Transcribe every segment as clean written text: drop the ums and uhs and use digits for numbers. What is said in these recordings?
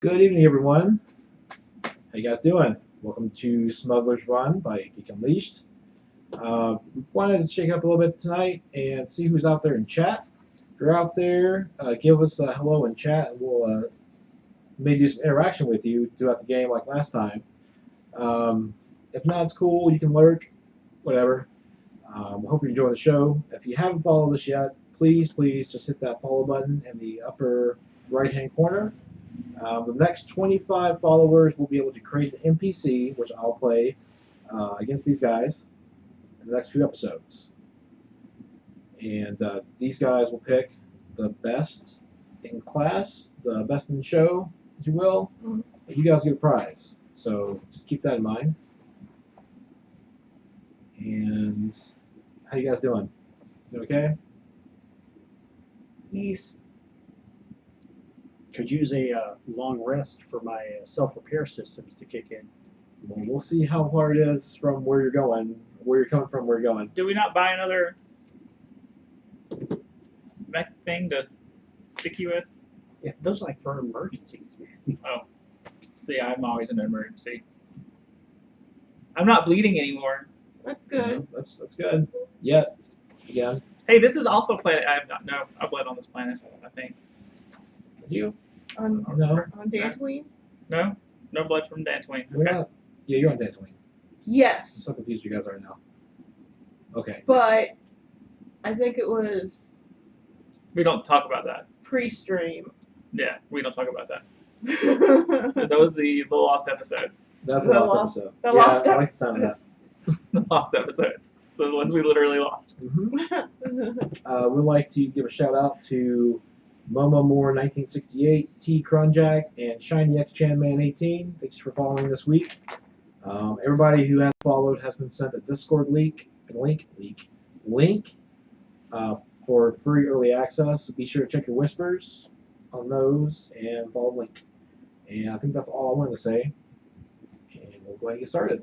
Good evening, everyone. How you guys doing? Welcome to Smugglers Run by Geek Unleashed. We wanted to shake up a little bit tonight and see who's out there in chat. If you're out there, give us a hello in chat, and we'll maybe do some interaction with you throughout the game like last time. If not, it's cool. You can lurk, whatever. We hope you're enjoying the show. If you haven't followed us yet, please just hit that follow button in the upper right-hand corner. The next 25 followers will be able to create an NPC, which I'll play against these guys in the next few episodes. And these guys will pick the best in class, the best in the show, if you will. You guys get a prize. So just keep that in mind. And how you guys doing? You okay? Yes. Could use a long rest for my self-repair systems to kick in. Well, we'll see how far it is from where you're going, where you're coming from, where you're going. Do we not buy another mech thing to stick you with? Yeah, those are like for emergencies, man. Oh, see, I'm always in an emergency. I'm not bleeding anymore. That's good. Yeah, that's good. Yeah. Again. Hey, this is also planet. I bled on this planet. I think. Did you? On No. Dantooine? No blood from Dantooine. We're not. Yeah, you're on Tatooine. I'm Yes, so confused you guys are now. Okay. but I think it was We don't talk about that. pre-stream. Yeah, we don't talk about that. Those the lost episodes. That's the The last lost- episode. the yeah, lost I like the sound of that. The lost episodes. The ones we literally lost. We'd like to give a shout out to Momo Moore 1968, T Cronjack, and Shiny X Chan Man 18. Thanks for following this week. Everybody who has followed has been sent a Discord link for free early access. So be sure to check your whispers on those and follow the link. And I think that's all I wanted to say. And we'll go ahead and get started.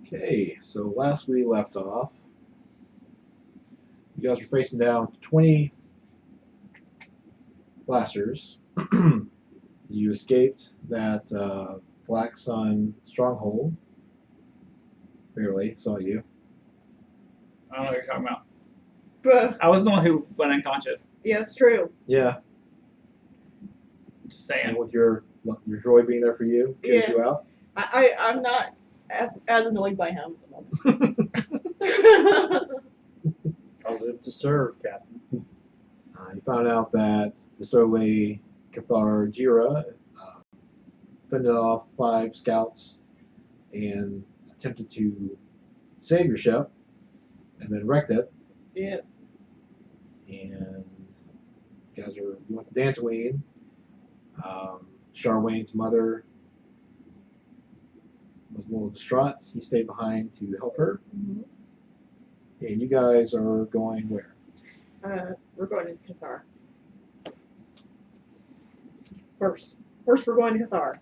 Okay, so last we left off, you guys were facing down 20 blasters. You escaped that Black Sun stronghold. Barely saw you. I don't know what you're talking about. Bruh. I was the one who went unconscious. Yeah, it's true. Yeah, Just saying. and with your droid being there for you, carried you out. I'm not as annoyed by him at the moment. I'll live to serve, Captain. You found out that the stowaway Cathar Jira fended off 5 scouts and attempted to save your ship, and then wrecked it. Yeah. And you went to Dantooine. Charwayne's mother was a little distraught. He stayed behind to help her. Mhm. And you guys are going where? We're going to Cathar. First we're going to Cathar.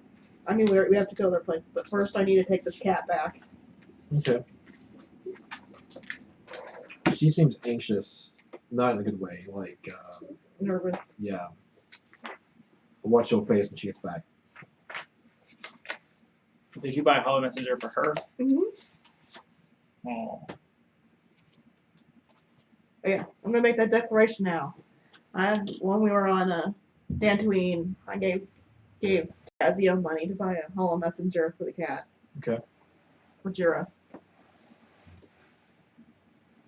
I mean, we have to go to their place, but first I need to take this cat back. Okay. She seems anxious, not in a good way. Like, Nervous. yeah. But watch your face when she gets back. Did you buy a Hollow Messenger for her? Mm-hmm. Oh. Yeah, I'm gonna make that declaration now. When we were on Dantooine, I gave Azio money to buy a hollow messenger for the cat. Okay. For Jira.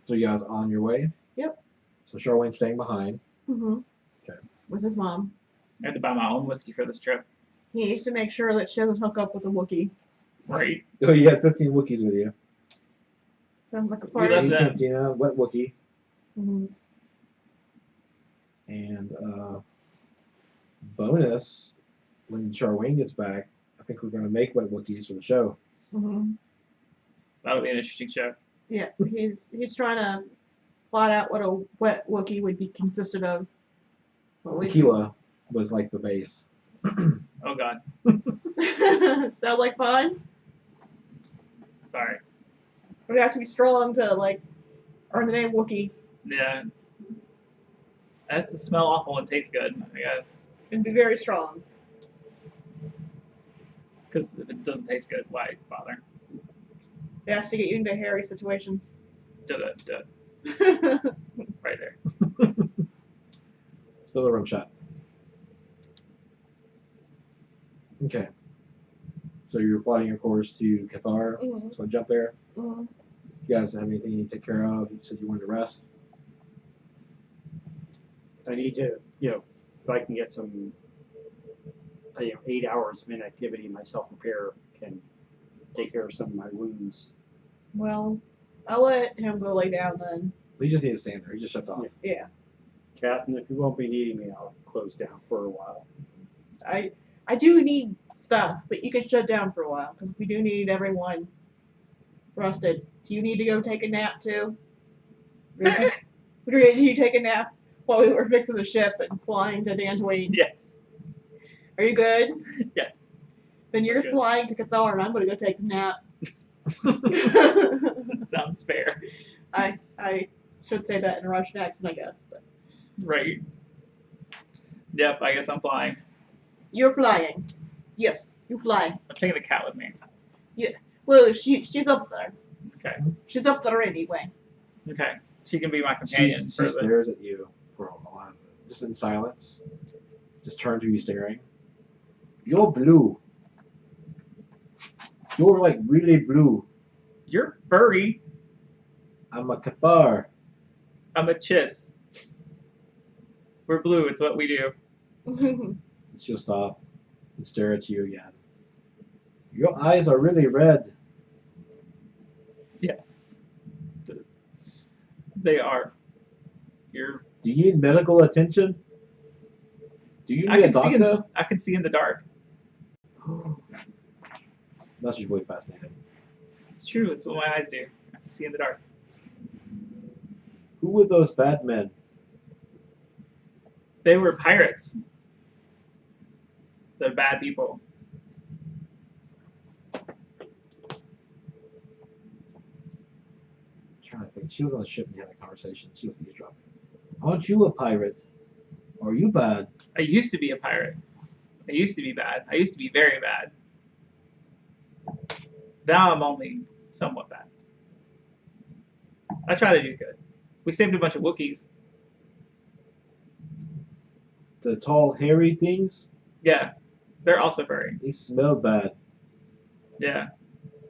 So you guys on your way? Yep. So Charwayne's staying behind. Mm-hmm. Okay. With his mom. I had to buy my own whiskey for this trip. He needs to make sure that she doesn't hook up with a Wookiee. Right. Oh, you had 15 Wookiees with you. Sounds like a We party. left Me, them. Cantina, Wet Wookiee, Mm-hmm. and bonus, when Charwayne gets back, I think we're going to make Wet Wookiees for the show. Mm-hmm. That'll be an interesting show. Yeah, he's trying to plot out what a wet Wookiee would be consisted of. Tequila was like the base. Oh God. Sound like fun? Sorry. Would have to be strong to like earn the name Wookiee. Yeah. That's to smell awful and taste good, I guess. And be very strong. Because if it doesn't taste good, why bother? It has to get you into hairy situations. Duh. Right there. Still a rim shot. Okay. So you're plotting your course to Cathar. Mhm. So jump there. Mhm. You guys have anything you need to take care of? You said you wanted to rest. I need to, if I can get some, 8 hours of inactivity, my self-repair can take care of some of my wounds. Well, I'll let him go lay down then. You just need to stand there. He just shuts off. Yeah. Captain, if you won't be needing me, I'll close down for a while. I do need stuff, but you can shut down for a while because we do need everyone rested. Do you need to go take a nap too? Did you take a nap while we were fixing the ship and flying to Dantooine? Yes. Are you good? Yes. Then you're Good. flying to Cathar and I'm going to go take a nap. Sounds fair. I should say that in a Russian accent, I guess. But Right. Yep, I guess I'm flying. you're flying. Yes, you fly. I'm taking the cat with me. Well, she's up there. Okay. She's up there anyway. Okay. She can be my companion She for the. stares at you for a while, just in silence. Just turn to you staring. You're blue. You're like really blue. You're furry. I'm a Cathar. I'm a chiss. We're blue. It's what we do. She'll stop and stare at you again. Your eyes are really red. Yes. They are. You're. Do you need medical attention? Do you I need a can see in doctor? I can see in the dark. That's just really fascinating. It's true. It's what my eyes do. I can see in the dark. Who were those bad men? They were pirates. They're bad people. I'm trying to think. She was on the ship and had a conversation. She was eavesdropping. Aren't you a pirate? Are you bad? I used to be a pirate. I used to be bad. I used to be very bad. Now I'm only somewhat bad. I try to do good. We saved a bunch of Wookiees. The tall, hairy things? Yeah, they're also furry. They smell bad. Yeah,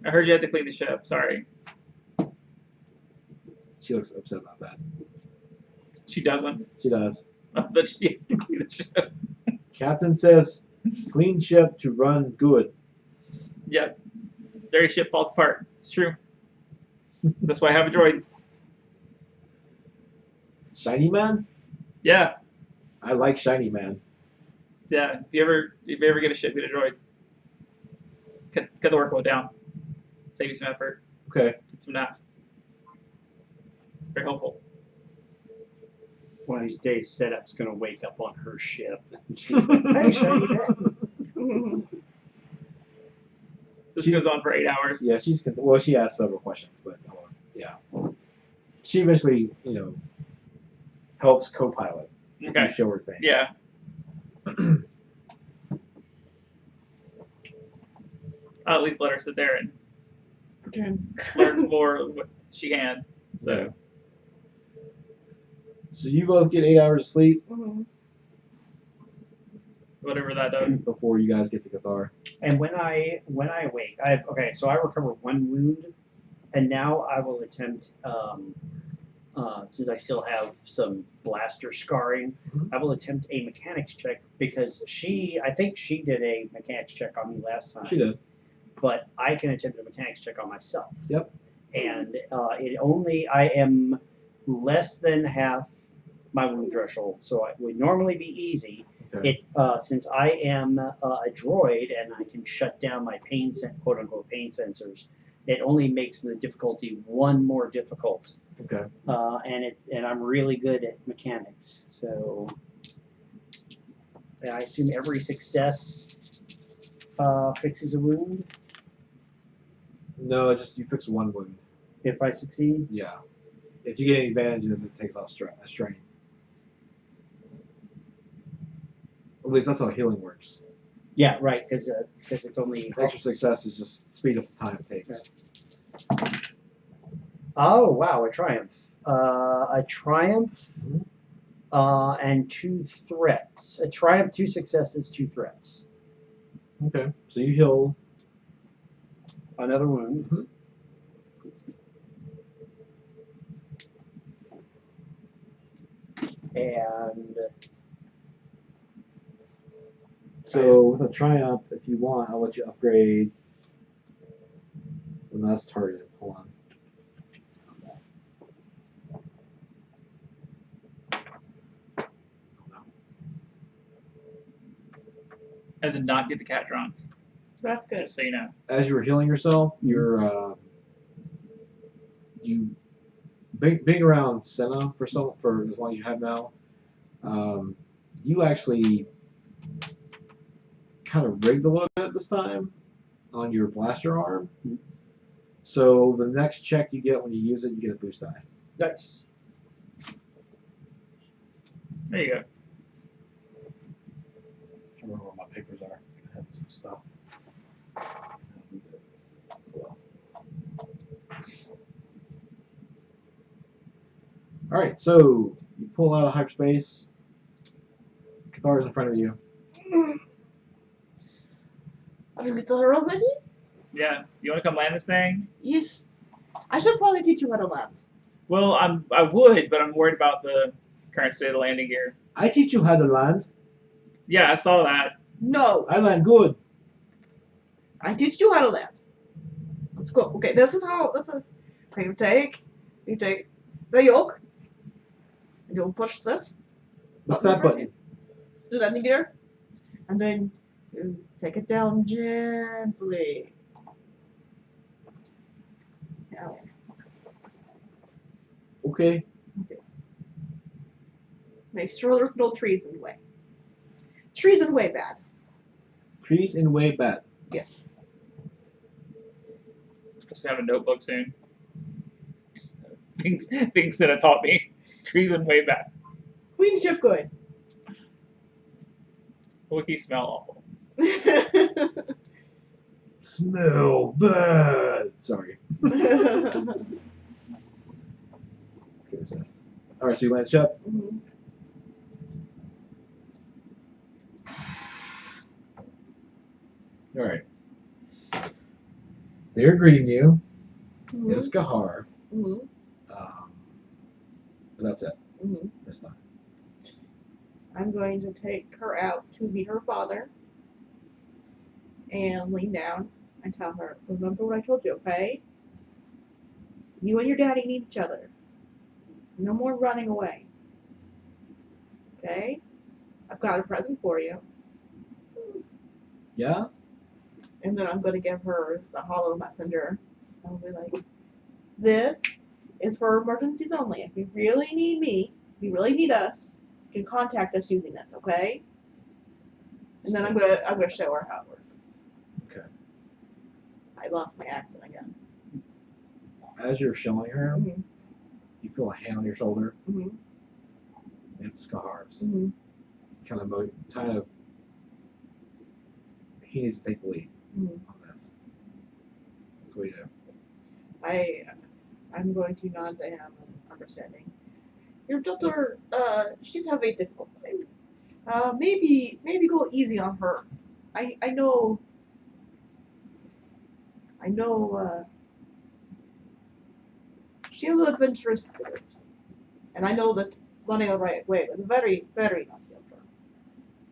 I heard you had to clean the ship. Sorry, She looks upset about that. she doesn't. She does. But she had to clean the ship. Captain says, clean ship to run good. Yep, dirty ship falls apart. It's true. That's why I have a droid. Shiny man? Yeah, I like shiny man. yeah. If you ever get a ship, get a droid. Cut the workload down. Save you some effort. Okay. Get some naps. Very helpful. One of these days, Setup's going to wake up on her ship. And she's like, hey, shiny man. This She's- goes on for 8 hours. Yeah, she asked several questions, but yeah. She eventually, helps co-pilot. Okay. You show her things. Yeah. I'll at least let her sit there and Pretend. learn more of what she can. So So you both get 8 hours of sleep Mhm. Whatever that does. before you guys get to Cathar. And when I awake, so I recover 1 wound, and now I will attempt. Since I still have some blaster scarring, Mhm. I will attempt a mechanics check because I think she did a mechanics check on me last time. She did. But I can attempt a mechanics check on myself. Yep. And I am less than half my wound threshold, so it would normally be easy. Okay. Since I am a droid and I can shut down my quote unquote pain sensors, it only makes the difficulty 1 more difficult. Okay. And I'm really good at mechanics, so I assume every success fixes a wound. No, just you fix 1 wound. If I succeed, Yeah. If you get any advantages, it takes off a strain. At least that's how healing works. yeah, right, because it's only. Extra success is just speed up the time it takes. Oh wow, a triumph. A triumph Mhm. and 2 threats. A triumph, 2 successes, 2 threats. Okay. So you heal. Another wound. Mhm. And So with a triumph, if you want, I'll let you upgrade the last target. Hold on. I did not get the cat drawn, That's good. just so you know. As you were healing yourself, you being around Senna for as long as you have now, you actually kind of rigged a little bit this time on your blaster arm. So the next check you get when you use it, you get a boost die. nice. There you go. I don't remember what my papers are. I had some stuff. All right, so you pull out of hyperspace. Cathar's in front of you. Are you already? Yeah. You want to come land this thing? Yes. I should probably teach you how to land. Well, I would, but I'm worried about the current state of the landing gear. I teach you how to land. Yeah, I saw that. No. I land good. I teach you how to land. Let's go. Okay, this is. Okay, you take the yoke. And you'll push this. What's that button? It's the landing gear. And then you take it down gently. Now, Okay. make sure there's no trees in the way. Trees in the way bad. Trees in way bad. Yes. Supposed to have a notebook soon. Things that have taught me. Trees and way back. Queen shift good. Wiki smell awful. Smell bad. Sorry. All right, so you land shut. Mhm. All right. They're greeting you. Mhm. It's Gahar. Mhm. But that's it Mhm. this time. I'm going to take her out to meet her father and lean down and tell her, remember what I told you, okay? You and your daddy need each other. No more running away. Okay? I've got a present for you. Yeah? And then I'm going to give her the hollow messenger. I'll be like, this is for emergencies only. If you really need me, if you really need us, you can contact us using this, okay? And then I'm gonna show her how it works. Okay. I lost my accent again. As you're showing her, Mm-hmm. you feel a hand on your shoulder. Mm-hmm. It's Gahar's. Mm-hmm. Kind of. He needs to take the lead Mm-hmm. on this. That's what you do. I'm going to nod to him, understanding. Your daughter, she's having a difficult time. Maybe go easy on her. I know. She's an adventurous spirit, and I know that running the right way was very, very naughty of her.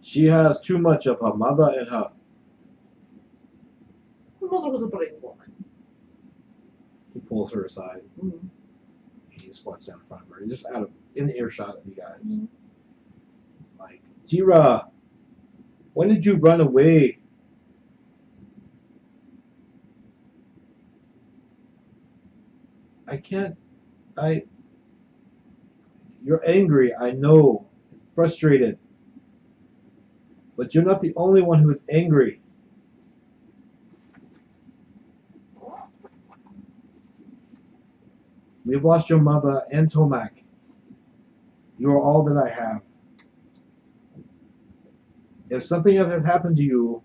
She has too much of her mother in her. Her mother was a brave woman. He pulls her aside. Mm-hmm. He squats down in front of her. He's just in earshot of you guys. Mm-hmm. He's like, Jira, when did you run away? I can't. You're angry, I know. Frustrated. But you're not the only one who is angry. We've lost your mother and Tomac. You are all that I have. If something has happened to you,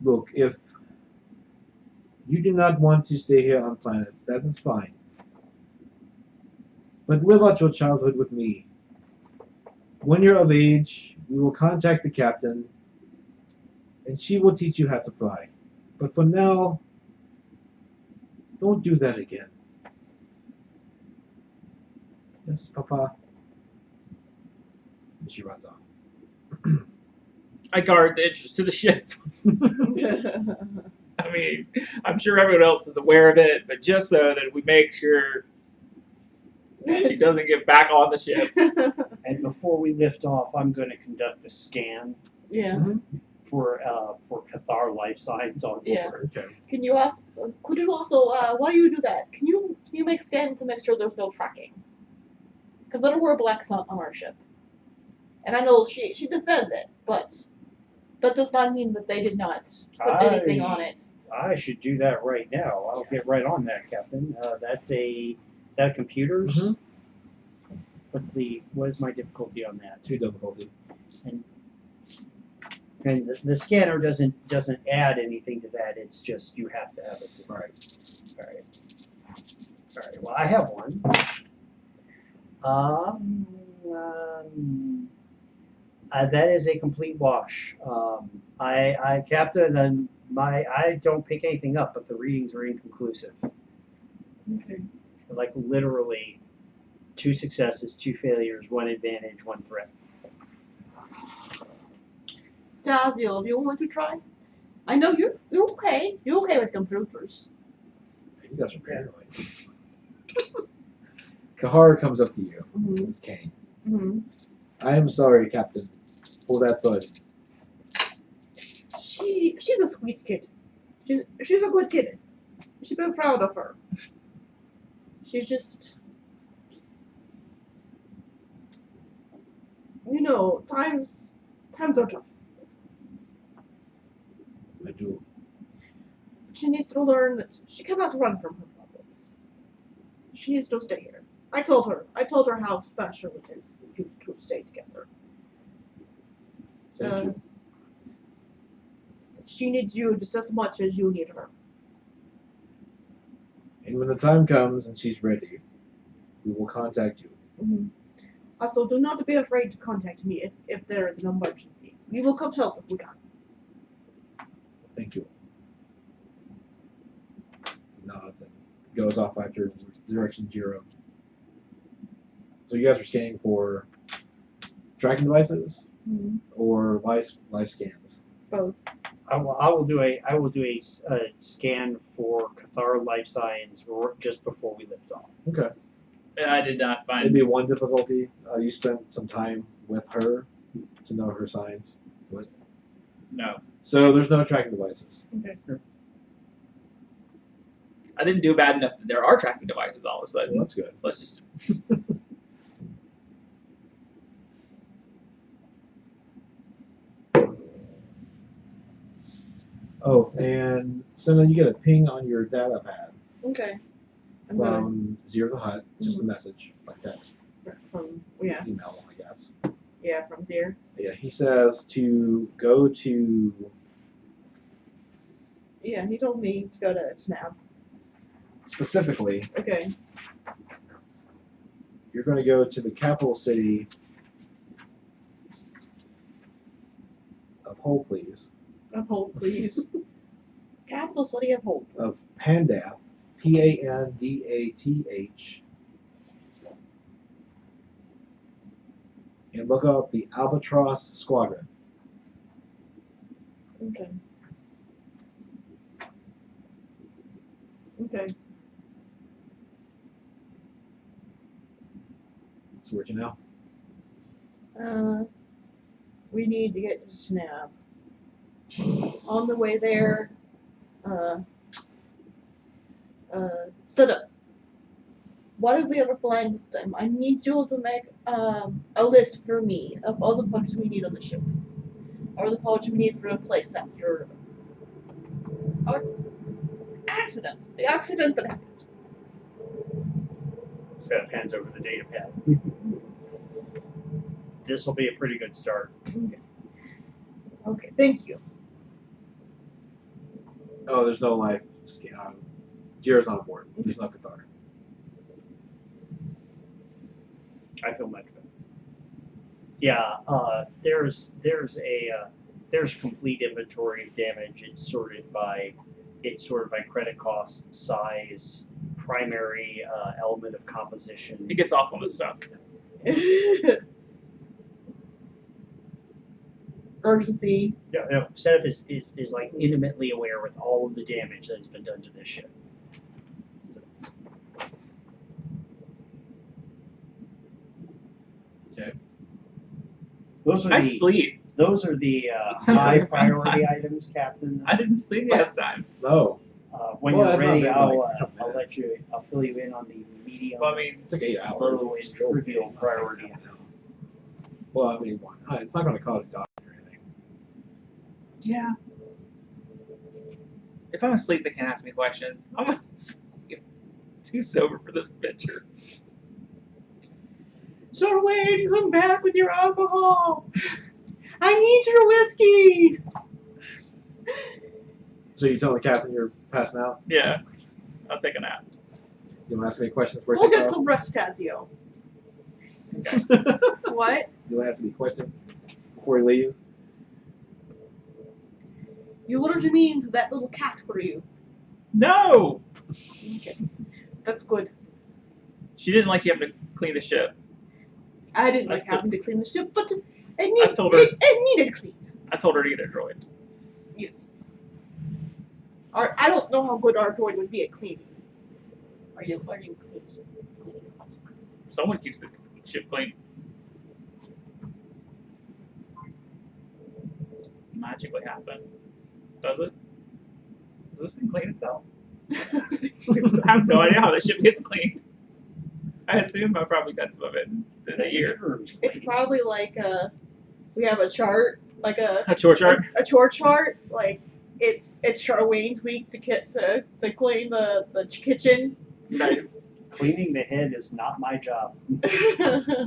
look, if you do not want to stay here on planet, that is fine. But live out your childhood with me. When you're of age, we will contact the captain, and she will teach you how to fly. But for now, don't do that again. Yes, Papa. And she runs off. I guard the entrance to the ship. I mean, I'm sure everyone else is aware of it, but just so that we make sure she doesn't get back on the ship. And before we lift off, I'm going to conduct a scan Yeah. for Cathar life signs on board. Yeah. Okay. Could you also, while you do that, can you make scans to make sure there's no tracking? Because there were blacks on our ship, and I know she defended it, but that does not mean that they did not put anything on it. I should do that right now. I'll get right on that, Captain. Is that computers? Mm-hmm. What is my difficulty on that? 2 difficulty. And the scanner doesn't add anything to that. It's just you have to have it. Right. All right. Well, I have one. That is a complete wash. I Captain, and I don't pick anything up, but the readings are inconclusive. Okay. Like literally, 2 successes, 2 failures, 1 advantage, 1 threat. Dazio, do you want to try? I know you're okay. You're okay with computers. You guys are paranoid. Kahara comes up to you Mm-hmm. with his cane. Mm-hmm. I am sorry, Captain, for that thud. She's a sweet kid. She's a good kid. You should be proud of her. She's just, times are tough. I do. She needs to learn that she cannot run from her problems. She needs to stay here. I told her how special it is to stay together. Thank you. She needs you just as much as you need her. And when the time comes and she's ready, we will contact you. Mm-hmm. Also, do not be afraid to contact me if there is an emergency. We will come help if we can. Thank you. He nods and goes off after direction 0. So you guys are scanning for tracking devices Mm-hmm. or life scans. Both. I will do a scan for Cathar life signs just before we lift off. Okay. And I did not find. Maybe 1 difficulty. You spent some time with her to know her signs. No. So there's no tracking devices. Okay. I didn't do bad enough that there are tracking devices all of a sudden. Well, that's good. Let's just. Oh, and Senna, you get a ping on your data pad Okay. I'm gonna from Zero the Hut, just a message, like text, from email, I guess. from there. Yeah, he says to go to Yeah, he told me to go to Taanab. specifically, Okay. you're going to go to the capital city of Hold, please. Of Hold, please. Capital city of Hold. Of Pandath, Pandath, and look up the Albatross Squadron. Okay. Okay. So where'd you know? We need to get to Taanab. On the way there, set up. What did we ever flying this time? I need you to make a list for me of all the parts we need on the ship. Or the parts we need to replace after our accidents. The accident that happened. Set of hands over the data pad. This will be a pretty good start. Okay, thank you. Oh, there's no life. Jira's on board. There's no Cathar. I feel much better. Yeah, there's complete inventory of damage. It's sorted by credit cost, size, primary element of composition. He gets off on this stuff. Urgency. No, setup is like intimately aware with all of the damage that has been done to this ship. Okay. Those are I the sleep. those are the Sounds high like a fun priority time. items, Captain. I didn't sleep Yeah. last time. No. When Well, you're that's not ready, been, I'll like, a couple minutes. I'll fill you in on the medium, Well, I mean, It took 8 hours. low, and trivial priority. Well, I mean, it's not going to cause dodge or anything. yeah. If I'm asleep, they can't ask me questions. I'm too sober for this picture. So Wayne, come back with your alcohol. I need your whiskey. So you tell the captain you're passing out? Yeah. I'll take a nap. You want to ask me any questions before We'll you take get off? some rest, Tazio. What? You want to ask me questions before he leaves? You ordered to me that little cat for you. No! Okay. That's good. She didn't like you having to clean the ship. I didn't like I having to clean the ship, but I told her- it needed cleaned. I told her to get a droid. Yes. I don't know how good our droid would be at cleaning. Are you cleaning? Someone keeps the ship clean. Magically happen. Does it? Does this thing clean itself? I have no idea how the ship gets cleaned. I assume I've probably done some of it in a year. It's probably like we have a chart, like A chore chart? a chore chart. Like it's Charwayne's week to clean the kitchen. Nice. Cleaning the head is not my job.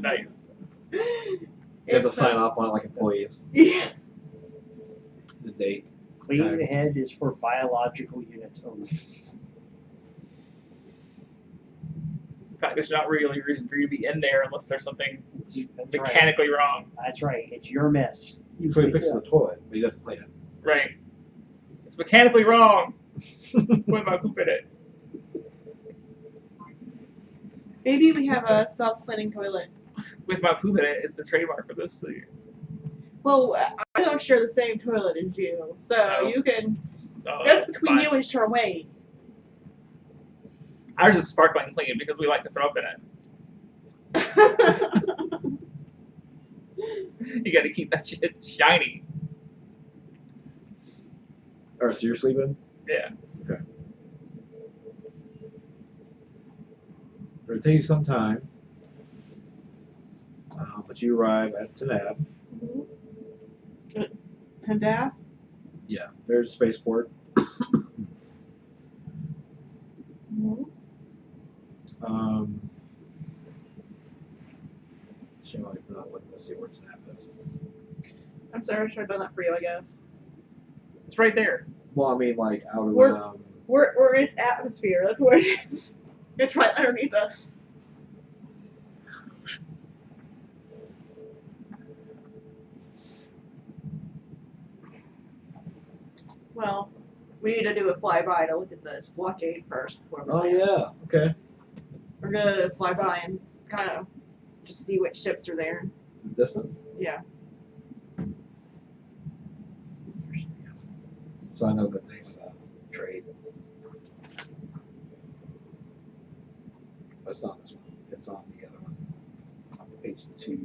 Nice. You have to sign off on it like employees. Yeah. The date. Cleaning Okay. the head is for biological units only. In fact, there's not really a reason for you to be in there unless there's something That's right. mechanically wrong. That's right. It's your mess. So he fixes the toilet, but he doesn't clean it. Right. It's mechanically wrong. What about poop in it? Maybe we have a self-cleaning toilet. With my poop in it is the trademark for this. Well, I don't share the same toilet as you, so Oh. you can. Oh, That's between fine. you and Charwayne. Ours is sparkling clean because we like to throw up in it. You got to keep that shit shiny. Alright, so you're sleeping? Yeah. It'll take you some time. But you arrive at Taanab. Pandath? Yeah, there's a spaceport. Shame I'm not looking to see where Taanab is. I'm sorry, I should have done that for you, I guess. It's right there. Well, I mean, like out of We're We're in its atmosphere. That's where it is. It's right underneath us. Well, we need to do a flyby to look at this blockade first before we Oh land. yeah. Okay. We're gonna fly by and kind of just see which ships are there. Distance. Yeah. So I know that they trade. That's not this one. It's on the other one. On page 2.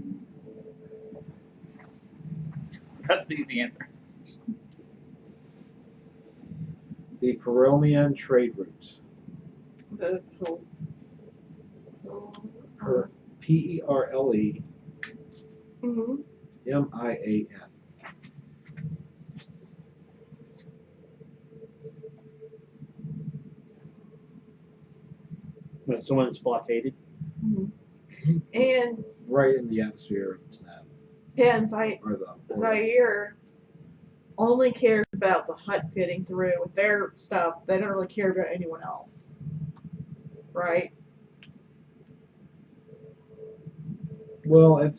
That's the easy answer. The Perelmian trade route. The whole. Perelemian. Mm-hmm. That's the one that's blockaded. Mm-hmm. And Right in the atmosphere of Taanab. Or the Zaire only cares about the Huts getting through with their stuff. They don't really care about anyone else. Right? Well,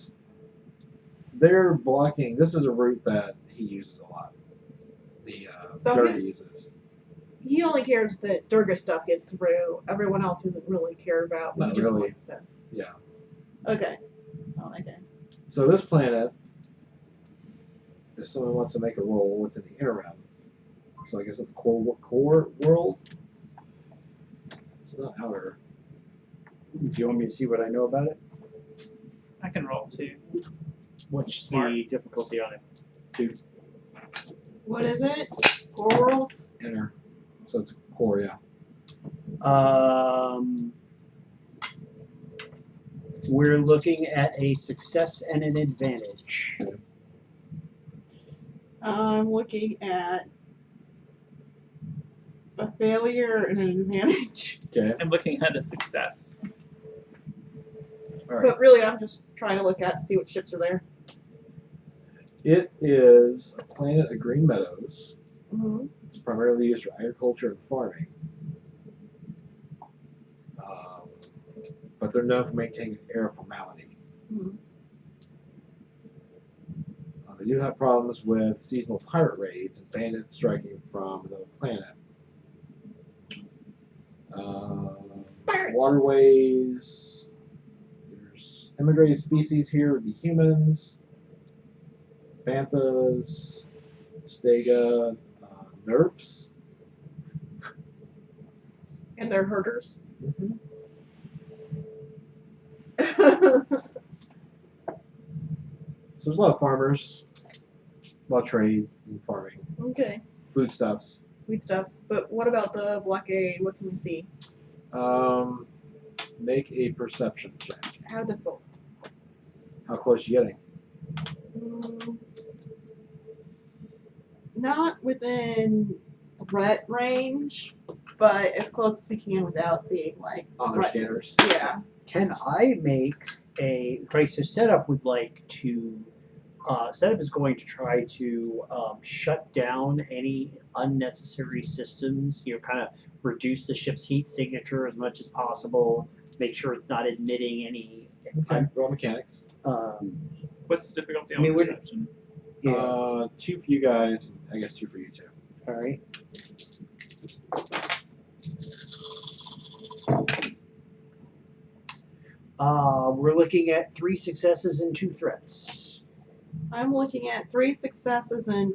they're blocking. This is a route that he uses a lot. The Durga uses. He only cares that Durga stuff gets through. Everyone else doesn't really care about. Not He just really. wants to. Yeah. Okay. Oh, okay. So this planet, if someone wants to make a roll, it's in the Errand. So I guess it's a core world. It's not outer. Do you want me to see what I know about it? I can roll too. What's Smart. the difficulty on it? What is it? Coral? Inner. So it's core, yeah. We're looking at a success and an advantage. I'm looking at a failure and an advantage. Okay. I'm looking at a success. All right. But really, I'm just trying to look at to see what ships are there. It is a planet of green meadows. Mm-hmm. It's primarily used for agriculture and farming. But they're known for maintaining air formality. Mm-hmm. They do have problems with seasonal pirate raids and bandits striking from another planet. Pirates. Waterways. There's immigrated species here would be humans, banthas, stega, nerps. And they're herders. Mm-hmm. So there's a lot of farmers, a lot of trade and farming, Okay. foodstuffs. Foodstuffs. But what about the blockade? What can we see? Make a perception check. How difficult? How close are you getting? Not within threat range, but as close as we can without being like. On their threat- scanners. Yeah. Can I make a so setup would like to setup is going to try to shut down any unnecessary systems. Kind of reduce the ship's heat signature as much as possible. Make sure it's not emitting any. Okay. Roll mechanics. What's the difficulty I mean, on would- perception? Yeah. 2 for you guys. I guess 2 for you too. All right. We're looking at 3 successes and 2 threats. I'm looking at 3 successes and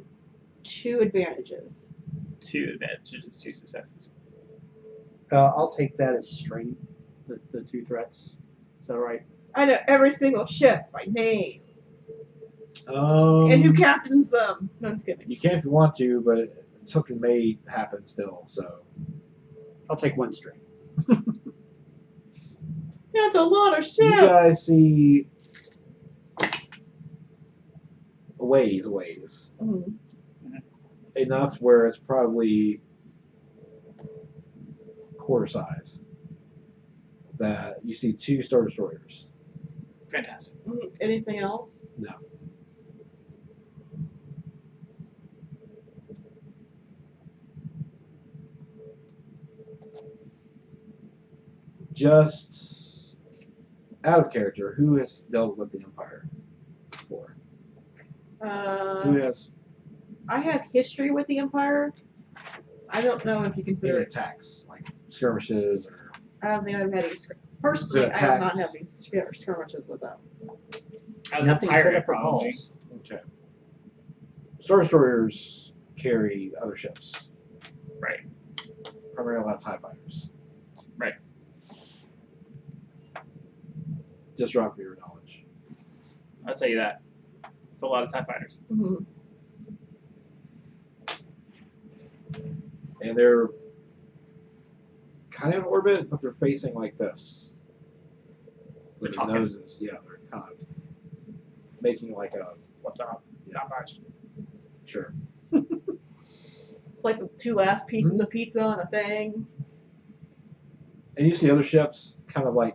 2 advantages. 2 advantages, 2 successes. I'll take that as straight. The 2 threats. Is that right? I know every single ship by name and who captains them. No, I'm just kidding. You can if you want to, but something may happen still. So I'll take 1 straight. That's a lot of ships. you guys see a ways. Mhm. Enough where it's probably quarter size. That you see 2 Star Destroyers. Fantastic. Anything else? No. Just out of character, who has dealt with the Empire before? Who has I have history with the Empire. I don't know if you any consider it. attacks, like skirmishes or I don't think I've had any. Personally, Good I have not attacks. had any skirmishes with them. As Nothing a set pirate, up for probably. calls. okay. Star Destroyers carry other ships. Right. Primarily a lot of TIE fighters. Right. Just drop for your knowledge. I'll tell you that. It's a lot of TIE fighters. Mm-hmm. And they're kind of in orbit, but they're facing like this. They're With talking. noses, yeah, they're kind of making like a What's up? Not much. sure. It's like the two last pieces of pizza on a thing. And you see other ships kind of like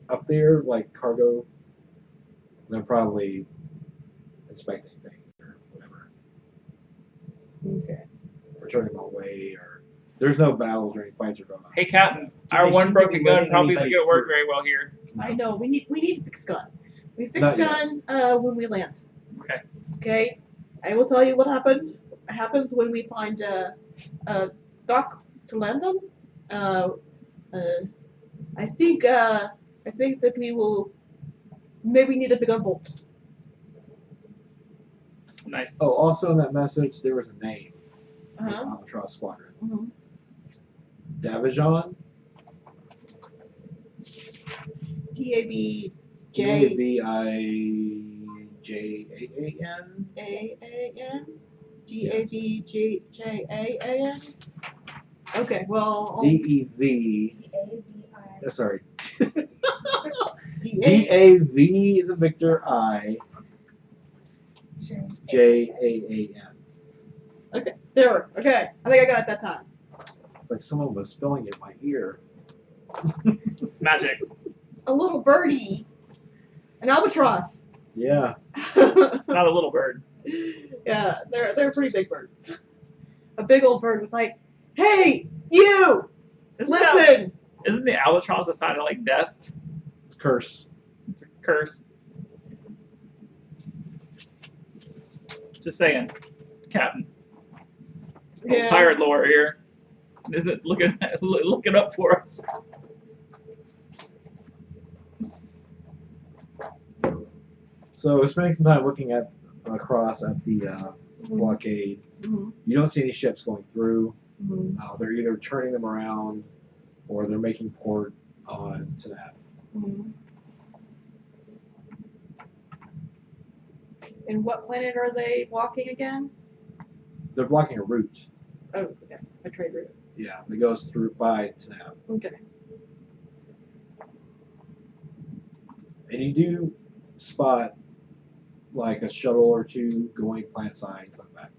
up there, like cargo. They're probably inspecting things or whatever, Okay. or turning them away, or there's no battles or any fights are going on. Hey, Captain. Do Our they one seem to be broken gun letting probably isn't anybody going to work through? very well here. I know. We need a fixed gun. We fix Not yet. gun when we land. Okay. Okay. I will tell you what happened. Happens when we find a dock to land on. I think that we will maybe need a bigger boat. Nice. Oh, also in that message there was a name. Uh-huh. Albatross Squadron. Mm-hmm. Davijon. DABJ DAVIJAAN. AAN? DABJAAN? Okay, well. DEV. DABI. Sorry. DABJ. DAV is a Victor. JAAN. There. Okay. I think I got it that time. It's like someone was spelling it in my ear. It's magic. A little birdie. An albatross. Yeah. It's not a little bird. Yeah, they're pretty big birds. A big old bird was like, "Hey, you! Listen!" Isn't the albatross a sign of like death? Curse. It's a curse. Just saying, Captain. Yeah. Pirate lore here. Is it looking up for us? So we're spending some time looking at across at the blockade. Mm-hmm. You don't see any ships going through. Mm-hmm. They're either turning them around or they're making port on Taanab. Mm-hmm. And what planet are they blocking again? They're blocking a route. Oh, okay, a trade route. Yeah, that goes through by Taanab. Okay. And you do spot like a shuttle or two going planet side and coming back.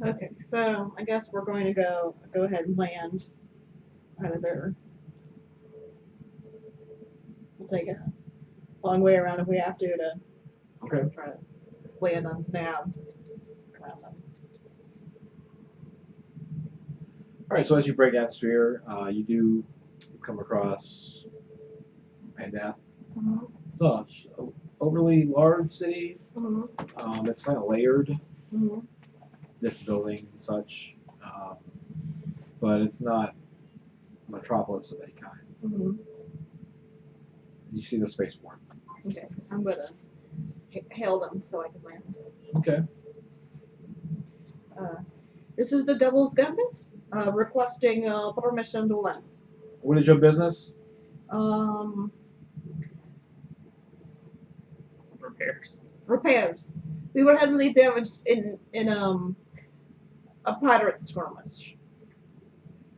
Okay, so I guess we're going to go ahead and land out of there. We'll take a long way around if we have to Okay. try to just land on Taanab. Around them. All right. So as you break atmosphere, you do come across Pandath. Mm-hmm. It's not an overly large city. Mm-hmm. It's kind of layered, Mm-hmm. different buildings and such, but it's not a metropolis of any kind. Mm-hmm. You see the spaceport. Okay, I'm gonna hail them so I can land. Okay. This is the Devil's Gambit, requesting permission to land. What is your business? Repairs. Repairs. We were heavily damaged in a pirate skirmish.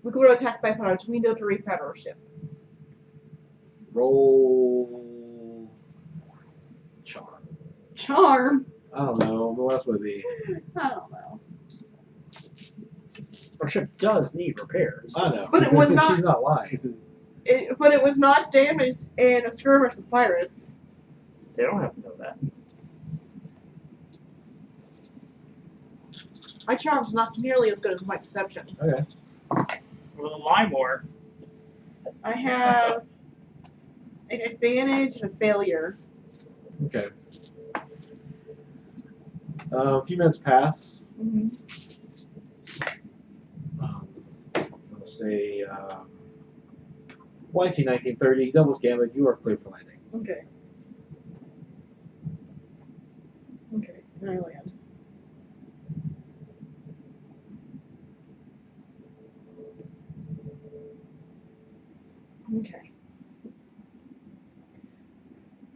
We were attacked by pirates. We need to repair our ship. Roll charm. Charm? I don't know. What else would it be? I don't know. Our ship does need repairs. I know. But it was not- She's not lying. But it was not damaged in a skirmish with pirates. They don't have to know that. My charm's not nearly as good as my perception. Okay. Well, then lie more. I have an advantage and a failure. Okay. A few minutes pass. Mm-hmm. I'll say YT 1930, Devil's Gambit, you are clear for landing. Okay. Okay, now I land. Okay.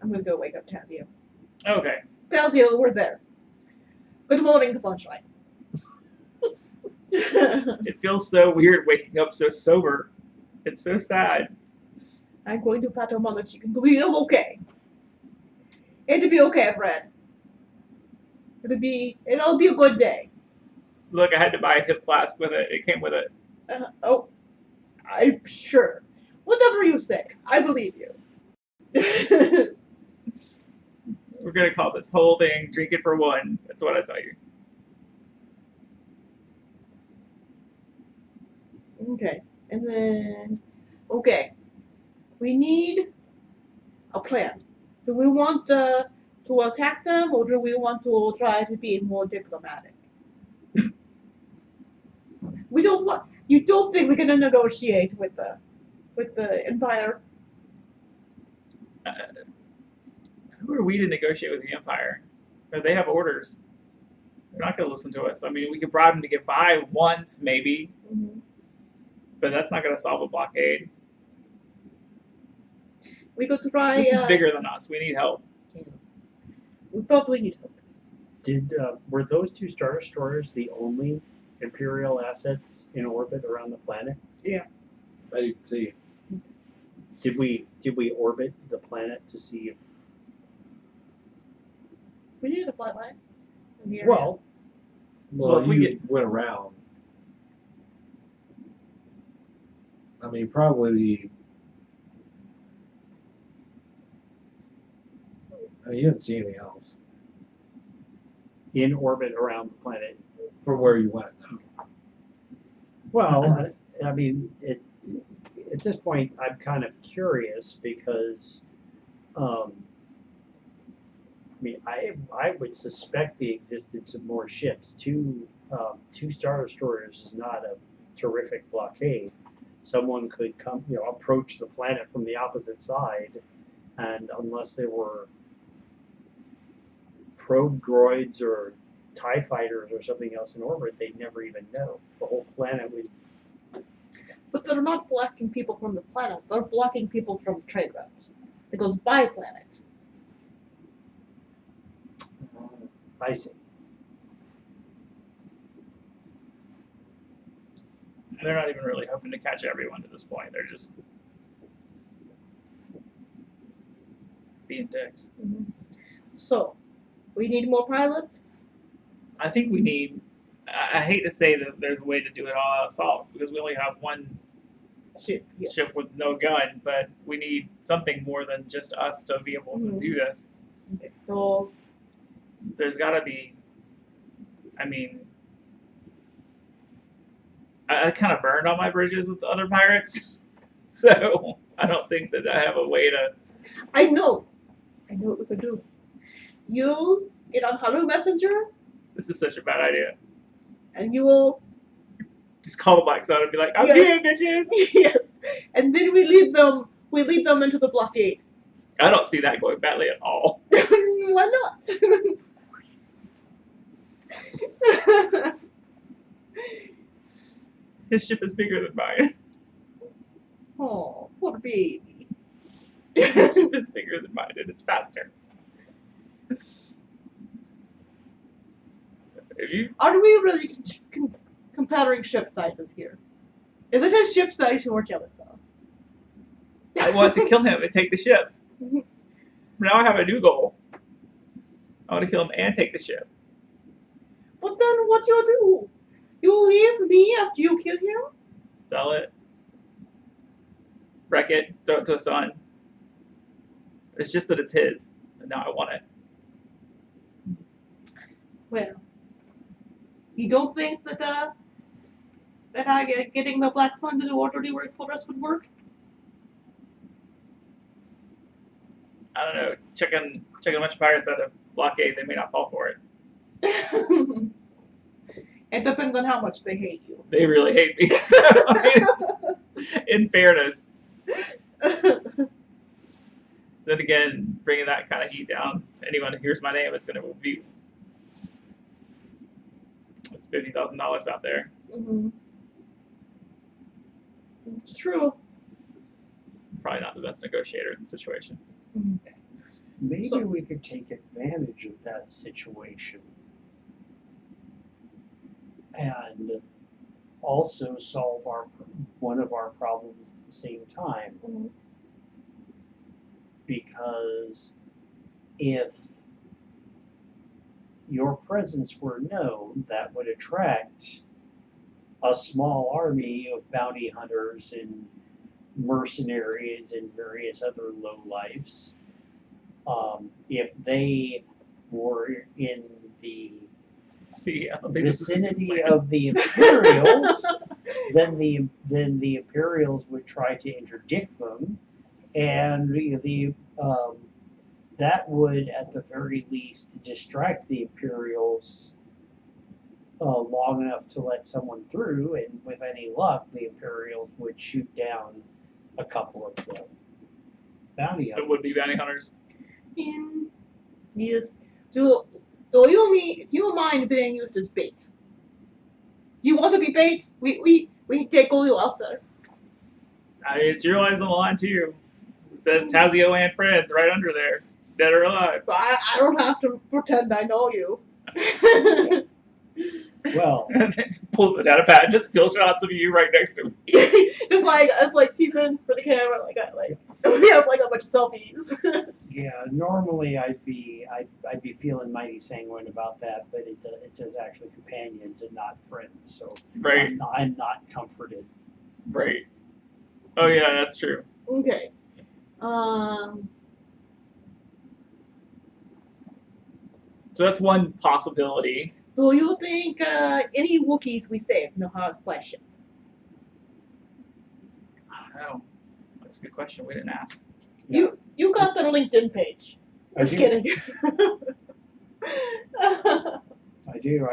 I'm gonna go wake up Tazio. Okay. Tazio, we're there. Good morning, sunshine. It feels so weird waking up so sober. It's so sad. I'm going to pat him on the cheek and go, I'm okay. It'll be okay, Fred. It'll be a good day. Look, I had to buy a hip flask with it. It came with it. Oh, I'm sure. Whatever you say, I believe you. We're gonna call this whole thing "Drink It for One." That's what I tell you. Okay, and then, okay, we need a plan. Do we want to attack them, or do we want to try to be more diplomatic? We don't want. You don't think we're gonna negotiate with the Empire? Who are we to negotiate with the Empire? Or they have orders. They're not gonna listen to us. I mean, we could bribe them to get by once, maybe, Mm-hmm. but that's not gonna solve a blockade. We could try. This is bigger than us. We need help. We probably need help. Were those 2 Star Destroyers the only Imperial assets in orbit around the planet? As you can see. Did we orbit the planet to see if? We need a flightline. Well, Well, if we you went around. I mean, probably. I mean, you didn't see anything else in orbit around the planet. from where you went. Well, I mean, at this point, I'm kind of curious because, I mean, I would suspect the existence of more ships. 2 Star Destroyers is not a terrific blockade. Someone could come, approach the planet from the opposite side, and unless there were probe droids or TIE fighters or something else in orbit, they'd never even know. The whole planet would. But they're not blocking people from the planet. They're blocking people from trade routes. It goes by planet. I see. And they're not even really hoping to catch everyone at this point. They're just being dicks. Mm-hmm. So, we need more pilots? I think we need. I hate to say that there's a way to do it all out assault because we only have one Ship, yes. ship with no gun, but we need something more than just us to be able to do this. Okay, so, There's got to be. I mean, I kind of burned all my bridges with the other pirates, so I don't think that I have a way to. I know what we could do. You get on Hello Messenger, This is such a bad idea. and you will, Just call the Black Sun and be like, "I'm Yes. here, bitches." yes, and then we lead them into the blockade. I don't see that going badly at all. Why not? His ship is bigger than mine. Oh, poor baby. His ship is bigger than mine and it's faster. If you Are we really comparing ship sizes here? Is it his ship size you were jealous of? I want to kill him and take the ship. Now I have a new goal. I want to kill him and take the ship. But then what you do? You leave me after you kill him? Sell it. Wreck it. Throw it to a sun. It's just that it's his. And now I want it. Well, You don't think that getting the Black Sun to do orderly work for us would work? I don't know. Checking a bunch of pirates out of blockade, they may not fall for it. It depends on how much they hate you. They really hate me. So, I mean, in fairness. Then again, bringing that kind of heat down, anyone who hears my name is going to be. It's $50,000 out there. Mm-hmm. It's true. Probably not the best negotiator in the situation. Maybe So- we could take advantage of that situation and also solve one of our problems at the same time. Mhm. Because if your presence were known, that would attract a small army of bounty hunters and mercenaries and various other lowlifes. If they were in the See, I don't think this is a good vicinity plan. of the Imperials, then the Imperials would try to interdict them, and that would at the very least distract the Imperials long enough to let someone through, and with any luck, the Imperials would shoot down a couple of the bounty It hunters. would be bounty hunters. Yes. Do you mind being used as bait? Do you want to be bait? We take all you out there. I mean, it's your lives on the line too. It says Tazio and friends right under there, dead or alive. But I don't have to pretend I know you. Well, And then pull the data pad, just still shots of you right next to me. Just like teasing for the camera, we have like a bunch of selfies. yeah, normally I'd be feeling mighty sanguine about that, but it says actually companions and not friends, so Right, I'm not comforted. right. Oh yeah, that's true. Okay. So that's one possibility. Do you think any Wookiees we saved know how to fly a ship? I don't know. That's a good question. We didn't ask. You got their LinkedIn page. I Just do. kidding. I do.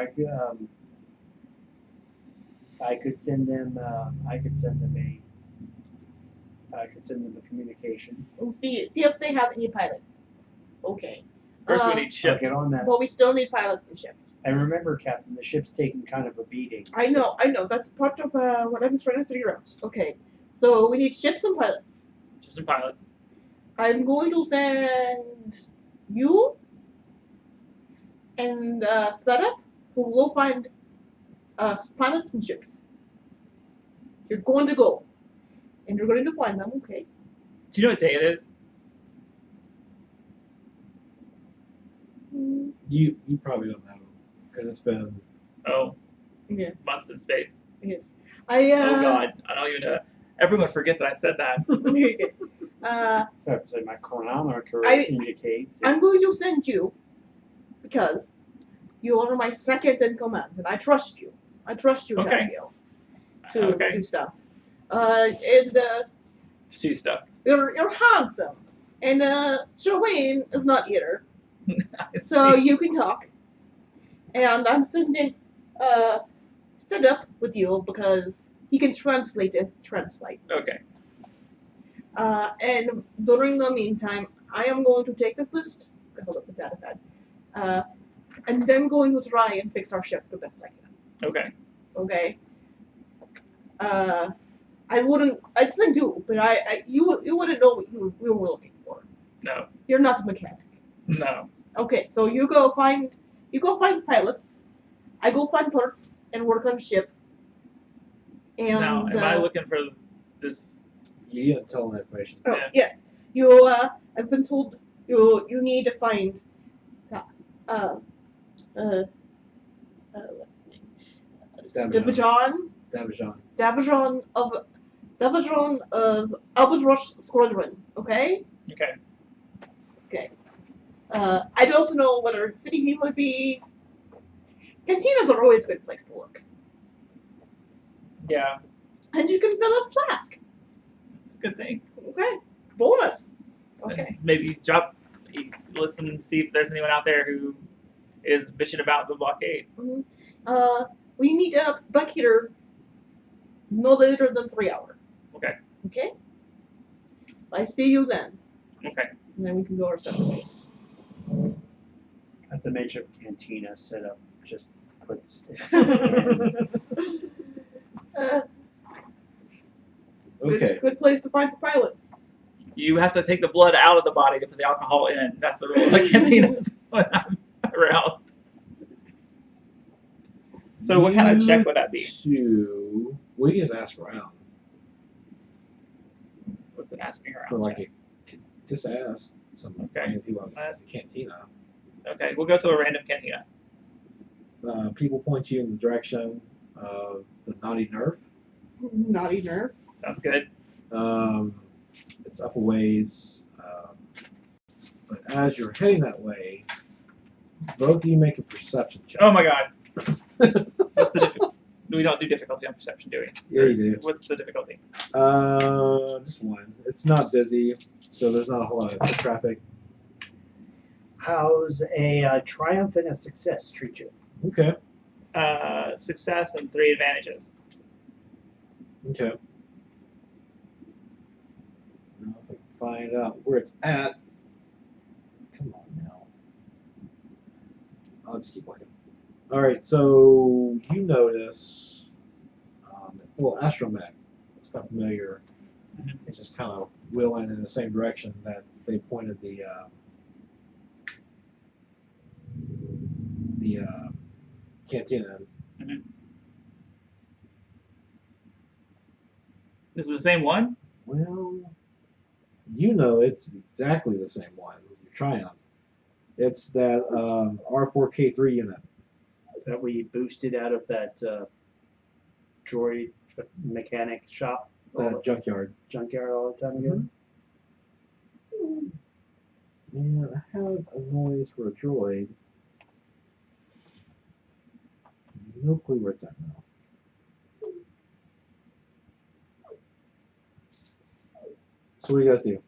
I could send them. I could send them a communication. And see if they have any pilots. Okay. First, we need I'll ships. get on that. But we still need pilots and ships. And remember, Captain, the ship's taking kind of a beating. I know. That's part of what I'm trying to figure out. Okay. So we need ships and pilots. Ships and pilots. I'm going to send you and Setup, who will find pilots and ships. You're going to go. And you're going to find them, okay? Do you know what day it is? You probably don't know because it's been. Oh, Yeah, months in space. yes. Oh God, I don't even know. Everyone forget that I said that. So my chronometer I- indicates. I'm it's- going to send you because you are my second in command, and I trust you. I trust you, Okay. Tazio, to Okay. do stuff. To do stuff. You're handsome, and Sherwayne is not either, I so see. you can talk. And I'm sending Setup with you because he can translate. Okay. And during the meantime, I am going to take this list. Hold up the data pad. And then going to try and fix our ship the best I can. Okay. Okay. I'd send you, but you wouldn't know what you were looking for. No. You're not a mechanic. No. Okay, so you go find pilots. I go find parts and work on ship. And Now, am I looking for this? You didn't tell them that information. oh, Yeah. yes, you. I've been told you need to find. Let's see. Dabajon. Dabajon of Albatross Squadron. Okay. Okay. I don't know whether city he would be. Cantinas are always a good place to look. Yeah, And you can fill up flask. it's a good thing. Okay. Bonus. And Okay. maybe listen and see if there's anyone out there who is bitching about the blockade. We meet up back here no later than 3 hours. Okay. Okay? I see you then. Okay. And then we can go our separate ways. At the mention of cantina setup, just puts. Okay. Good place to find the pilots. You have to take the blood out of the body to put the alcohol in. That's the rule of the cantinas when I'm around. So what kind of check would that be? We can just ask around What's an asking around for like check? just ask some Okay. random people at Ask. the cantina. Okay, we'll go to a random cantina. People point you in the direction of the Naughty Nerf. Naughty nerve. Sounds good. It's up a ways, but as you're heading that way, both of you make a perception check. Oh my god. What's the difficulty? We don't do difficulty on perception, do we? Yeah, you do. What's the difficulty? Just one. It's not busy, so there's not a whole lot of traffic. How's a triumph and a success treat you? Okay. Success and 3 advantages. Okay. Now if I can find out where it's at. Come on now. I'll just keep looking. All right, so you notice, astromech. It's not familiar. Mhm. It's just kind of wheeling in the same direction that they pointed the cantina. Mhm. This is the same one? Well, you know it's exactly the same one with your Triumph. It's that R4K3 unit. That we boosted out of that droid mechanic shop, That junkyard. junkyard all the time ago. Man, I have a noise for a droid. No clue where it's at now. So what do you guys do?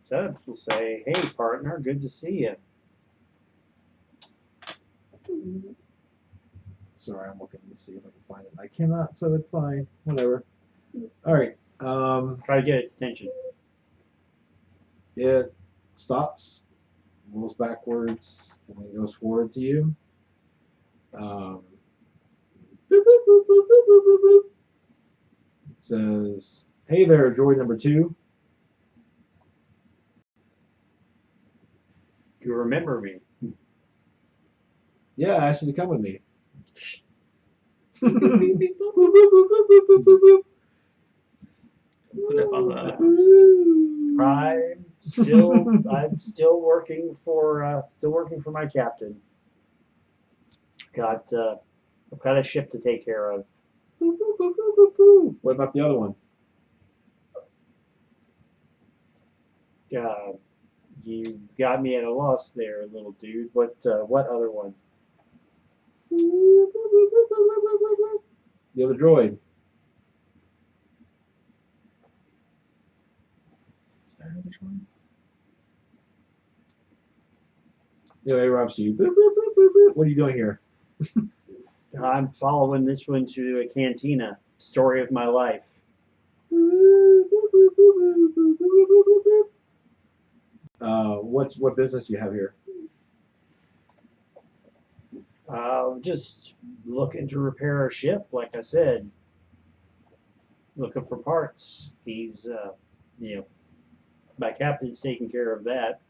Zeb will say, "Hey, partner, good to see you." Sorry, I'm looking to see if I can find it. I cannot, so it's fine. Whatever. All right. Try to get its attention. It stops, rolls backwards, and then goes forward to you. Boop, boop, boop, boop, boop, boop, boop, boop. It says, "Hey there, droid number 2. You remember me? Yeah, I asked you to come with me." Beep, beep, beep, beep, Boop, boop. boop, boop, boop, boop, boop, boop, boop. It's enough on the I'm still working for my captain. I've got a ship to take care of. Boop, boop, boop, boop, boop, boop. What about the other one? You got me at a loss there, little dude. What other one? The other droid. Is there another one? Yeah, it interrupts you. Boop, boop, boop, boop, boop. What are you doing here? I'm following this one to a cantina. Story of my life. What business do you have here? Just looking to repair our ship, like I said. Looking for parts. He's, my captain's taking care of that.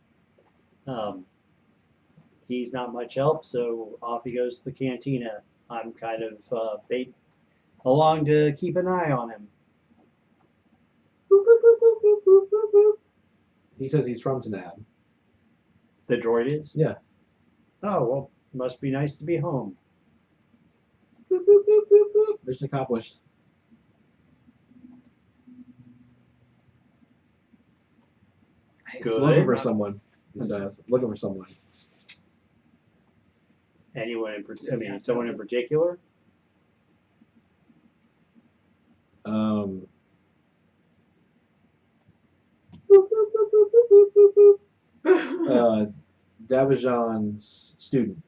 He's not much help, so off he goes to the cantina. I'm kind of bait along to keep an eye on him. He says he's from Taanab. The droid is? Yeah. Oh, well, must be nice to be home. Mission accomplished. Good. He's looking for someone. He says, looking for someone. Anyone in I mean, someone in particular? Davijan's student.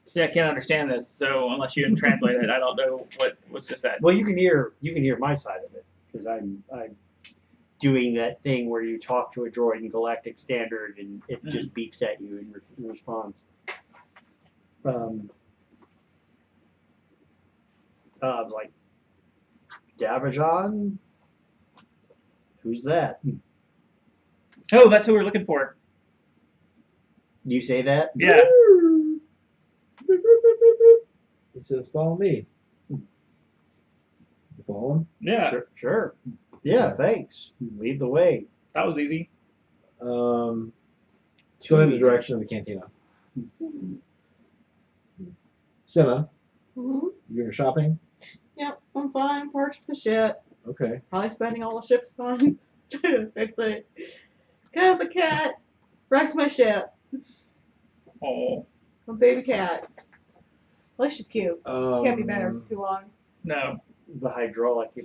See, I can't understand this, so unless you can translate it, I don't know what was just said. Well, you can hear my side of it because I'm doing that thing where you talk to a droid in Galactic Standard and it just beeps at you in response. Like Davijan? Who's that? Oh, that's who we're looking for. You say that? Yeah. He says, "Follow me." You follow him? Yeah. Sure. Yeah, thanks. Lead the way. That was easy. Go in the direction of the cantina. Senna, Mm-hmm. you're shopping? Yep, I'm fine. Parched the ship. Okay. Probably spending all the ship's funds trying to fix it. Cause the cat wrecked my ship. Oh, Come save the cat. At least she's cute. Can't be better Um, for too long. no. You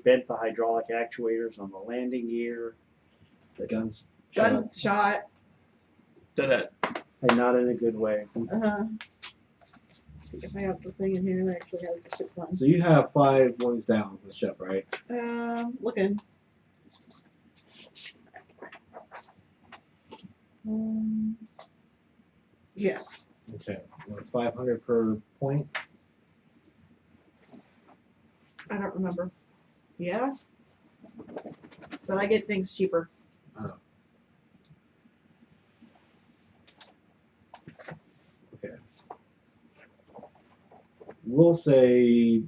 bent the hydraulic actuators on the landing gear. The guns. Gun's shot. Did it. And not in a good way. See if I have the thing in here that actually has the ship funds. So you have 5 wings down for the ship, right? Looking. Yes. Okay. Well, it's 500 per point. I don't remember. Yeah? But I get things cheaper. Okay. We'll say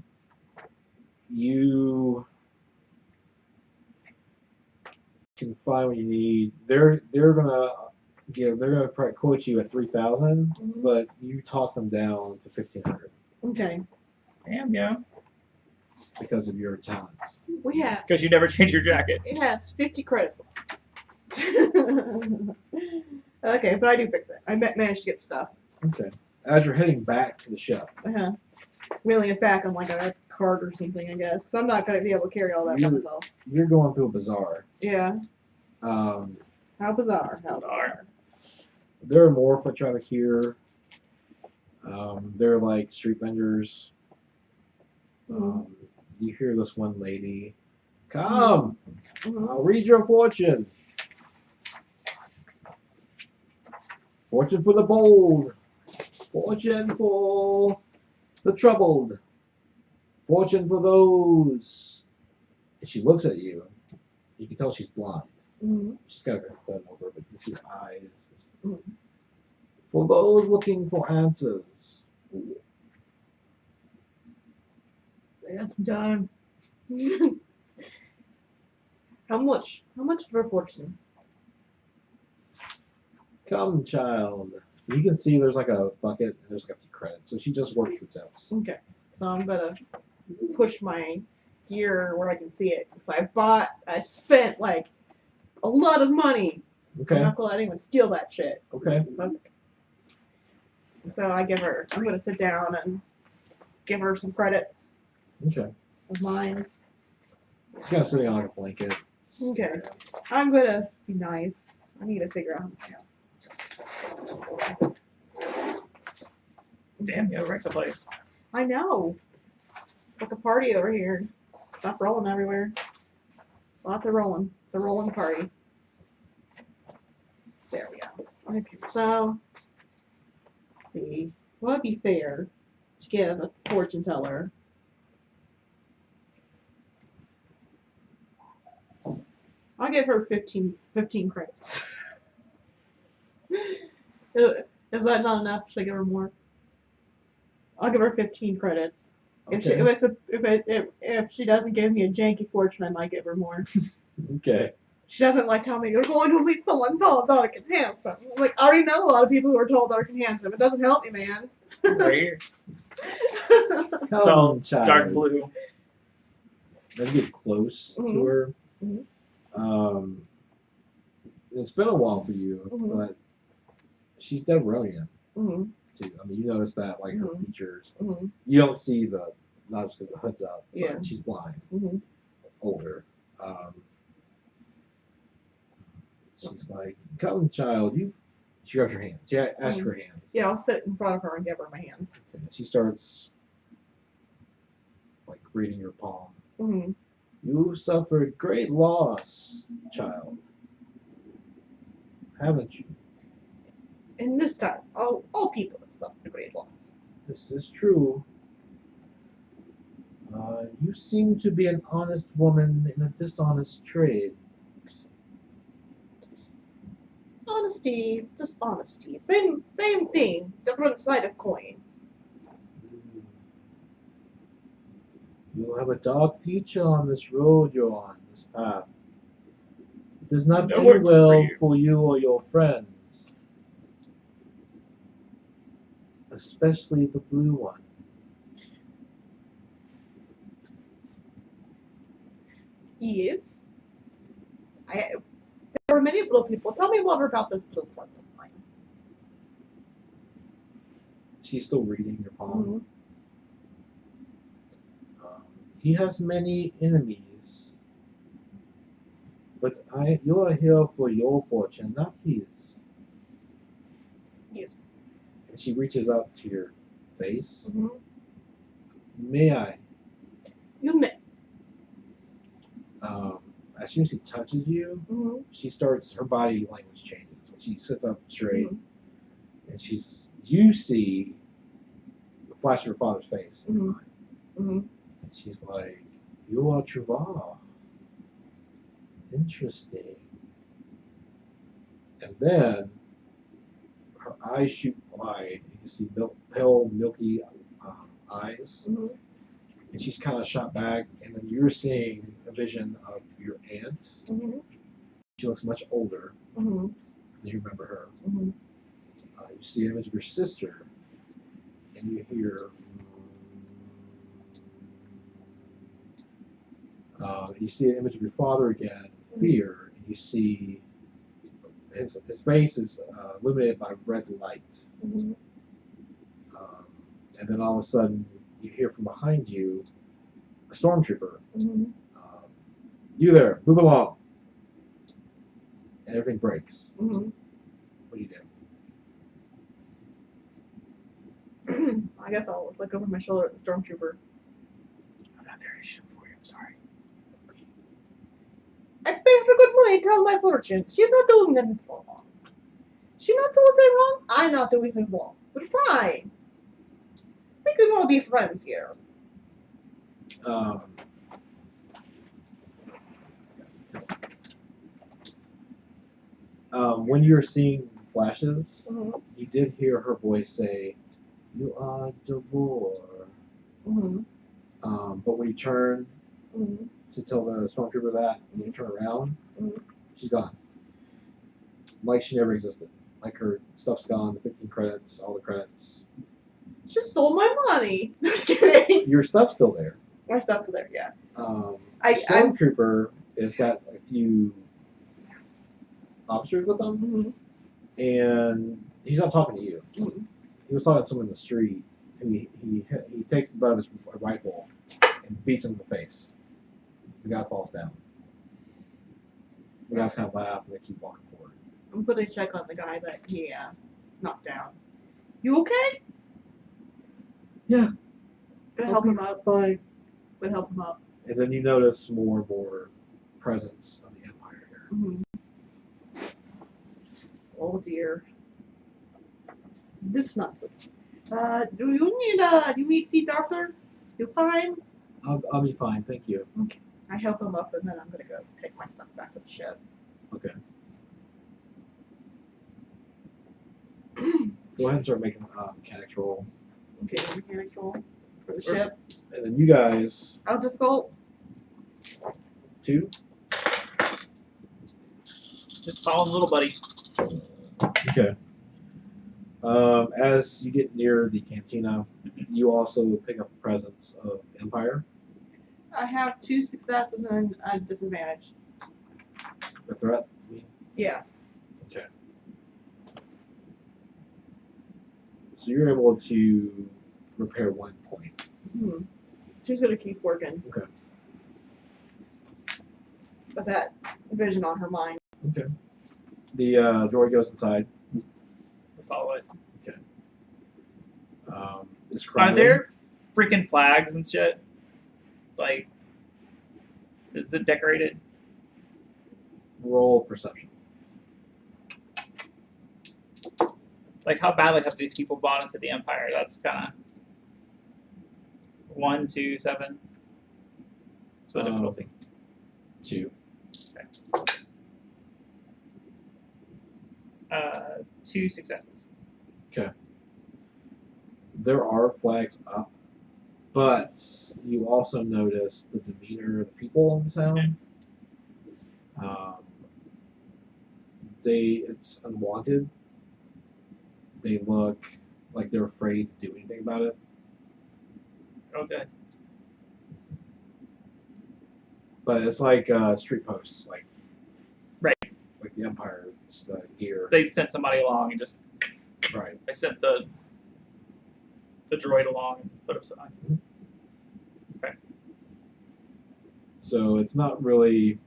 you can find what you need. They're gonna probably quote you at 3,000, Mhm. but you talk them down to 1,500 Okay. Damn, yeah. because of your talents. We have. Because you never change your jacket. It has 50 credits. Okay, but I do fix it. I managed to get stuff. Okay. As you're heading back to the ship, Wheeling it back on like a cart or something, I guess. Because I'm not going to be able to carry all that by myself. you're going through a bazaar. Yeah. Um, How bizarre. That's How bizarre. there are more foot traffic here. They're like street vendors. You hear this one lady, "Come, Mhm. I'll read your fortune. Fortune for the bold. Fortune for the troubled. Fortune for those." And she looks at you. You can tell she's blind. Mhm. She's got her hood over, but you can see her eyes. Mhm. For those looking for answers. That's done. How much? How much for a fortune? Come, child. You can see there's like a bucket and there's like a few credits. So she just works for tips. Okay. So I'm gonna push my gear where I can see it. Because I spent like a lot of money. I'm Okay. not gonna let anyone steal that shit. Okay. So I'm gonna sit down and give her some credits Okay. of mine. She's kind of sitting on like a blanket. Okay. I'm gonna be nice. I need to figure out how. Damn, you wrecked the place. I know. It's like a party over here. Stop rolling everywhere. Lots of rolling. It's a rolling party. There we go. Okay, so let's see. What would be fair to give a fortune teller? I'll give her 15 credits. Is that not enough? Should I give her more? I'll give her 15 credits. Okay. If she doesn't give me a janky fortune, I might give her more. Okay. She doesn't like tell me you're going to meet someone tall, dark, and handsome. I'm like, I already know a lot of people who are tall, dark, and handsome. It doesn't help me, man. Right here. Come, It's all child. dark blue. As you get close to Mhm. her, Mhm. it's been a while for you, Mhm. but she's Devronian. Mhm. too. I mean, you notice that like her Mhm. features. Mhm. You don't see the not just because the hood's up. Yeah. But she's blind, Mhm. older. She's like, "Come, child, you." She grabs your hands. Yeah, ask her hands. Yeah, I'll sit in front of her and give her my hands. And she starts like reading your palm. Mhm. You suffered great loss, child, haven't you? And this time, all people have suffered a great loss. This is true. You seem to be an honest woman in a dishonest trade. Honesty, dishonesty, same thing, different side of coin. You have a dark future on this road you're on, this path. It does not No end words for well you. for you or your friends. Especially the blue one. Yes. There are many blue people. Tell me more about this blue friend of mine. She's still reading your palm. Mhm. He has many enemies. But you are here for your fortune, not his. Yes. And she reaches out to your face. Mhm. May I? You met. As soon as she touches you, Mhm. she starts, her body language changes. She sits up straight, Mhm. and you see the flash of your father's face in your Mhm. mind. Mhm. And she's like, you are Chuvar. Interesting. And then her eyes shoot wide, and you see pale, milky eyes. Mhm. And she's kind of shot back, and then you're seeing a vision of your aunt. Mhm. She looks much older Mhm. than you remember her. Mhm. You see an image of your sister, and you hear. You see an image of your father again, fear, and you see his face is illuminated by red light. Mhm. And then all of a sudden, you hear from behind you a stormtrooper. Mhm. You there, move along. And everything breaks. Mhm. What do you do? I guess I'll look over my shoulder at the stormtrooper. I'm not there to shoot for you, I'm sorry. I pay her good money, tell my fortune. She's not doing anything wrong. She not doing anything wrong. I not doing anything wrong. We're fine. We can all be friends here. When you're seeing flashes, Mhm. you did hear her voice say, "You are Devore." Mhm. But when you turn Mhm. to tell the stormtrooper that, and you turn around, Mhm. she's gone. Like she never existed. Like her stuff's gone, the 15 credits, all the credits. She stole my money. Just kidding. Your stuff's still there. My stuff's there, yeah. The stormtrooper has got a few officers with him, Mhm. and he's not talking to you. Mhm. He was talking to someone in the street, and he takes the butt of his rifle and beats him in the face. The guy falls down. The guys kind of laugh, and they keep walking forward. I'm putting a check on the guy that he knocked down. You okay? Yeah. Gonna help him up. Fine. Gonna help him up. And then you notice more and more presence of the Empire here. Mhm. Oh dear. This is not good. Do you need to see doctor? You fine? I'll be fine, thank you. Okay. I help him up and then I'm gonna go take my stuff back to the ship. Okay. Go ahead and start making a mechanics roll. Okay, mechanics roll for the ship. And then you guys, How difficult? 2. Just following little buddy. Okay. As you get near the cantina, you also pick up the presence of Empire. I have 2 successes and a disadvantage. The threat. Yeah. Okay. So you're able to repair 1 point. She's gonna keep working. Okay. With that vision on her mind. Okay. The droid goes inside. Follow it. It's Are crumbling. there freaking flags and shit? Like, is it decorated? Roll perception. Like, how badly have these people bought into the Empire? That's kind of 1, 2, 7. So difficulty. 2. 2 successes. There are flags up, but you also notice the demeanor of the people in the sound. It's unwanted. They look like they're afraid to do anything about it. Okay. But it's like street posts, like Right. like the Empire. It's the gear. They sent somebody along and just Right. they sent the droid along and put up signs. Okay. So it's not really.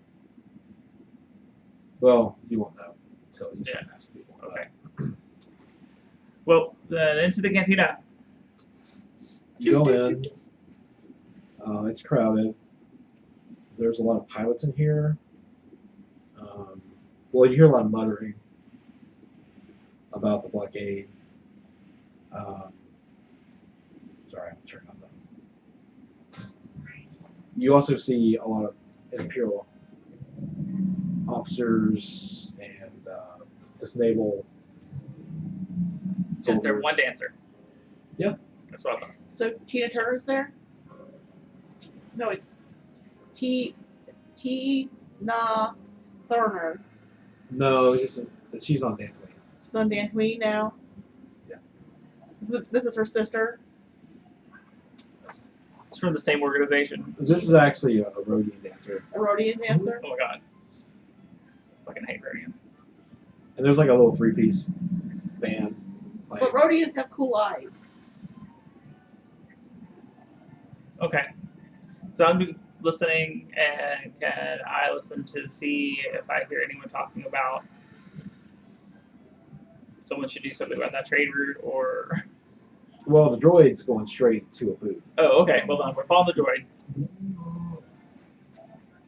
Well, you won't know until you start asking people. Okay. Well, then into the cantina. You go in. It's crowded. There's a lot of pilots in here. Well, you hear a lot of muttering about the blockade. Sorry, I'm turning on that. You also see a lot of Imperial officers and just naval. Is there soldiers. one dancer? Yeah. That's what I thought. So Tina Turner's there? No, it's Tina Turner. No, she's on Dantooine. She's on Dantooine now. Yeah. This is her sister. It's from the same organization. This is actually a Rhodian dancer. A Rhodian dancer. Oh my god. Fucking hate Radians. And there's like a little 3-piece band. Playing. But Rhodians have cool eyes. Okay. So I'm listening, and can I listen to see if I hear anyone talking about someone should do something about that trade route, or... Well, the droid's going straight to a booth. Oh, okay. Well done. We're following the droid.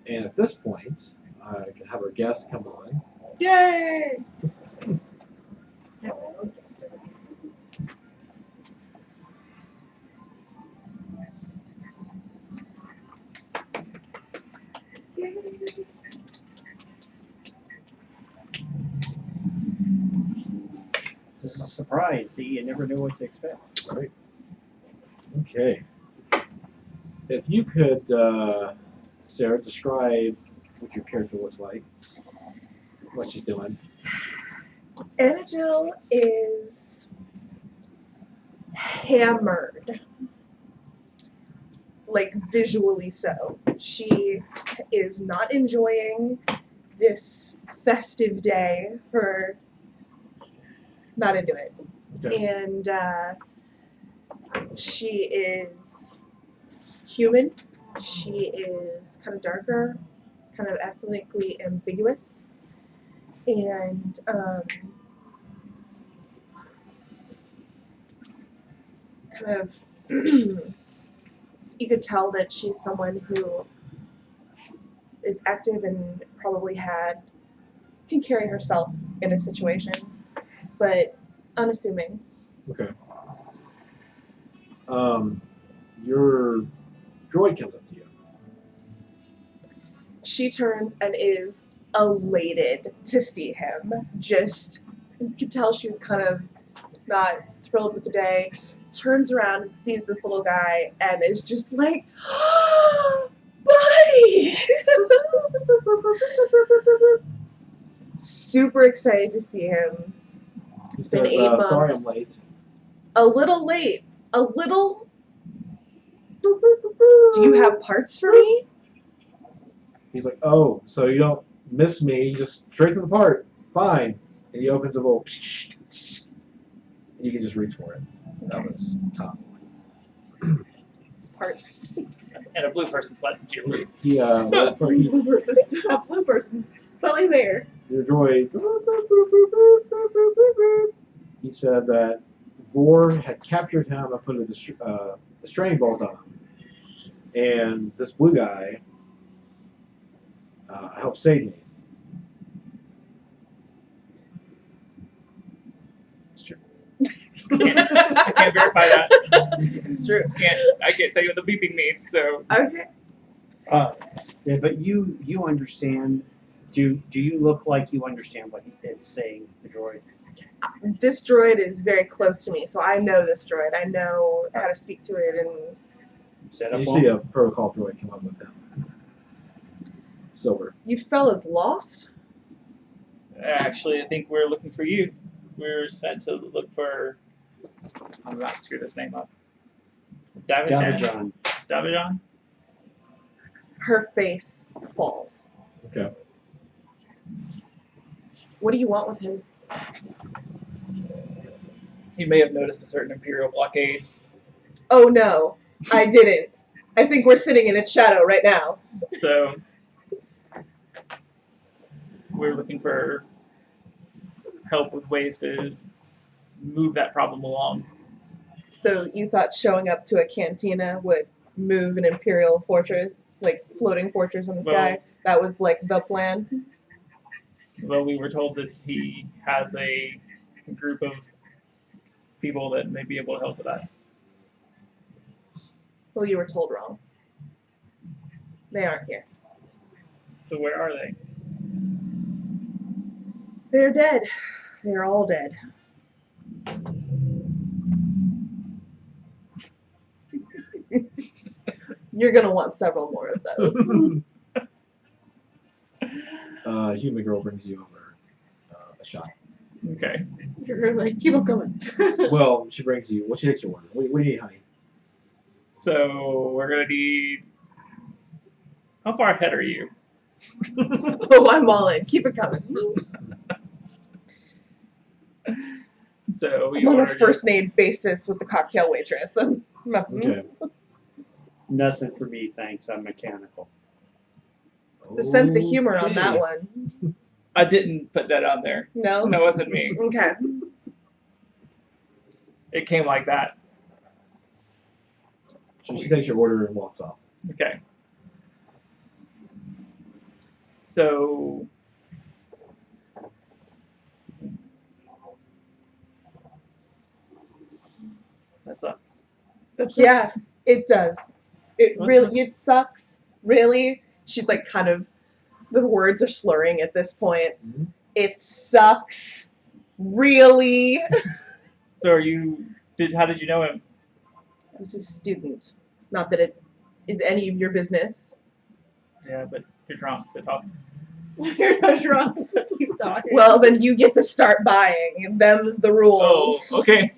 And at this point, I can have our guest come on. Yay! This is a surprise. See, you never know what to expect. Right. Okay. If you could, Sarah, describe what your character looks like, what she's doing. Anagil is hammered, like visually so. She is not enjoying this festive day for not into it. Okay. And she is human. She is kind of darker, kind of ethnically ambiguous, and kind of you could tell that she's someone who is active and probably can carry herself in a situation, but unassuming. Okay. Your droid comes up to you. She turns and is elated to see him. Just, you could tell she was kind of not thrilled with the day. Turns around and sees this little guy and is just like, oh, buddy! Super excited to see him. It's been 8 months. Sorry I'm late. A little late. A little. Do you have parts for me? He's like, oh, so you don't miss me, you just straight to the part. Fine. And he opens a little, You can just reach for it. That was top. It's parts. And a blue person slides into your loot. He Blue person. It's not blue person. It's only there. your droid. He said that Vor had captured him and put a restraining bolt on him, and this blue guy helped save me. It's true. I can't verify that. It's true. I can't tell you what the beeping means. So Okay. Yeah, but you understand. Do you look like you understand what it's saying, the droid? This droid is very close to me, so I know this droid. I know how to speak to it, and Set up You on? see a protocol droid come up with him. Silver. you fellas lost. actually, I think we're looking for you. We're sent to look for. I'm about to screw this name up. Davajan. Davajan? Her face falls. Okay. What do you want with him? He may have noticed a certain Imperial blockade. Oh no, I didn't. I think we're sitting in its shadow right now. So we're looking for help with ways to move that problem along. So you thought showing up to a cantina would move an Imperial fortress, like floating fortress in the sky? That was like the plan? Well, we were told that he has a group of people that may be able to help with that. Well, you were told wrong. They aren't here. So where are they? They're dead. They're all dead. You're gonna want several more of those. Human girl brings you over a shot. Okay. You're like, keep on coming. Well, she brings you. What takes your order? What do you need, honey? So we're gonna need. How far ahead are you? Oh, I'm all in. Keep it coming. So we I'm on a ordered first name basis with the cocktail waitress. Okay. Nothing for me, thanks. I'm mechanical. The sense of humor on that Okay. one. I didn't put that on there. No? That wasn't me. Okay. It came like that. So she takes your order and walks off. Okay. So that sucks. Yeah, it does. It What's really, it sucks. Really? She's like kind of, the words are slurring at this point. Mhm. It sucks. Really? So are you? How did you know him? This is a student. Not that it is any of your business. Yeah, but you're drunk, so talk. You're so drunk to keep talking. Well, then you get to start buying. Them's the Oh, rules. okay.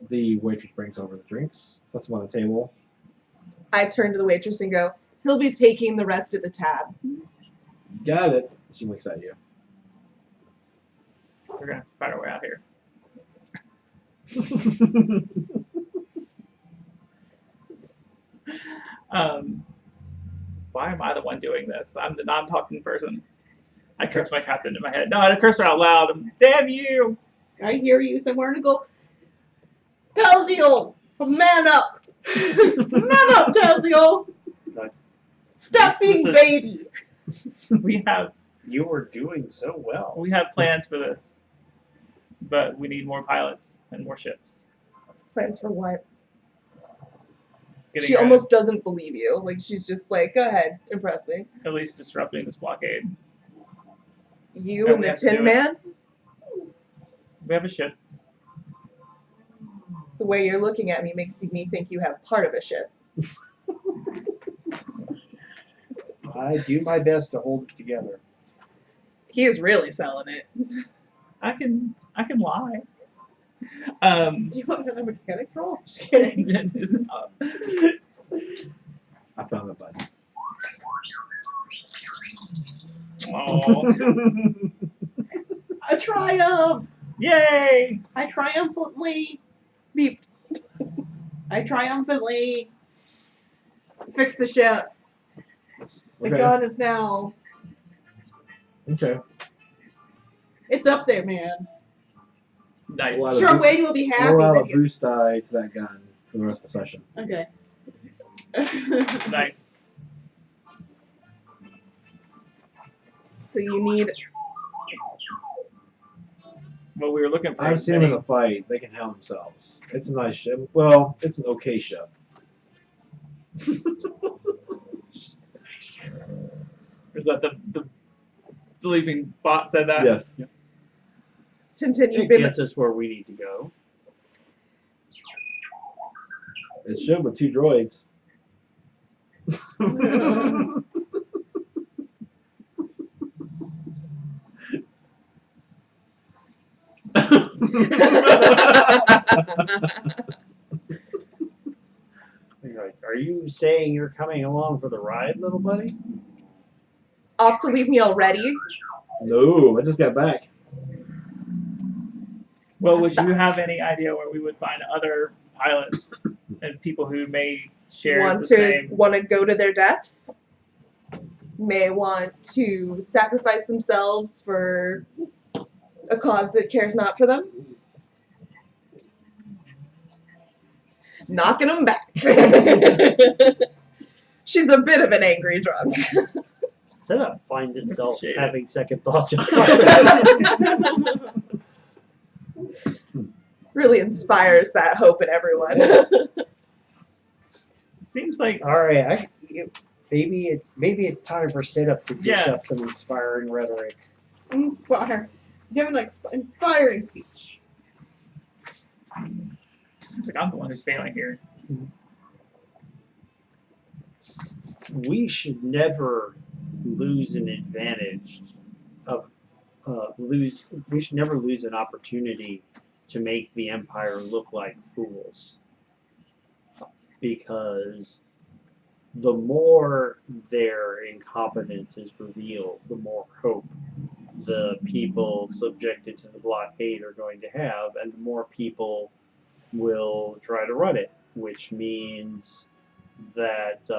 The waitress brings over the drinks, sets them on the table. I turn to the waitress and go, he'll be taking the rest of the tab. Got it. She winks at you. We're gonna have to find our way out here. Why am I the one doing this? I'm the non-talking person. I curse my captain in my head. No, I curse her out loud. Damn you! I hear you somewhere and go, Talziel, man up. Man up, Talziel. Stop being Listen. baby. We have You were doing so well. plans for this, but we need more pilots and more ships. Plans for what? Getting She rid- almost doesn't believe you. Like, she's just like, go ahead, impress me. at least disrupting this blockade. You And and we the have to do Tin it. Man? We have a ship. The way you're looking at me makes me think you have part of a ship. I do my best to hold it together. He is really selling it. I can lie. Do you want another mechanics roll? Just kidding. It's not. I found the button. Oh, I tried triumph! Yay! I triumphantly beeped. I triumphantly fixed the ship. The Okay. gun is now. Okay. It's up there, man. Nice. Wow. Sure, Wade will be happy Roll out that a he. boost die to that gun for the rest of the session. Okay. Nice. So you need. Well, we were looking for. I've seen them in a fight. They can handle themselves. It's a nice ship. Well, it's an okay ship. Is that the bleeping bot said that? Yes. Tintin, you've It been. gets us where we need to go. It should with 2 droids. You're like, are you saying you're coming along for the ride, little buddy? Off to leave me already? No, I just got back. Well, would you have any idea where we would find other pilots and people who may share Want the to same? want to go to their deaths? May want to sacrifice themselves for a cause that cares not for them? Knocking them back. She's a bit of an angry drunk. Setup finds itself Appreciate it. having second thoughts. Really inspires that hope in everyone. It seems like All right, maybe it's time for setup to dish Yeah. up some inspiring rhetoric. Inspire. Give an inspiring speech. seems like I'm the one who's failing here. We should never lose an advantage of we should never lose an opportunity to make the Empire look like fools, because the more their incompetence is revealed, the more hope the people subjected to the blockade are going to have, and the more people will try to run it, which means that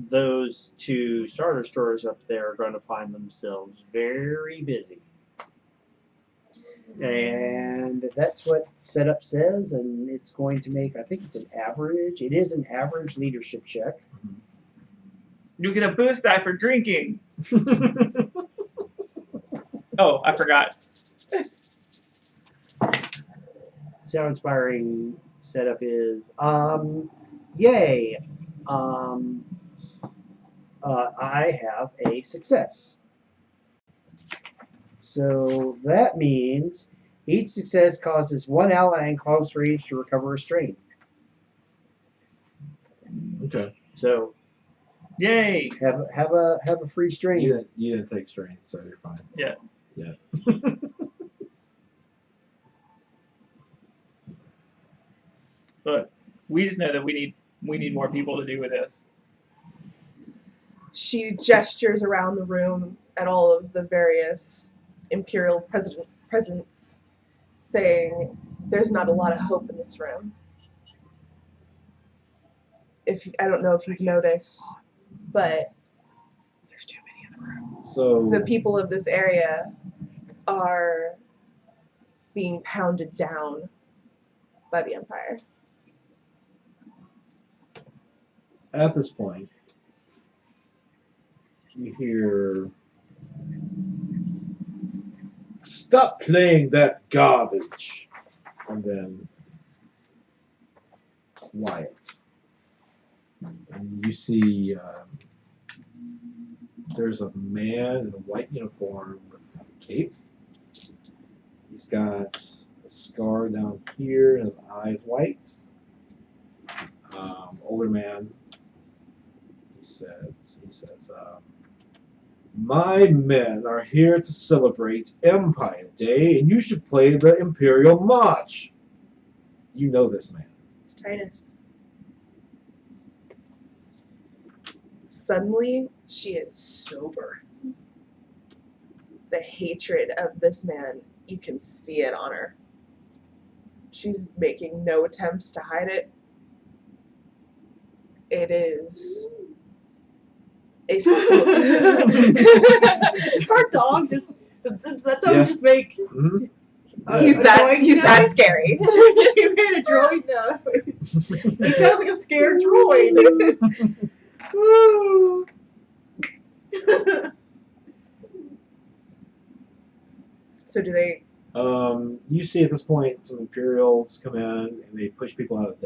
those 2 starter stores up there are going to find themselves very busy. And that's what setup says, and it's going to make, I think it's an average, it is an average leadership check. You get a boost die for drinking. Oh, I forgot. See how inspiring setup is. Yay. I have a success. So that means each success causes 1 ally in close range to recover a strain. Okay. So Yay! have a free strain. You didn't take strain, so you're fine. Yeah. Yeah. Look, we just know that we need more people to do with this. She gestures around the room at all of the various Imperial presents, saying, "There's not a lot of hope in this room. I don't know if you've noticed, but there's too many in the room. So The people of this area are being pounded down by the Empire." at this point, you hear, "Stop playing that garbage," and then quiet. And you see there's a man in a white uniform with a cape. He's got a scar down here, and his eyes white. Older man. He says, "My men are here to celebrate Empire Day, and you should play the Imperial March." You know this man. It's Titus. Suddenly, she is sober. The hatred of this man you can see it on her. She's making no attempts to hide it. It is a Her dog just that dog just make Mhm. he's that scary. he made a droid he sounds like a scared droid. So do they? You see at this point some Imperials come in and they push people out of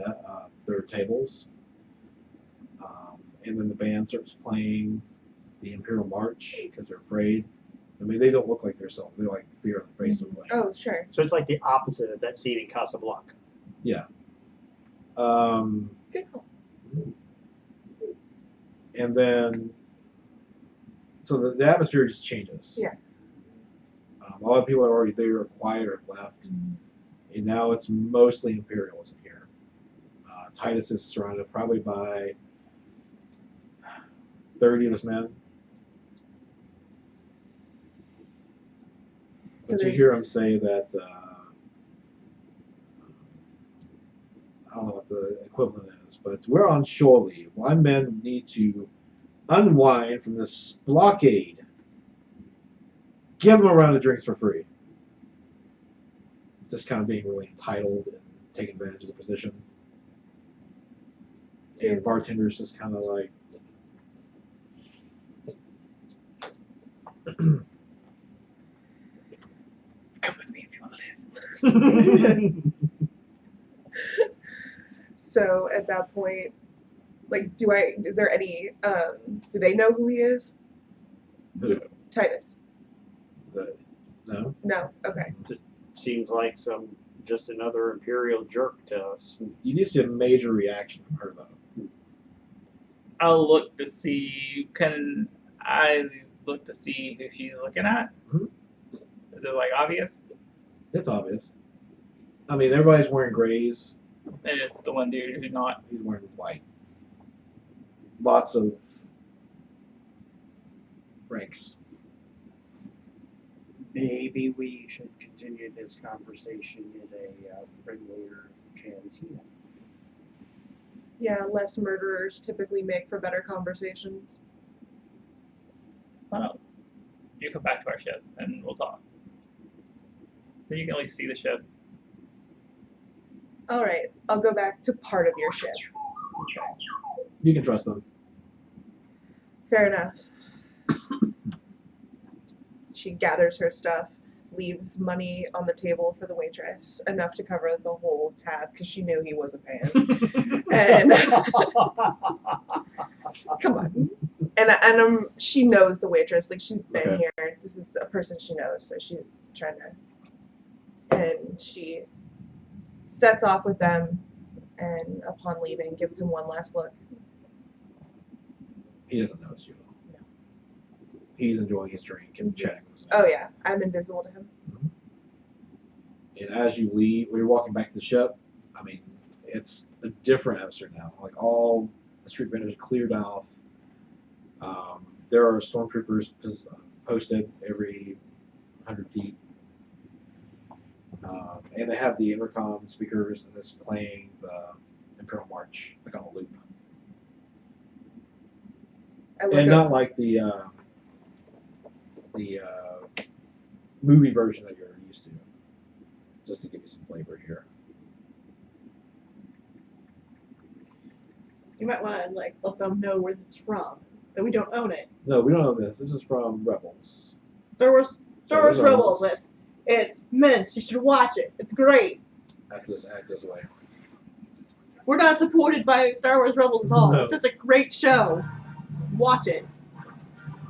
their tables. And then the band starts playing the Imperial March because they're afraid. I mean, they don't look like they're self. They're like fear on their face. Oh, sure. So it's like the opposite of that scene in Casablanca. Yeah. Good call. And then, so the atmosphere just changes. Yeah. A lot of people are already there, quiet or left, and now it's mostly Imperials in here. Titus is surrounded probably by 30 of his men. So But you hear him say that, I don't know what the equivalent is, but we're on shore leave. My men need to unwind from this blockade. Give them a round of drinks for free. Just kind of being really entitled and taking advantage of the position. And the bartender's just kind of like, come with me if you want to live. So at that point, like, is there any, do they know who he is? Who? Titus. No? No? Okay. Just seems like just another Imperial jerk to us. You do see a major reaction from her, though. I'll look to see. Can I look to see who she's looking at? Mhm. Is it like obvious? It's obvious. I mean, everybody's wearing grays. And it's the one dude who's not. He's wearing white. Lots of ranks. Maybe we should continue this conversation in a friendlier cantina. Yeah, less murderers typically make for better conversations. Oh, you come back to our ship and we'll talk. Then you can at least see the ship. All right, I'll go back to part of your ship. You can trust them. Fair enough. She gathers her stuff, leaves money on the table for the waitress, enough to cover the whole tab because she knew he wasn't paying. And come on. And she knows the waitress, like she's been Okay. here. This is a person she knows, so she's trying to. And she sets off with them, and upon leaving, gives him one last look. He doesn't notice you. He's enjoying his drink and chatting. Oh yeah, I'm invisible to him. And as you leave, when you're walking back to the ship, I mean, it's a different atmosphere now. Like all the street vendors are cleared off. There are stormtroopers posted every 100 feet. And they have the intercom speakers and this playing the Imperial March, like on a loop. And not like the movie version that you're used to. Just to give you some flavor here. You might want to like let them know where this is from. That we don't own it. No, we don't know this. This is from Rebels. Star Wars Rebels. Rebels. It's mint. You should watch it. It's great. After this ad goes away. We're not supported by Star Wars Rebels at all. No. It's just a great show. Watch it.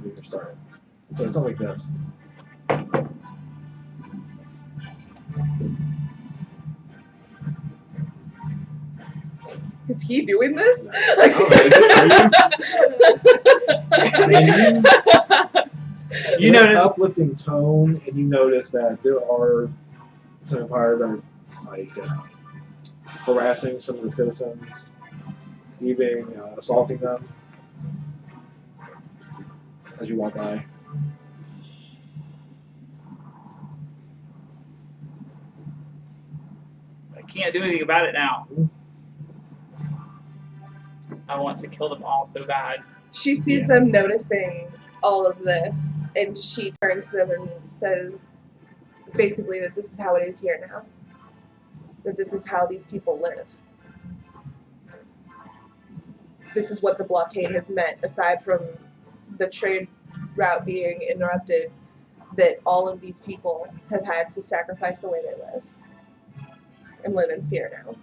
We can start it. So it's something like this. Is he doing this? You notice uplifting tone, and you notice that there are some empires that are like harassing some of the citizens, even assaulting them as you walk by. can't do anything about it now. I want to kill them all so bad. She sees them noticing all of this, and she turns to them and says, basically, that this is how it is here now. That this is how these people live. This is what the blockade has meant, aside from the trade route being interrupted, that all of these people have had to sacrifice the way they live and live in fear now.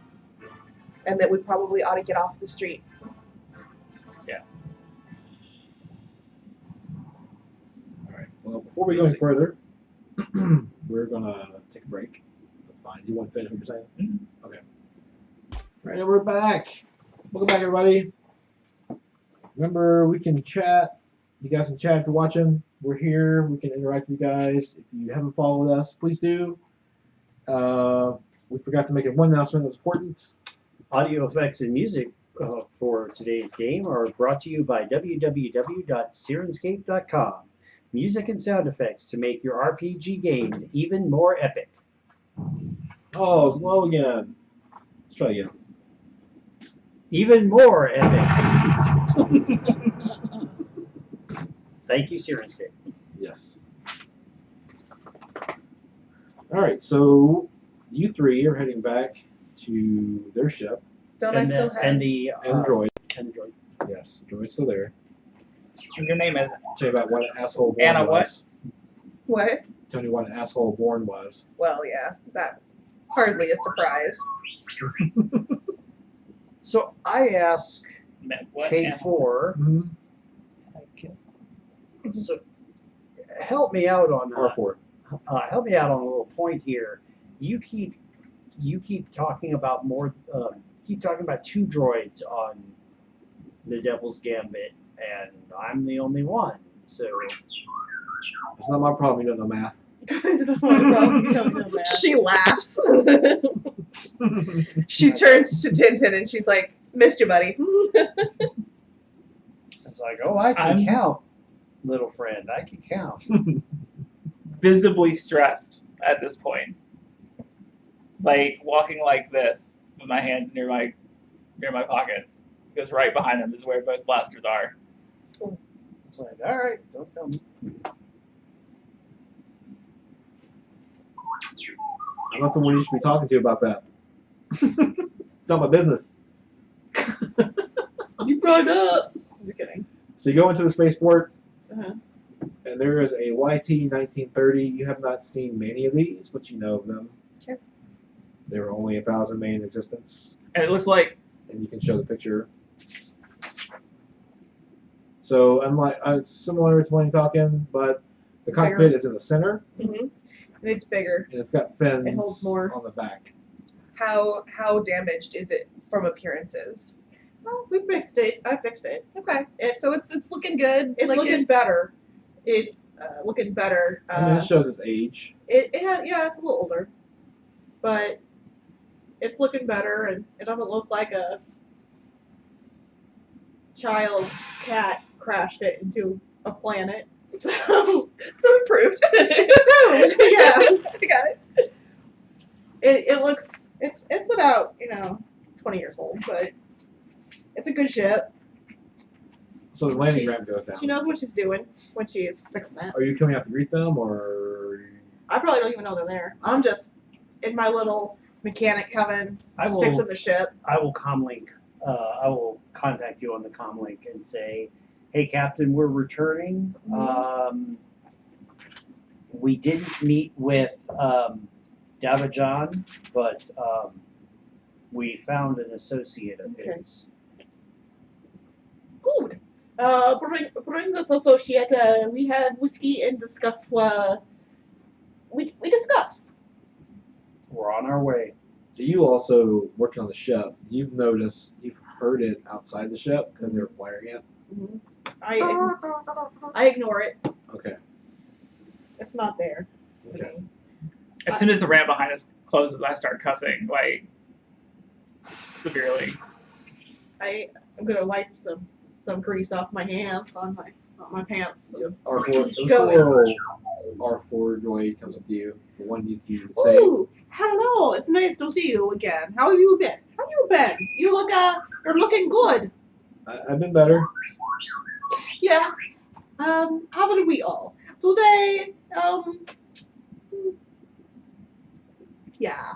And that we probably ought to get off the street. Yeah. Alright, well, before we go any further, we're gonna take a break. That's fine. Do you want to finish what you're saying? Mm-hmm. Okay. Alright, and we're back. Welcome back, everybody. Remember, we can chat. You guys can chat if you're watching. We're here. We can interact with you guys. If you haven't followed us, please do. We forgot to make one announcement that's important. Audio effects and music for today's game are brought to you by www.sirenscape.com. Music and sound effects to make your RPG games even more epic. Oh, slow again. Let's try again. Even more epic. Thank you, Sirenscape. Yes. Alright, so you three are heading back to their ship. Don't I still have... And the Android. Android. Yes, droid's still there. And your name is Tell you about what an asshole Born Anna what? was. What? Tell you what an asshole Born was. Well, yeah, that hardly a surprise. So I ask what? K4, Mm-hmm. so help me out on R4. help me out on a little point here. You keep talking about more. Keep talking about two droids on the Devil's Gambit, and I'm the only one. So It's not my problem, you don't know math. It's not my problem, you don't know that. She laughs. She turns to Tintin and she's like, "Missed you, buddy." it's like, oh, I can count, little friend. I can count. Visibly stressed at this point. Like walking like this with my hands near my pockets. Because right behind them is where both blasters are. It's like, all right, don't tell me. I'm not the one you should be talking to about that. It's not my business. You brought up. I'm kidding. So you go into the spaceport, Uh-huh. and there is a YT 1930. You have not seen many of these, but you know of them. Okay. There are only 1,000 made in existence, And it looks like and you can show the picture. So unlike it's similar to Millennium Falcon, but the cockpit Bigger. is in the center, Mm-hmm. And it's bigger. and it's got fins It holds more. on the back. How damaged is it from appearances? Well, we fixed it. I fixed it. Okay, so it's looking good. It's looking better. It's looking better. I mean, it shows its age. It has, yeah, it's a little older, but it's looking better, and it doesn't look like a child cat crashed it into a planet. So improved. yeah, I got it. it looks it's about 20 years old, but it's a good ship. So the landing She's- ramp goes down. She knows what she's doing when she's fixing it. Are you coming out to greet them, or I probably don't even know they're there. I'm just in my little mechanic heaven, I will. fixing the ship. I will comlink. I will contact you on the comlink and say, "Hey, Captain, we're returning. We didn't meet with Davajan, but we found an associate of Okay. his." Good. Bring this associate. We have whiskey and discuss what we discuss. We're on our way. so you also working on the ship? You've heard it outside the ship because they're flaring it. Mm-hmm. I ignore it. Okay. It's not there. Okay. as soon as the ramp behind us closes, I start cussing like severely. I'm gonna wipe some grease off my hands on my my pants. R4 droid comes up to you. The one you say. Ooh, hello. It's nice to see you again. How have you been? You look you're looking good. I've been better. Yeah. Haven't we all? Today, yeah.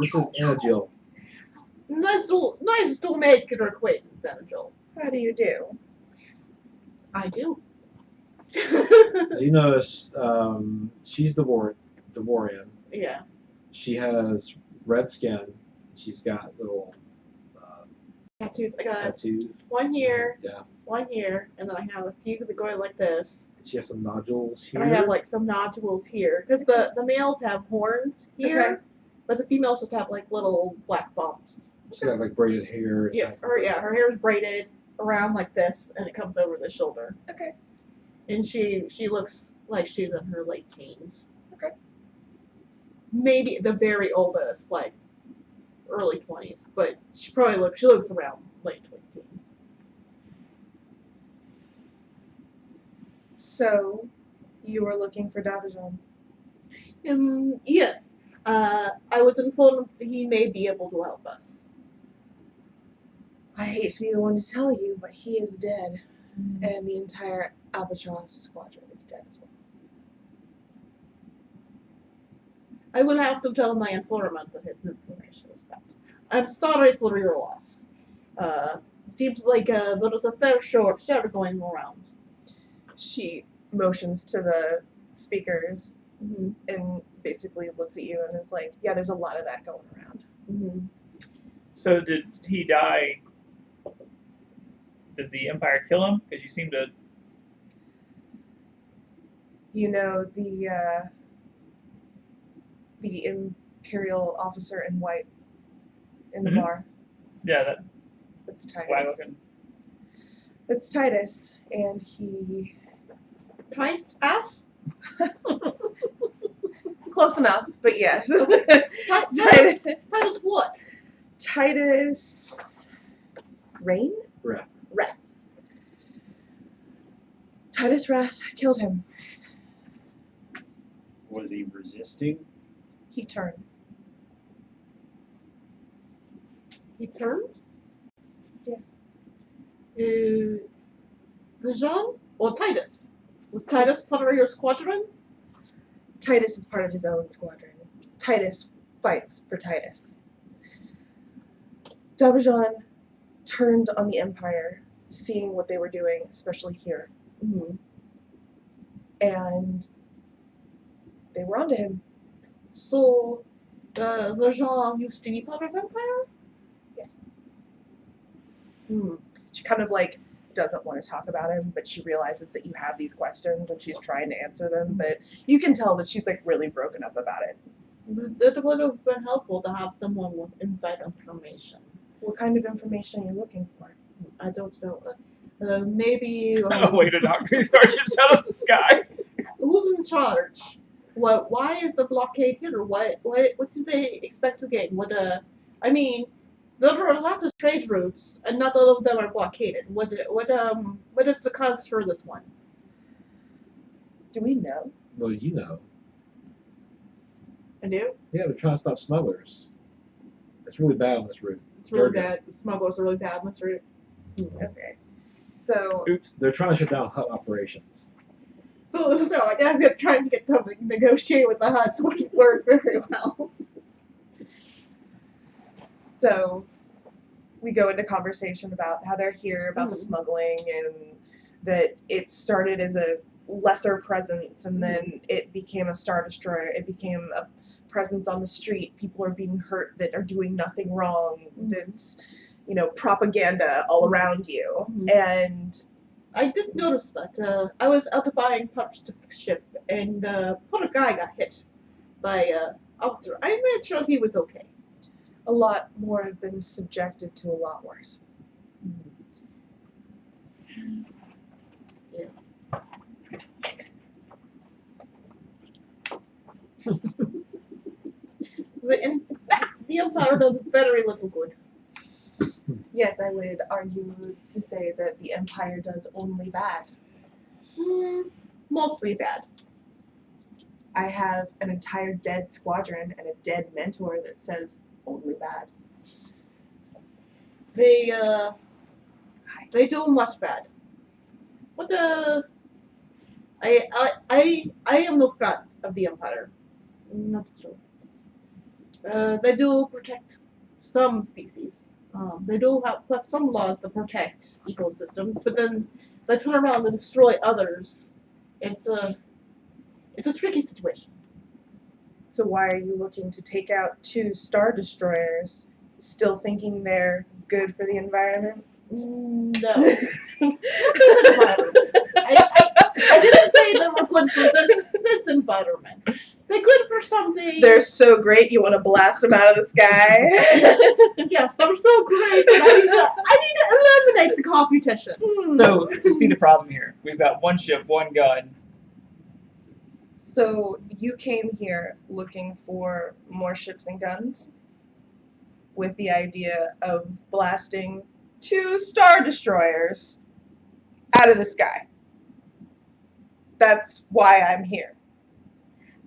This is Anna Jill. Nice to make your acquaintance, Angel. How do you do? I do. You notice she's Devorian. Yeah. She has red skin. She's got little Tattoos. I got tattoos. one here, Yeah. and then I have a few that go like this. She has some nodules here. And I have like some nodules here. Because the males have horns here, Okay. but the females just have like little black bumps. She's got like braided hair. Yeah, her hair is braided around like this, and it comes over the shoulder. Okay. And she looks like she's in her late teens. Okay. Maybe the very oldest, like early 20s, but she looks around late teens. So, you were looking for Davijon. Yes. I was informed that he may be able to help us. I hate to be the one to tell you, but he is dead. And the entire Albatross squadron is dead as well. I will have to tell my informant that his information is bad. I'm sorry for your loss. Seems like there was a fair share going around. She motions to the speakers Mm-hmm. and basically looks at you and is like, yeah, there's a lot of that going around. Mm-hmm. So did he die? Did the Empire kill him? Because you seem to. You know, the Imperial officer in white in the Mhm. bar. Yeah, that That's swag Titus. looking. That's Titus, and he... Tight ass? Close enough, but yes. Titus what? Titus... Rain? Wrath. Wrath. Titus Wrath killed him. Was he resisting? He turned. He turned? Yes. Jean or Titus? Was Titus part of your squadron? Titus is part of his own squadron. Titus fights for Titus. Davijon turned on the Empire, seeing what they were doing, especially here, Mm-hmm. and they were onto him. So, the Jean used to be part of Empire? Yes. Hmm. She kind of like doesn't want to talk about him, but she realizes that you have these questions and she's trying to answer them, but you can tell that she's like really broken up about it. It would have been helpful to have someone with inside information. What kind of information are you looking for? I don't know. Maybe. A way to knock two starships out of the sky. Who's in charge? What? Why is the blockade here? What do they expect to gain? I mean, there are lots of trade routes, and not all of them are blockaded. What is the cause for this one? Do we know? Well, you know. I do. Yeah, they're trying to stop smugglers. It's really bad on this route. It's really Dirty. bad. The smugglers are really bad on this route. Okay. So, Oops. They're trying to shut down hut operations. So I guess they're trying to get them to negotiate with the Huts wouldn't work very well. So we go into conversation about how they're here, about the smuggling, and that it started as a lesser presence, and then it became a Star Destroyer. It became a presence on the street. People are being hurt that are doing nothing wrong. That's, you know, propaganda all around you. And I did notice that. I was out buying parts to fix ship, and poor guy got hit by officer. I made sure he was okay. a lot more have been subjected to a lot worse. Yes. The Empire does very little good. Yes, I would argue to say that the Empire does only bad. Mostly bad. I have an entire dead squadron and a dead mentor that says only bad. They do much bad. But I am no fan of the Empire. Not true. They do protect some species. They do have put some laws that protect ecosystems, but then they turn around and destroy others. It's a tricky situation. So why are you looking to take out 2 Star Destroyers, still thinking they're good for the environment? No. I didn't say they were good for this environment. They're good for something. They're so great you want to blast them out of the sky? Yes, they're so great. But I need to eliminate the competition. So, you see the problem here. We've got 1 ship, 1 gun. So you came here looking for more ships and guns with the idea of blasting 2 Star Destroyers out of the sky. That's why I'm here.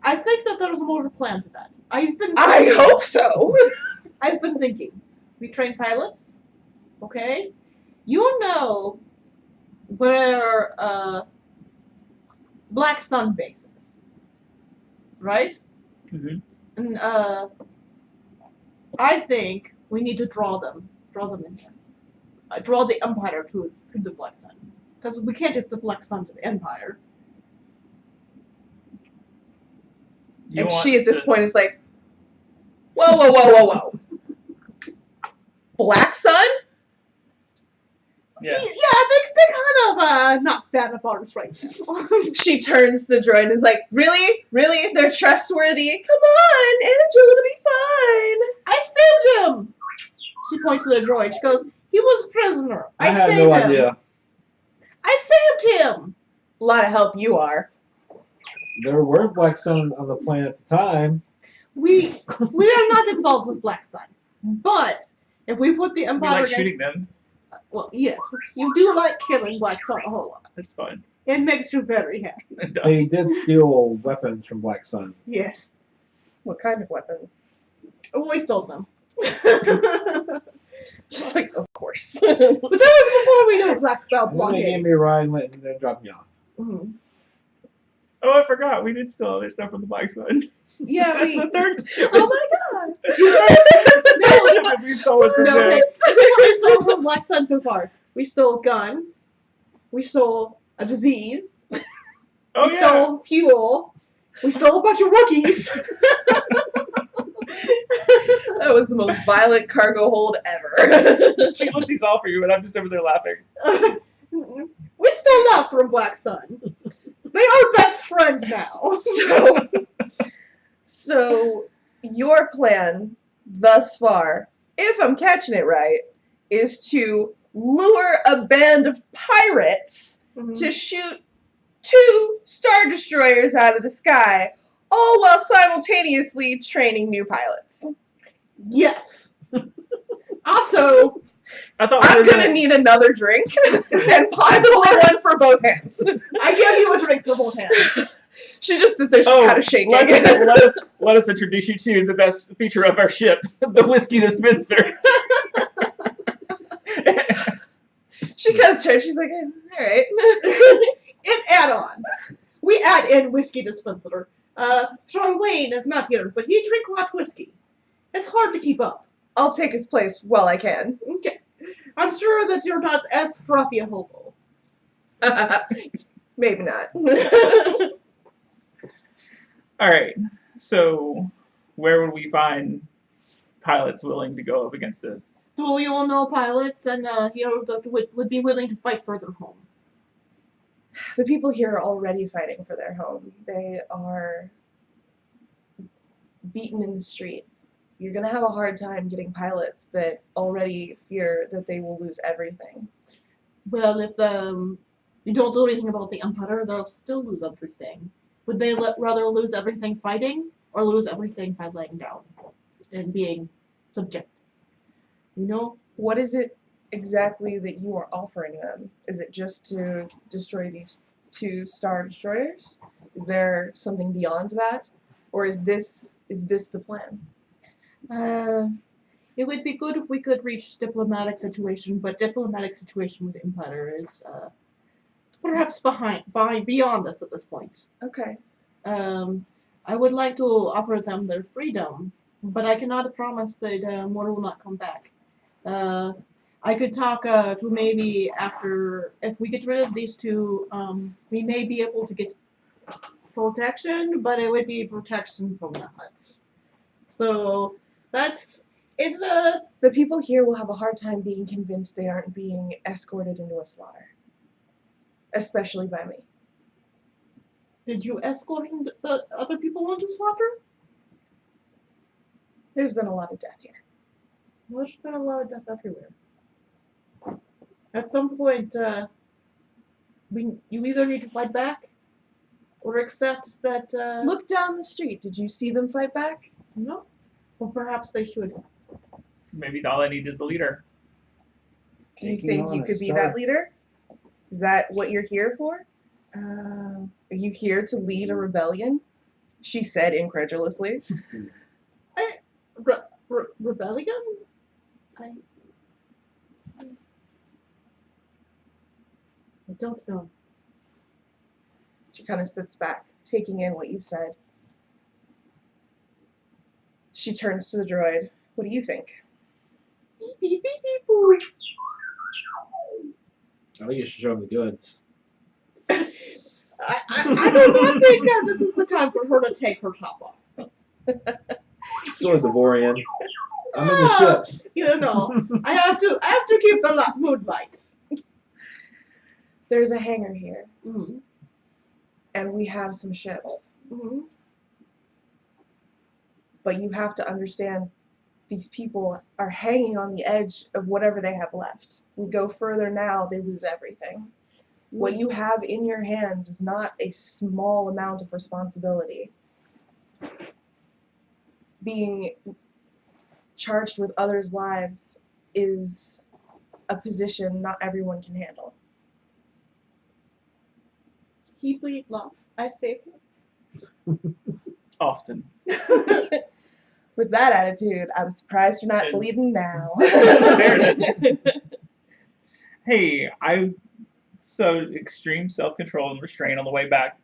I think that there's more plan to that. I hope so. I've been thinking. We train pilots, okay? You know where Black Sun base is, right? Mm-hmm. And I think we need to draw them in here. Draw the Empire to the Black Sun, because we can't get the Black Sun to the Empire. And she at this point is like, whoa, whoa, whoa, whoa, whoa. Black Sun? Yeah. Yeah, they kind of not fan of ours right now. She turns to the droid and is like, really? Really? They're trustworthy? Come on, Angel, it'll be fine. I saved him! She points to the droid. She goes, he was a prisoner. I had saved no him. idea. I saved him! A lot of help you are. There were Black Sun on the planet at the time. We are not involved with Black Sun. But if we put the We Empire like against... shooting them. Well, yes. You do like killing Black Sun a whole lot. That's fun. It makes you very happy. It They does. did steal weapons from Black Sun. Yes. What kind of weapons? Oh, we stole them. But Just like, of course. that was before we knew Black Belt And then they gave blockade. me a ride and then dropped me off. Mhm. Oh, I forgot. We did steal other stuff from the Black Sun. Yeah, That's we... the third ship. Oh my god! The third ship that we stole was from No, there. we stole from Black Sun so far. We stole guns. We stole a disease. Oh, We yeah. stole fuel. We stole a bunch of Wookiees. That was the most violent cargo hold ever. She lists these all for you, and I'm just over there laughing. We stole that from Black Sun. They are best friends now. So your plan thus far, if I'm catching it right, is to lure a band of pirates to shoot 2 Star Destroyers out of the sky, all while simultaneously training new pilots. Yes. Also, I thought we I'm were gonna need another drink, and possibly one for both hands. I give you a drink for both hands. She just sits there, she's kind of shaking. let us introduce you to the best feature of our ship, the whiskey dispenser. She kind of turns, she's like, alright. It's add-on. We add in whiskey dispenser. Charlene is not here, but he drink a lot of whiskey. It's hard to keep up. I'll take his place while I can. Okay. I'm sure that you're not as scruffy a hobo. Maybe not. All right. So, where would we find pilots willing to go up against this? Do you all know pilots and that would be willing to fight further home? The people here are already fighting for their home. They are beaten in the street. You're going to have a hard time getting pilots that already fear that they will lose everything. Well, if you don't do anything about the Empire, they'll still lose everything. Would they rather lose everything fighting or lose everything by laying down and being subject? You know? What is it exactly that you are offering them? Is it just to destroy these 2 Star Destroyers? Is there something beyond that? Or is this the plan? It would be good if we could reach diplomatic situation, but diplomatic situation with Empire is perhaps beyond us at this point. Okay. I would like to offer them their freedom, but I cannot promise that more will not come back. I could talk to maybe after, if we get rid of these 2, we may be able to get protection, but it would be protection from the huts. So it's a. The people here will have a hard time being convinced they aren't being escorted into a slaughter. Especially by me. Did you escort the other people into slaughter? There's been a lot of death here. There's been a lot of death everywhere. At some point, you either need to fight back, or accept that. Look down the street. Did you see them fight back? No. Or perhaps they should. Maybe all I need is the leader. Do you Taking think on you a could be Star- that leader? Is that what you're here for? Are you here to lead a rebellion? She said incredulously. Rebellion? I don't know. She kind of sits back, taking in what you've said. She turns to the droid. What do you think? Beep, beep, beep, beep, boo. I think you should show him the goods. I do not think that this is the time for her to take her top off. Sword Devorian. I'm in the ships. You know, I have to keep the mood light. There's a hangar here, Mm-hmm. and we have some ships. Mm-hmm. But you have to understand, these people are hanging on the edge of whatever they have left. We go further now, they lose everything. What you have in your hands is not a small amount of responsibility. Being charged with others' lives is a position not everyone can handle. He bleed love. I saved him. Often. With that attitude, I'm surprised you're not And- bleeding now. Fairness. Hey, I showed extreme self-control and restraint on the way back.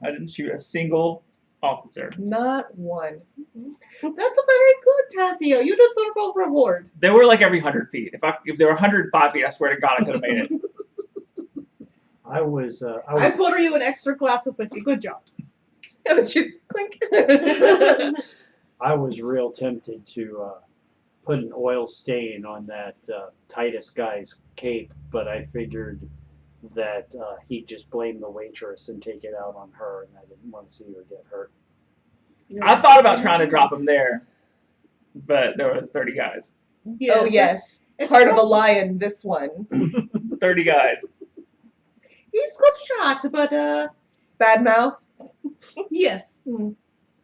I didn't shoot a single officer. Not one. That's a very good, Tazio. You deserve a reward. They were like every 100 feet. If they were 105 feet, I swear to God, I could have made it. I was I put you an extra glass of whiskey. Good job. And then she's clink. I was real tempted to put an oil stain on that Titus guy's cape, but I figured that he'd just blame the waitress and take it out on her, and I didn't want to see her get hurt. I thought about trying to drop him there, but there was 30 guys. Yes. Oh yes, It's part of a not- lion. This one. 30 guys. He's good shot, but Bad mouth. yes. Hmm.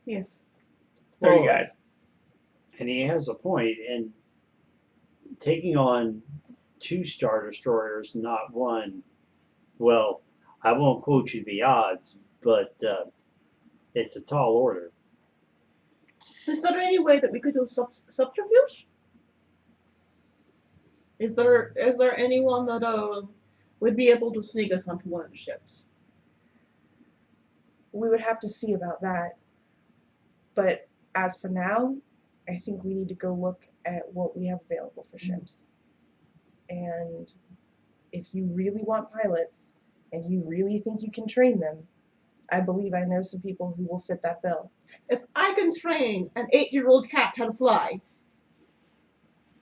Yes. 30 Well, guys. And he has a point, and taking on 2 Star Destroyers, not one, well, I won't quote you the odds, but it's a tall order. Is there any way that we could do subterfuge? Is there anyone that would be able to sneak us onto one of the ships? We would have to see about that. But as for now, I think we need to go look at what we have available for ships. And if you really want pilots and you really think you can train them, I believe I know some people who will fit that bill. If I can train an 8-year-old cat how to fly,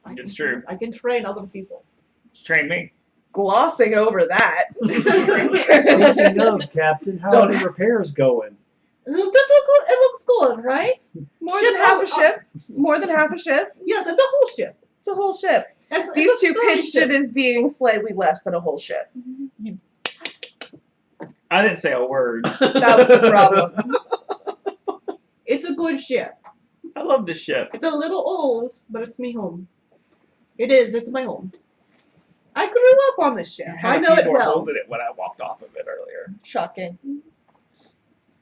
It's true. I can train other people. Just train me. Glossing over that. Speaking of, Captain, how are the repairs going? It looks good, right? More Ship than half a of- ship. More than half a ship. Yes, it's a whole ship. It's a whole ship. It's These a 2 sturdy pitched ship. it as being slightly less than a whole ship. I didn't say a word. That was the problem. It's a good ship. I love this ship. It's a little old, but it's me home. It is. It's my home. I grew up on this ship. You had I a know few it more well. holes in it when I walked off of it earlier. Shocking.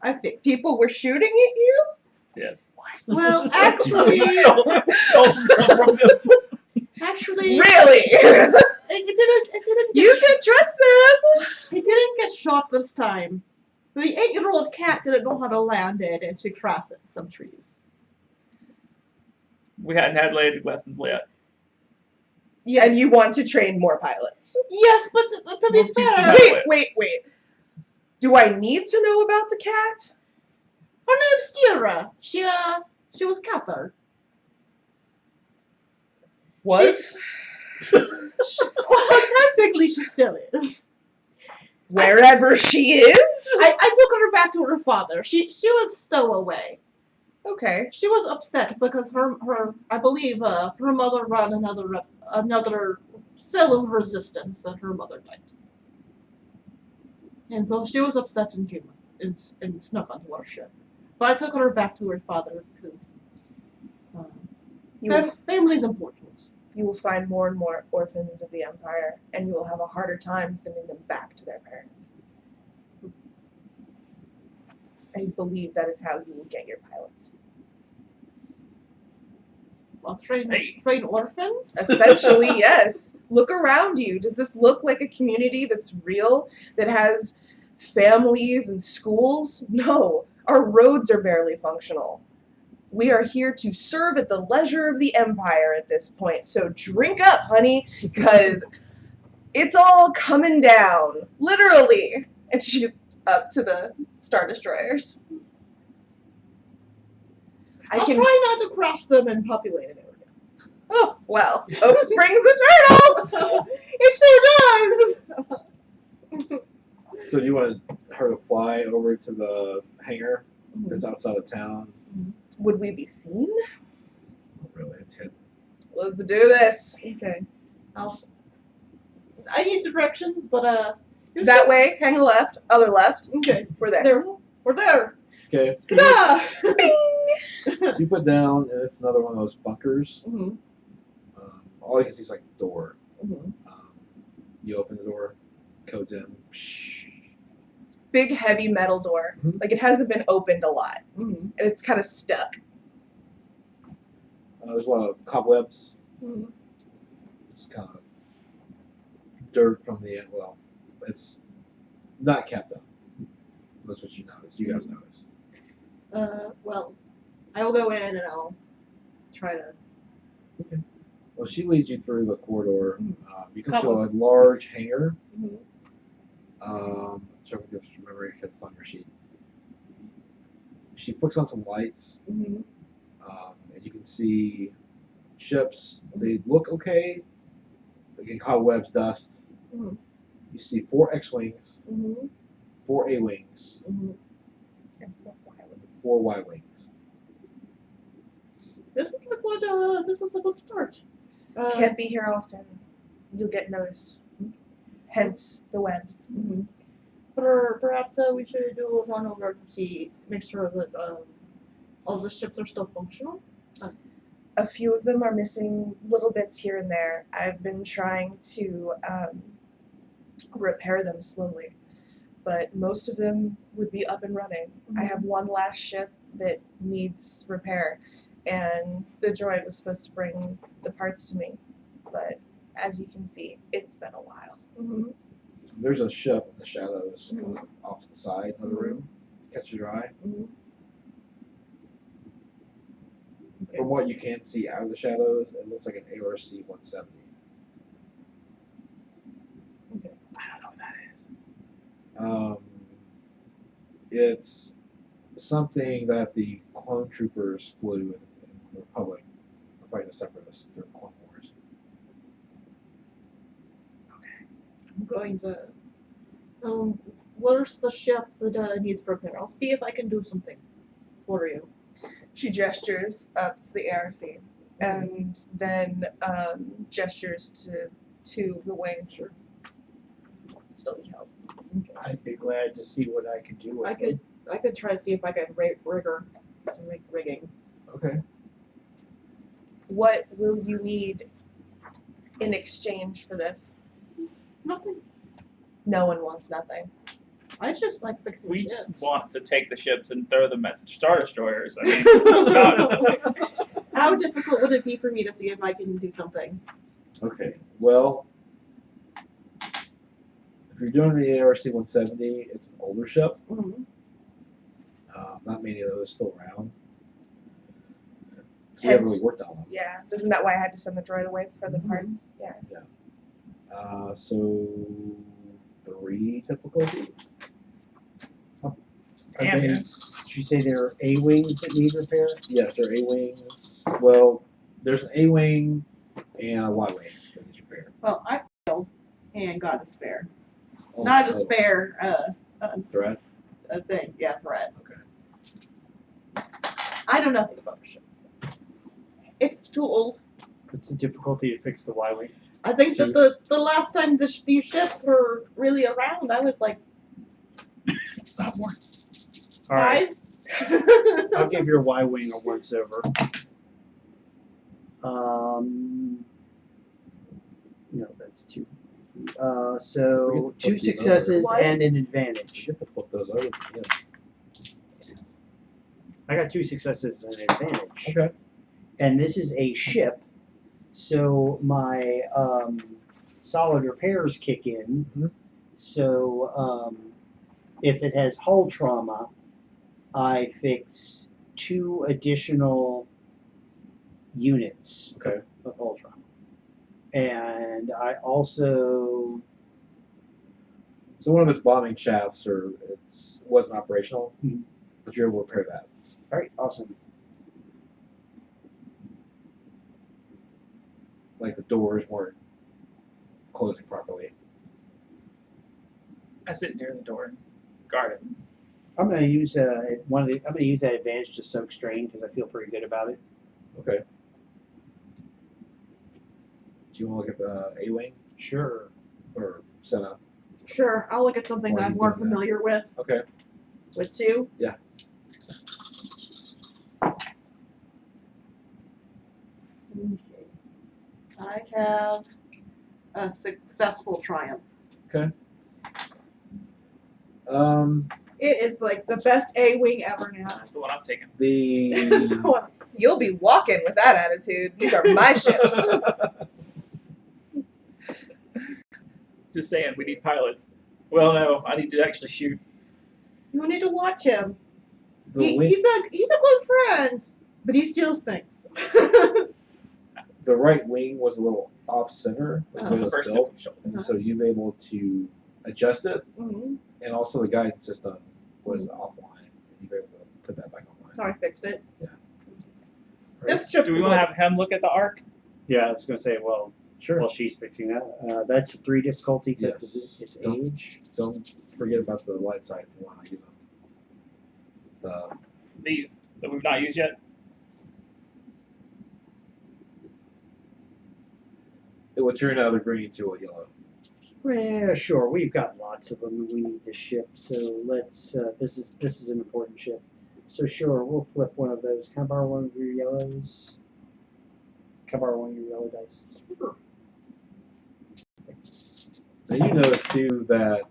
I fixed it. People were shooting at you? Yes. Well, actually, Stole some stuff from him. actually, Really? it didn't get You can trust them. He didn't get shot this time. The 8-year-old cat didn't know how to land it, and she crashed at some trees. We hadn't had landing lessons yet. Yes, And you want to train more pilots. yes, but to be We'll teach them fair, how her to- Wait. Do I need to know about the cat? name's Tira. She was Cather. Was? Well, technically, she still is. Wherever she is? I took her back to her father. She was stowaway. Okay. She was upset because her I believe her mother ran another cell of resistance and her mother died. And so she was upset and came and snuck onto our ship. But I took her back to her father because You will, family's important. you will find more and more orphans of the Empire, and you will have a harder time sending them back to their parents. I believe that is how you will get your pilots. Well, train Hey. orphans? Essentially, yes. Look around you. Does this look like a community that's real, that has families and schools? No. Our roads are barely functional. We are here to serve at the leisure of the Empire at this point. So drink up, honey, because it's all coming down. Literally. And she up to the Star Destroyers. I I'll can. try not to crash them in populated areas. Oh, well. Hope springs eternal! It sure does! So you want her to fly over to the hangar that's outside of town? Would we be seen? Not really. It's hidden. Let's do this. Okay. I need directions, but That way, hang a left, other left. Okay. We're there. There. We're there. Okay. Yeah. So you put down, and it's another one of those bunkers. Mm-hmm. All you can see is like the door. Mm-hmm. You open the door, code's in. Big, heavy metal door. Mhm. Like it hasn't been opened a lot, Mm-hmm. and it's kind of stuck. There's a lot of cobwebs. Mm-hmm. It's kind of dirt from the end. Well, it's not kept up. That's what you notice. You guys notice. Well, I will go in and I'll try to. Well, she leads you through the corridor. You come to a Cobwebs. large hangar. Mm-hmm. So just remember it's on your sheet. She flicks on some lights, Mm-hmm. and you can see ships. They look okay. They get cobwebs, dust. Mhm. You see 4 X-wings, Mm-hmm. 4 A-wings, Mm-hmm. And 4 violets. 4 Y-wings. This is a good start. Can't be here often. You'll get noticed. Hence the webs. Mm-hmm. Perhaps we should do a run over to see, make sure that all the ships are still functional. A few of them are missing little bits here and there. I've been trying to repair them slowly, but most of them would be up and running. I have one last ship that needs repair, and the droid was supposed to bring the parts to me, but as you can see, it's been a while. Mm-hmm. There's a ship in the shadows kind of off to the side of the room. Catch your eye. Mm-hmm. Okay. From what you can see out of the shadows, it looks like an ARC-170. Okay. I don't know what that is. It's something that the clone troopers flew in the Republic, fighting the Separatists during the Clone Wars. I'm going to. Where's the ship that needs repair? I'll see if I can do something for you. She gestures up to the ARC and then gestures to the wings. Still need help. I'd be glad to see what I could do with it. I could try to see if I can make rigging. Okay. What will you need in exchange for this? Nothing. No one wants nothing. I just like fixing We ships. just want to take the ships and throw them at Star Destroyers. I mean, God. How difficult would it be for me to see if I can do something? Okay. Well, if you're doing the ARC-170, it's an older ship. Mm-hmm. Not many of those still around. So you haven't really worked on them. Yeah, isn't that why I had to send the droid away for the Mhm. parts? Yeah. So 3 difficulty. Are Damn, they, yeah. did you say there are A-wings that need repair? Yes, they're A-wing. Well, there's an A-wing and a Y-wing that needs repair. Well, I failed and got a spare. Oh, Not a oh, spare, Threat. a thing. Yeah, threat. Okay. I know nothing about the ship. It's too old. What's the difficulty to fix the Y-wing? I think that the last time these ships were really around, I was like Not more. All right, 5. I'll give your Y-wing a once over. No, that's 2. So Forget to 2 put these successes over. and an advantage. You have to flip those over. Yeah. I got 2 successes and an advantage. Okay. And this is a ship, so my solid repairs kick in. Mhm. So if it has hull trauma, I fix 2 additional units Okay. of hull trauma. And I also So one of its bombing shafts wasn't operational, Mhm. but you're able to repair that. all right, awesome. Like the doors weren't closing properly. I sit near the door and guard it. I'm gonna use I'm gonna use that advantage to soak strain because I feel pretty good about it. Okay. Do you want to look at the A-wing Sure. or Senna? Sure, I'll look at something While that I'm you more do that. familiar with. Okay. With 2. Yeah. Okay. I have a successful triumph. It is like the best A-wing ever now. That's the one I'm taking. The So, You'll be walking with that attitude. These are my ships. Just saying, we need pilots. Well, no, I need to actually shoot. you need to watch him. the wing, He's a good friend, but he steals things. the right wing was a little off center, was the way it The was first built, shot. and so you were able to adjust it, Mhm. and also the guidance system was offline, and you were able to put that back online. So I fixed it. Yeah. This ship Do we want to have him look at the arc? Yeah, I was gonna say, well, Sure. while she's fixing that, that's a 3 difficulty because Yes. of its Don't- age. Don't forget about the light side if you want to use them. These that we've not used yet. It will turn out a green to a yellow. Yeah, sure. We've got lots of them, and we need this ship. So let's. This is an important ship. So sure, we'll flip one of those. Can I borrow one of your yellows? Can I borrow one of your yellow dice? Now you notice too that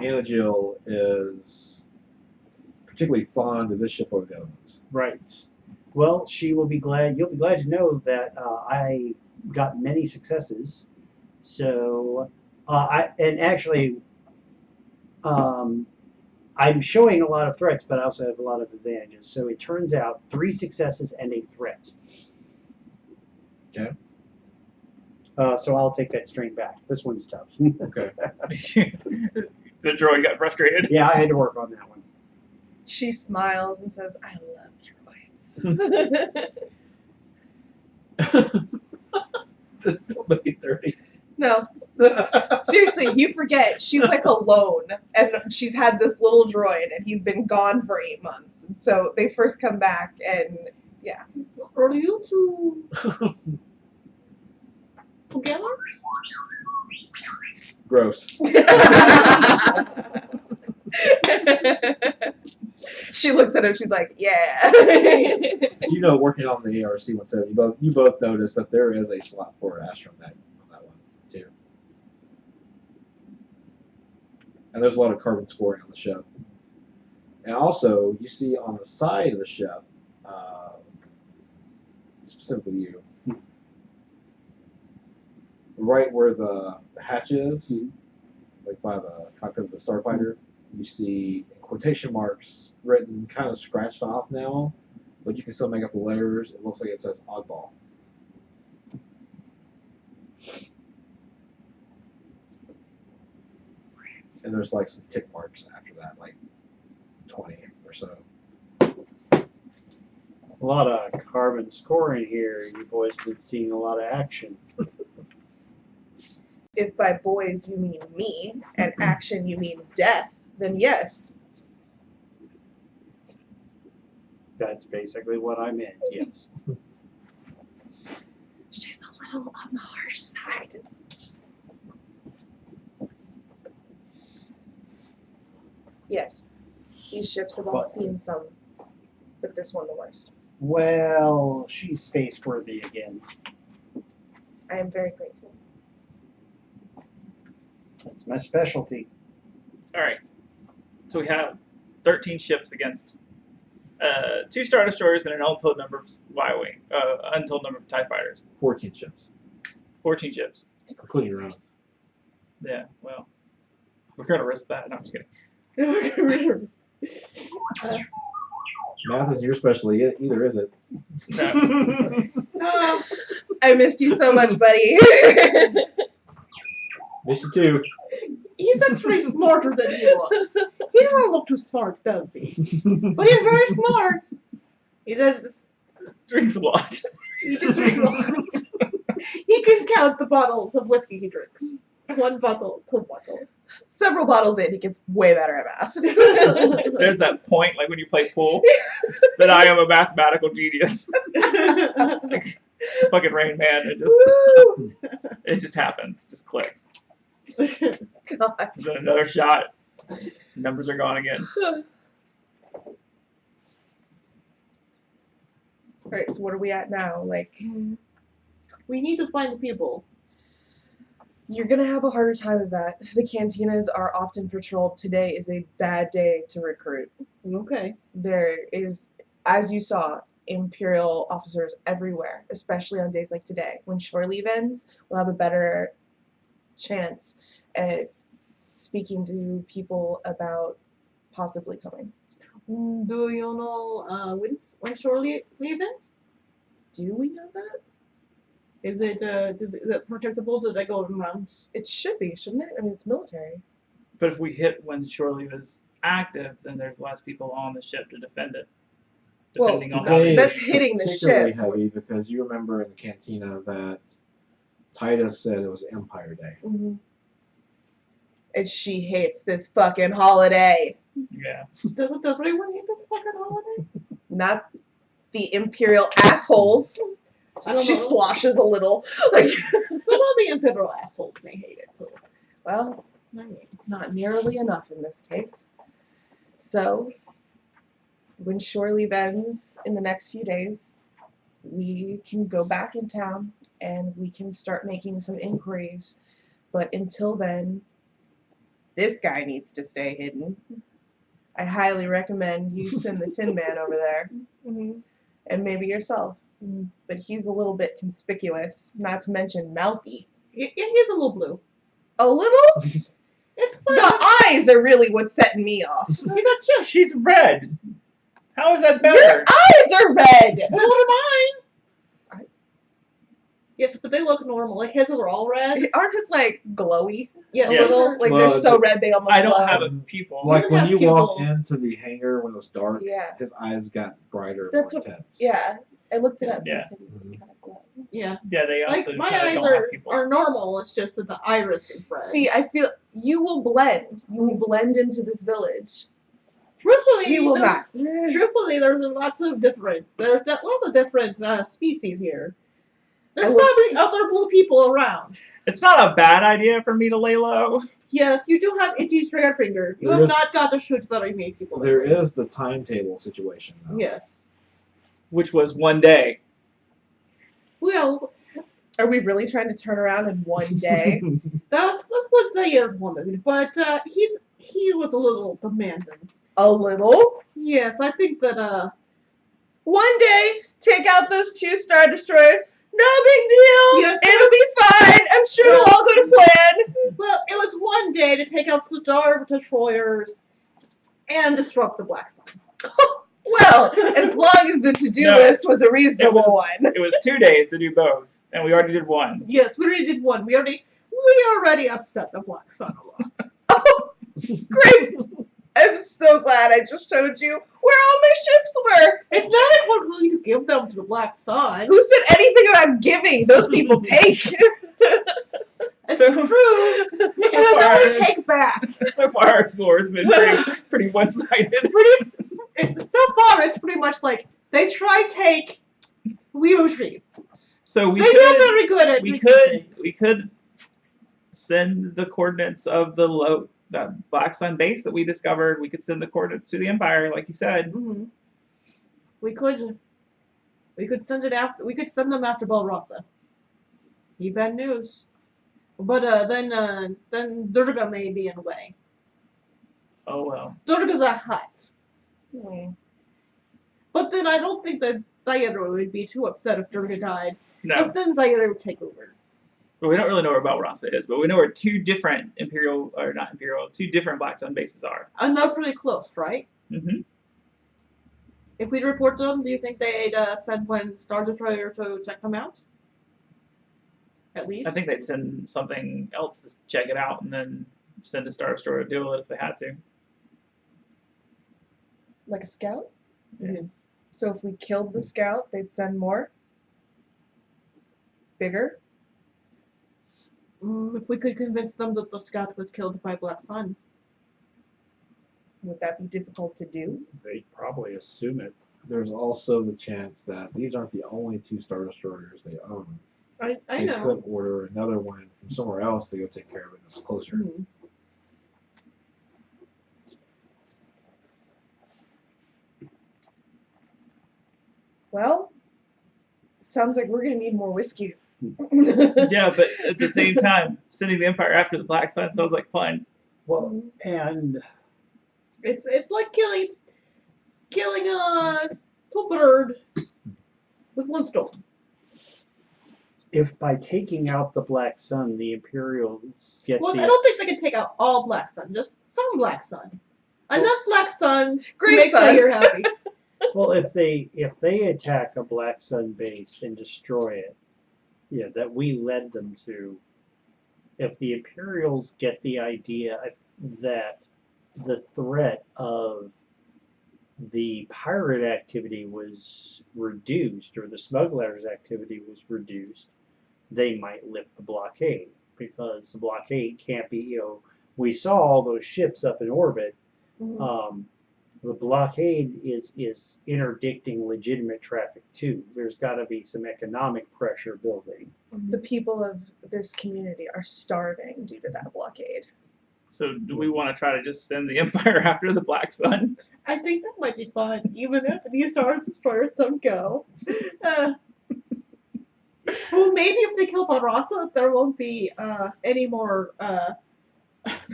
Anna Jill is particularly fond of this ship over the other ones. Right. Well, she will be glad. You'll be glad to know that I got many successes. So, I'm showing a lot of threats, but I also have a lot of advantages. So it turns out 3 successes and a threat. Okay. So I'll take that string back. This one's tough. Okay. The droid got frustrated. Yeah, I had to work on that one. She smiles and says, I love droids. Don't make it dirty. No, seriously, you forget. She's like alone, and she's had this little droid, and he's been gone for 8 months. And so they first come back, and Are you two together? Gross. She looks at him. She's like, "Yeah." You know, working on the ARC-170, you both notice that there is a slot for astromech on that one too. And there's a lot of carbon scoring on the ship. And also, you see on the side of the ship, specifically you, right where the hatch is, like by the cockpit of the starfighter, you see in quotation marks written, kind of scratched off now, but you can still make out the letters. It looks like it says oddball. And there's like some tick marks after that, like 20 or so. A lot of carbon scoring here. You boys have been seeing a lot of action. If by boys you mean me and action you mean death, then yes. That's basically what I meant, yes. She's a little on the harsh side. Yes, these ships have all What? seen some, but this one the worst. Well, she's space-worthy again. I am very grateful. That's my specialty. All right. So we have 13 ships against 2 Star Destroyers and an untold number of Y-wing, untold number of TIE fighters. 14 ships, 14 ships. including your own. Yeah. Well, we're gonna risk that. No, I'm just kidding. Math is your specialty, either is it? No. Oh, I missed you so much, buddy. Missed you too. He's actually smarter than he looks. He doesn't look too smart, does he? But he's very smart. He does. Drinks a lot. He just drinks a lot. He can count the bottles of whiskey he drinks. 1 bottle, 2 bottle. Several bottles in, he gets way better at math. There's that point, like when you play pool, that I am a mathematical genius. Fucking Rain Man. Woo! It just happens. Just clicks. God. Then another shot. Numbers are gone again. Alright, so what are we at now? Like, We need to find the people. you're gonna have a harder time with that. The cantinas are often patrolled. Today is a bad day to recruit. Okay. There is, as you saw, Imperial officers everywhere, especially on days like today. When shore leave ends, we'll have a better chance at speaking to people about possibly coming. Do you know when shore leave ends? Do we know that? Is it protectable? Do they go in rounds? It should be, shouldn't it? I mean, it's military. But if we hit when shore leave is active, then there's less people on the ship to defend it. Well, Depending on how Today they... That's hitting the particularly ship. heavy because you remember in the cantina that Titus said it was Empire Day. Mhm. And she hates this fucking holiday. Yeah. Does everyone hate this fucking holiday? Not the Imperial assholes. I don't She know. sloshes a little. Like, Some of the Imperial assholes may hate it too. well, I mean, not nearly enough in this case. So, when shore leave ends in the next few days, we can go back in town and we can start making some inquiries. But until then, this guy needs to stay hidden. I highly recommend you send the Tin Man over there, mhm. and maybe yourself. But he's a little bit conspicuous, not to mention mouthy. It is a little blue. A little? It's fine. The eyes are really what's setting me off. He's not just. She's red. How is that Your better? eyes are red! So are mine. Yes, but they look normal. Like his are all red. Aren't his, like, glowy? Yeah, A Yes. little? Like, Well, they're so red they almost I don't glow. have a pupil. Like doesn't when have you walked pupils. into the hangar when it was dark, Yeah. his eyes got brighter, That's more what- intense. Yeah. I looked it up. Yeah. It said he kind of glow. Yeah. Yeah, they also Like my kinda eyes don't have are pupils. normal. It's just that the iris is red. See, I feel you will blend. You will blend into this village. truthfully, He will not. Truthfully, there's lots of different. Lots of different species here. There's I will- probably other blue people around. It's not a bad idea for me to lay low. Yes, you do have itchy trigger finger. You There have is- not got to shoot very many people. There is the timetable situation, though. Yes. Which was one day. Well, Are we really trying to turn around in one day? that's what Zaire wanted, but he he was a little demanding. A little. Yes, I think that One day, take out those 2 Star Destroyers. No big deal. Yes, It'll be fine. I'm sure it'll all go to plan. well, it was one day to take out Star Destroyers and disrupt the Black Sun. Well, as long as the to-do list was a reasonable one. It was 2 days to do both, and we already did one. Yes, we already did one. We already upset the Black Sun a lot. Oh, great. I'm so glad I just showed you where all my ships were. It's not like we're going to give them to the Black Sun. Who said anything about giving? Those people take. It's So- true. So So far, we take back. so far our score has been pretty one-sided. So far, it's pretty much like they try take, we retreat. So we They're not could very good at taking we things. could send the coordinates of that Black Sun base that we discovered. We could send the coordinates to the Empire, like you said. Mhm. We could send it after. We could send them after Balrasa. He bad news. But then Durga may be in the way. Oh well. Durga's a hut. Hmm. But then I don't think that Zayara would be too upset if Durga died. No, Because then Zayara would take over. but we don't really know where Balrasa is. But we know where 2 different two different Black Sun bases are. And they're pretty close, right? Mm-hmm. If we report them, do you think they'd send one Star Destroyer to check them out? At least? I think they'd send something else to check it out, and then send a Star Destroyer to deal with it if they had to. Like a scout? Mhm. So if we killed the scout, they'd send more? Bigger? If we could convince them that the scout was killed by Black Sun. Would that be difficult to do? They probably assume it. There's also the chance that these aren't the only 2 Star Destroyers they own. I They know. could order another one from somewhere else to go take care of it that's closer. Mhm. Well, sounds like we're gonna need more whiskey. Yeah, but at the same time, sending the Empire after the Black Sun sounds like fun. Well, and It's like killing a bird with one stone. if by taking out the Black Sun, the Imperials get Well, the I don't think they can take out all Black Sun, just some Black Sun. Enough Black Sun to Grey make Sun. Player happy. well, if they attack a Black Sun base and destroy it, yeah, that we led them to. If the Imperials get the idea that the threat of the pirate activity was reduced, or the smugglers' activity was reduced, they might lift the blockade, because the blockade can't be, we saw all those ships up in orbit. Mhm. The blockade is interdicting legitimate traffic too. There's got to be some economic pressure building. The people of this community are starving due to that blockade. So do we want to try to just send the Empire after the Black Sun? I think that might be fun, even if these Star Destroyers don't go. Well, maybe if they kill Barasa, there won't be any more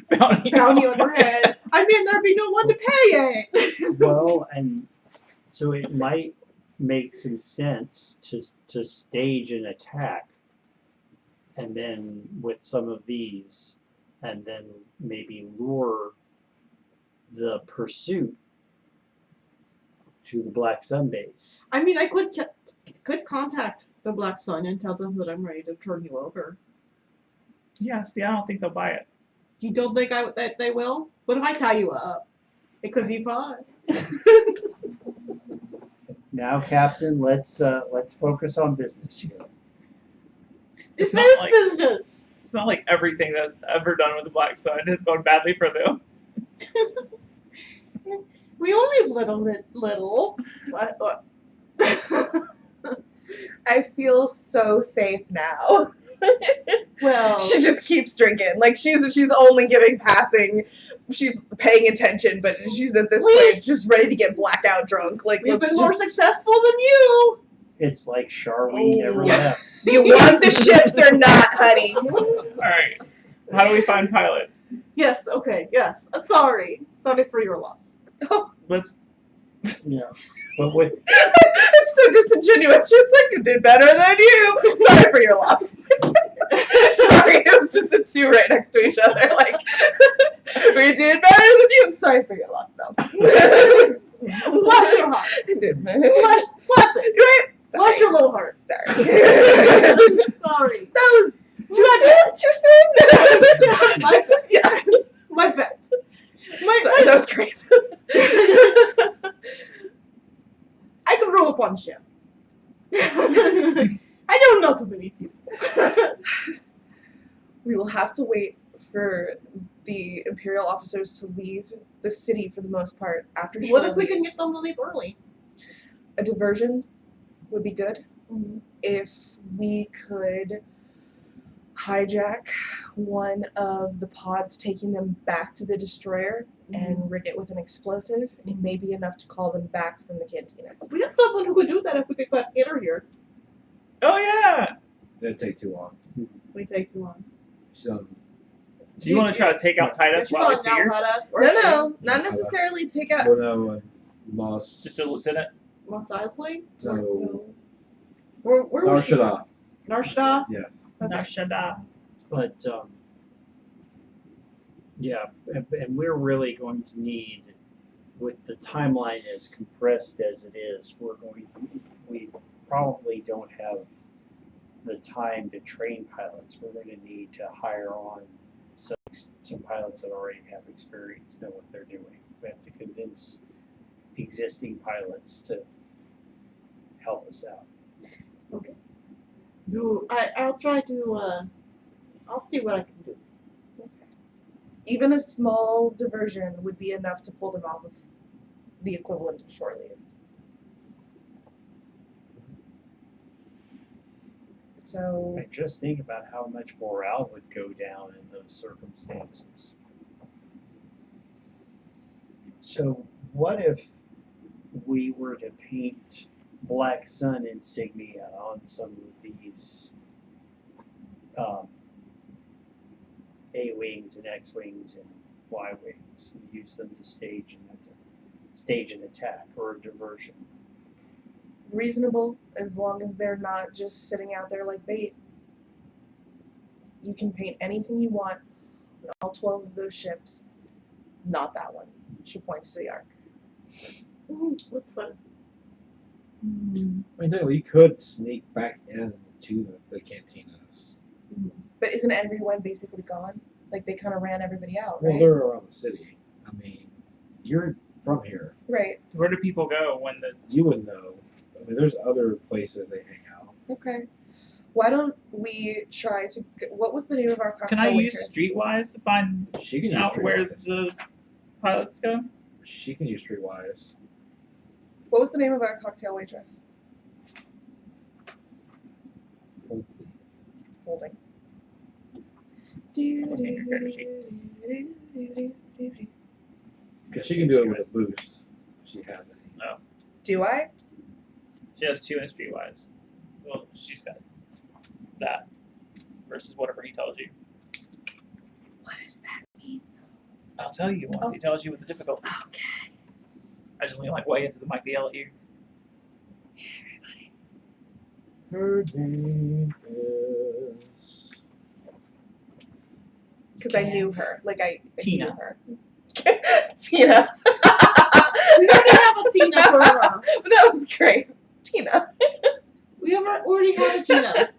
Bounty bounty on their head. I mean, there'd be no one to pay it. Well, and so it might make some sense to stage an attack, and then with some of these, and then maybe lure the pursuit to the Black Sun base. I mean, I could contact the Black Sun and tell them that I'm ready to turn you over. Yeah, see, I don't think they'll buy it. You don't think that they will? What if I tie you up? It could be fun. Now, Captain, let's focus on business here. This It's not is like- business. It's not like everything that's ever done with the Black Sun has gone badly for them. We only little. I feel so safe now. Well, She just keeps drinking. Like she's only giving passing. She's paying attention, but she's at this point just ready to get blackout drunk. Like we've let's been more just. successful than you. It's like Charlene never Oh. left. Do you want the ships or not, honey? Alright. How do we find pilots? Yes, okay, yes. Sorry. Sorry for your loss. Let's. Yeah. But with It's so disingenuous. Just like you did better than you. Sorry for your loss. Sorry, it was just the two right next to each other. Like we did better than you. Sorry for your loss, though. Bless your heart. Bless it. Right? Bless your little heart. Sorry. Sorry. That was too soon. My bad. Yeah. My bad. Sorry, that was great. I can roll up on ship. I don't know too many people. We will have to wait for the Imperial officers to leave the city for the most part after What if we leave. can get them to leave early? A diversion would be good. If we could hijack one of the pods taking them back to the destroyer and rig it with an explosive, it may be enough to call them back from the cantinas. We have someone who could do that if we could get her here. Oh yeah. It'd take too long. We take too long. She's on. Do you want to try to take out Titus She's while we on see her? Nalhada, or No, not necessarily take out. Well, no, Moss. Just a lieutenant. Mos Eisley? No. Where was she? Narshada. Narshada? Yes. Nashada. But yeah, and we're really going to need, with the timeline as compressed as it is, we probably don't have the time to train pilots. We're going to need to hire on some pilots that already have experience, know what they're doing. We have to convince existing pilots to help us out. Okay. I'll try to, I'll see what I can do. Even a small diversion would be enough to pull them off of the equivalent of shore leave. So I just think about how much morale would go down in those circumstances. So what if we were to paint Black Sun insignia on some of these A-wings and X-wings and Y-wings and use them to stage an attack or a diversion? reasonable, as long as they're not just sitting out there like bait. You can paint anything you want on all 12 of those ships. Not that one. She points to the Ark. What's fun? I mean, technically, you could sneak back into the cantinas. But isn't everyone basically gone? Like, they kind of ran everybody out, Well, right? they're around the city. I mean, you're from here. Right. Where do people go when the? You would know. I mean, there's other places they hang out. Okay. Why don't we try to... What was the name of our cocktail Can I use waitress? Streetwise to find She can use out where Streetwise. the pilots go? She can use Streetwise. What was the name of our cocktail waitress? Hold, please. Holding. Looking at her character sheet. Because she can do it with a boost. She has it. Do I? She has 2 in Streetwise. Well, she's got that versus whatever he tells you. What does that mean? I'll tell you once he tells you what the difficulty. Okay. I just lean like way into the mic to yell at you. Her name is... Because I knew her. Like, I Tina. knew her. Tina. We already have a Tina for her. That was great. Tina. We already have a Tina.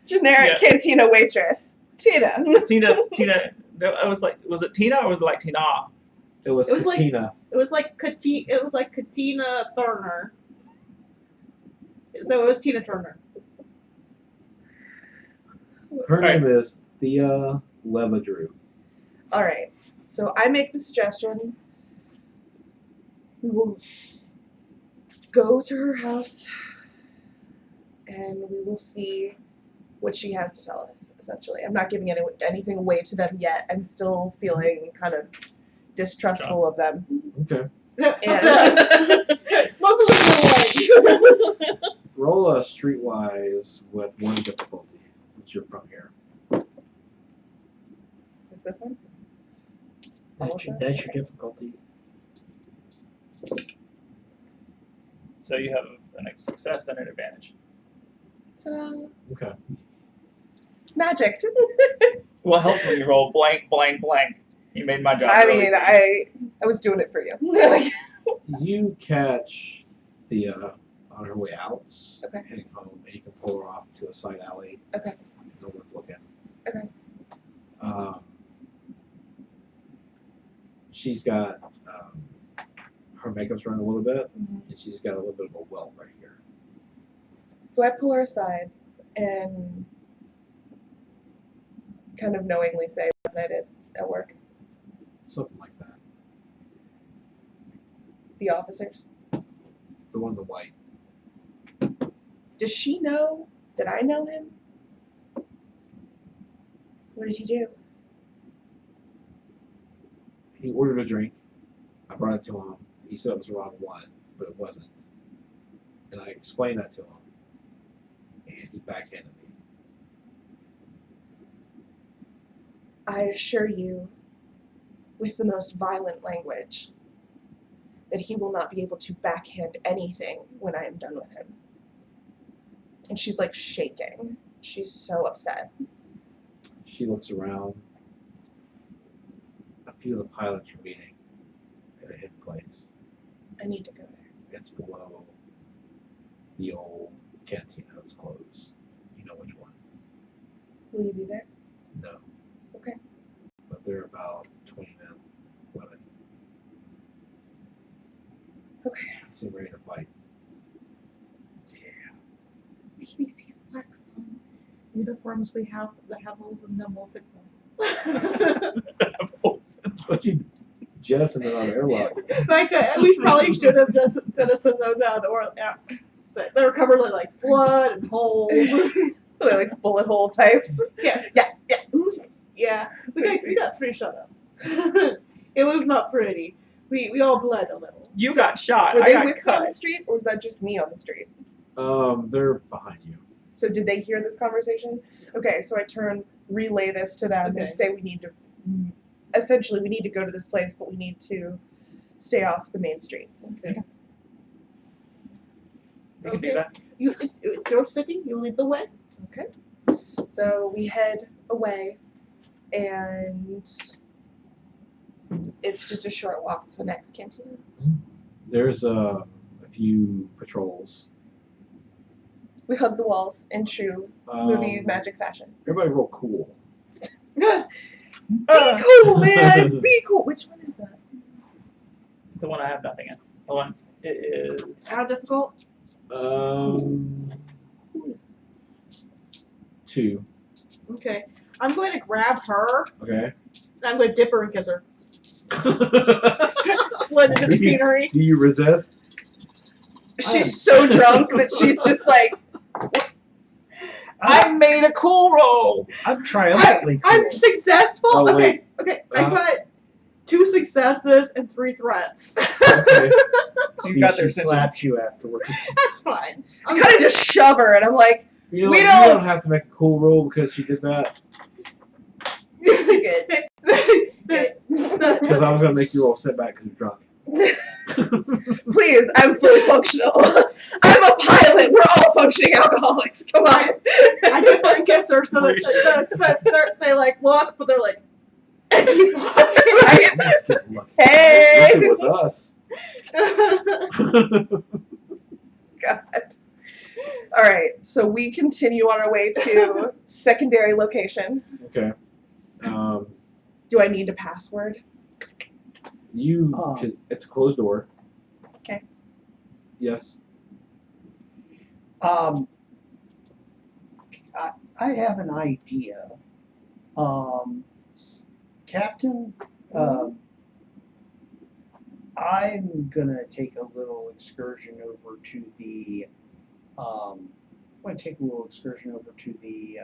Generic cantina waitress. Tina. Tina. No, I was like, was it Tina or was it like Tina? It was It was like- Katina. It was like Katina Turner. So it was Tina Turner. Her Right. name is Thea Levadrew. All right. So I make the suggestion. We will go to her house and we will see what she has to tell us, essentially. I'm not giving anything away to them yet. I'm still feeling kind of distrustful of them. Okay. And Most of them were like. Roll a Streetwise with 1 difficulty, since you're from here. this one? That's your difficulty. So you have a success and an advantage. Ta-da. Okay. Magic. What helps when you roll blank, blank, blank? You made my job. I really mean, easy. I was doing it for you. You catch the on her way out, Okay. heading home, and you can pull her off to a side alley. Okay. No one's looking. Okay. She's got her makeup's run a little bit, Mhm. and she's got a little bit of a welt right here. So I pull her aside and kind of knowingly say what I did at work. Something like that. The officers. The one in the white. Does she know that I know him? What did he do? He ordered a drink. I brought it to him. He said it was the wrong one, but it wasn't. And I explained that to him. And he backhanded me. I assure you, with the most violent language, that he will not be able to backhand anything when I am done with him. And she's like shaking. She's so upset. She looks around. A few of the pilots are meeting at a hidden place. I need to go there. It's below the old cantina that's closed. You know which one? Will you be there? No. Okay. But there are about 20 men, women. Okay. Seem ready to fight. Maybe these blacks uniforms we have that have holes in them will fit them. But you jettisoned it on airlock. Like we probably should have just jettisoned those out of the oil. Yeah. But they were covered with like blood and holes. They're like bullet hole types. Yeah. Yeah. Yeah. We got pretty shut up. It was not pretty. We all bled a little. You got shot. Were I they got with me on cut. the street, or was that just me on the street? They're behind you. So did they hear this conversation? Okay, so I relay this to them Okay. and say we need to, essentially we need to go to this place, but we need to stay off the main streets. Okay. You can do Okay. that. It's your city. You lead the way. Okay. So we head away, and it's just a short walk to the next cantina. There's a few patrols. We hug the walls in true movie magic fashion. Everybody roll cool. Be cool, man. Be cool. Which one is that? The one I have nothing in. Hold on. It is. How difficult? 2. Okay. I'm going to grab her Okay. and I'm going to dip her and kiss her. Slid into the scenery. Do you resist? She's so drunk that she's just like, I made a cool roll. I'm triumphantly cool. I'm successful. Oh, okay. wait. Okay. I got 2 successes and 3 threats. Okay. You got their she attention. slaps you afterwards. That's fine. I kind of just shove her, and I'm like, You know, We what? don't- You don't have to make a cool roll because she did that. good. Because I was going to make you roll setback because you're drunk. Please, I'm fully functional. I'm a pilot. We're all functioning alcoholics. Come on. I dip her and kiss her so that they like look, but they're like, and keep Right? Let's get lucky. Hey. If it was us. walking. God. All right, so we continue on our way to secondary location. Okay. Do I need a password? It's a closed door. Okay. Yes. I have an idea. Captain, I'm gonna take a little excursion over to the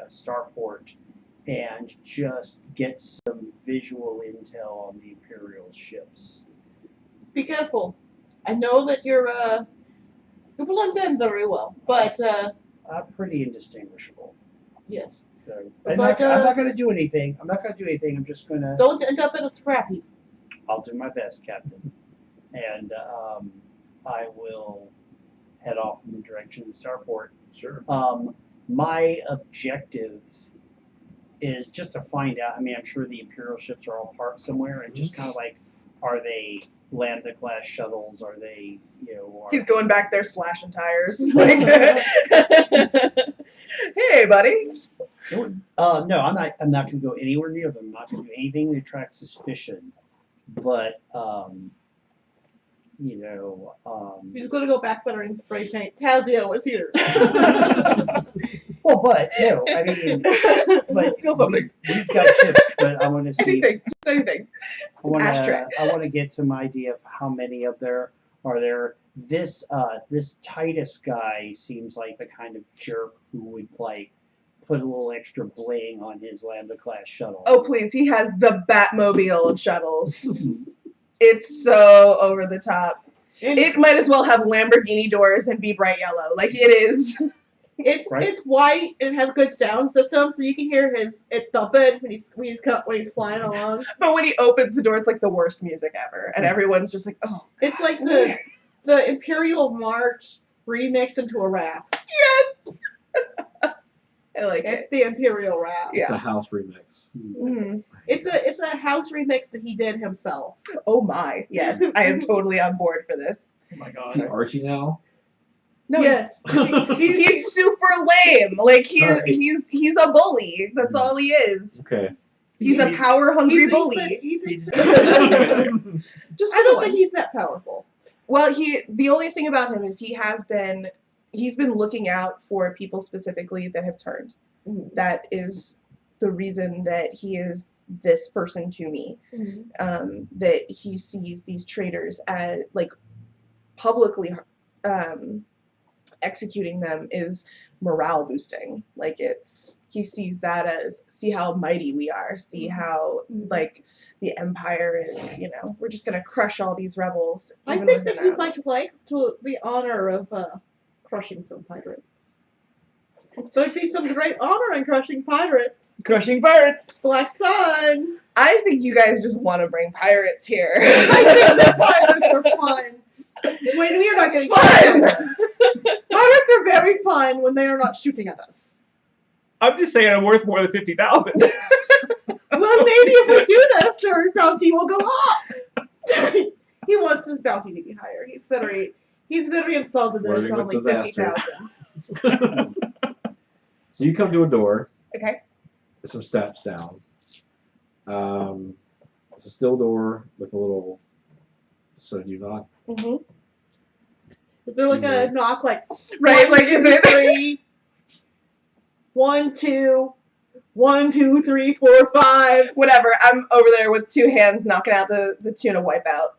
starport and just get some visual intel on the Imperial ships. Be careful. I know that you blend in very well, but Pretty indistinguishable. Yes. So But, I'm not going to do anything. I'm not going to do anything. I'm just going to. Don't end up in a scrap heap. I'll do my best, Captain. And I will head off in the direction of the starport. Sure. My objective is just to find out. I mean, I'm sure the Imperial ships are all parked somewhere, and just kind of like, are they Lambda class shuttles? Are they, He's going back there slashing tires. Like, hey, buddy. No, I'm not. I'm not going to go anywhere near them. I'm not going to do anything that attracts suspicion. But He's gonna go back there and spray paint. Tazio was here. well, but no, I mean, but Steal something. We've got ships, but I want to see. Anything. Just anything. I want Ashtray. to get some idea of how many of there are there. This Titus guy seems like the kind of jerk who would like put a little extra bling on his Lambda class shuttle. Oh, please. He has the Batmobile of shuttles. It's so over the top. It might as well have Lamborghini doors and be bright yellow. Like, it is. It's white and it has good sound system, so you can hear it thumping when he's flying along. But when he opens the door, it's like the worst music ever. And everyone's just like, oh. It's like the Imperial March remixed into a rap. Yes! I like It's it. the Imperial rap. Yeah. It's a house remix. Mhm. It's a house remix that he did himself. Oh my. Yes. I am totally on board for this. Oh my Is he god. Archie now? No, Yes. he's super lame. Like, Alright. he's a bully. That's all he is. Okay. He's a power-hungry bully. I Just don't think he's that powerful. Well, the only thing about him is he's been looking out for people specifically that have turned. Mhm. That is the reason that he is this person to me. That he sees these traitors as like publicly executing them is morale boosting. Like he sees that as, see how mighty we are, see how like the Empire is, we're just gonna crush all these rebels. I even think within that he our might limits. like to the honor of crushing some pirates. There'd be some great honor in crushing pirates. Crushing pirates. Black Sun. I think you guys just want to bring pirates here. I think the pirates are fun. When we are not getting Fun! Pirates are very fun when they are not shooting at us. I'm just saying I'm worth more than 50,000. Well, maybe if we do this, their bounty will go up. He wants his bounty to be higher. He's very insulted that it's Flirting only with disaster. 50,000. So you come to a door. Okay. There's some steps down. It's a steel door with a little. So you knock. Mm-hmm. Is there like a Yes. knock like Right, 1, like, is 2, it- 3, 1, 2, 1, 2, 3, 4, 5. Whatever. I'm over there with two hands knocking out the tuna wipeout.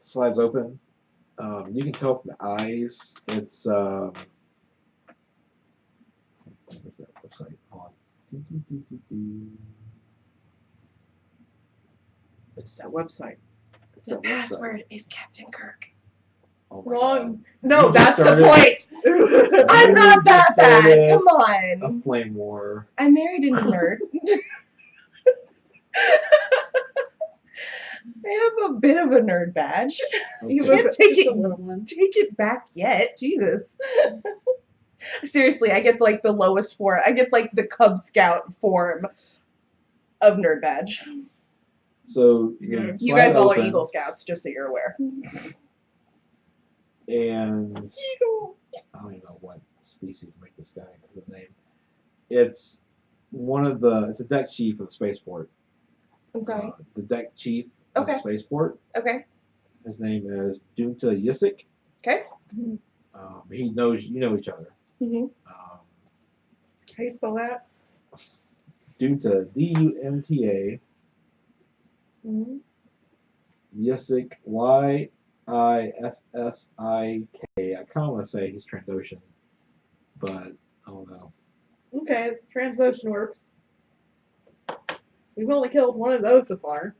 Slides open. You can tell from the eyes. It's where's that website? Hold on. What's that website? It's The that website. password is Captain Kirk. Oh my Wrong. No, You that's just the started- point. I'm You not that just bad. started Come a on. flame war. I married a nerd. I have a bit of a nerd badge. You Okay. can't take Just a it, little one. take it back yet. Jesus. Seriously, I get like the lowest form. I get like the Cub Scout form of nerd badge. So You You guys all are opens, Eagle Scouts, just so you're aware. And I don't even know what species make this guy because of the name. It's it's a deck chief of the spaceport. I'm sorry. The deck chief of Okay. the spaceport. Okay. His name is Dunta Yisik. Okay. He knows you know each other. Mm-hmm. Um, How you spell that? Dunta Dumta Mm-hmm. Yisik Yissik. I kind of want to say he's Trandoshan, but I don't know. Okay, Transocean works. We've only killed one of those so far.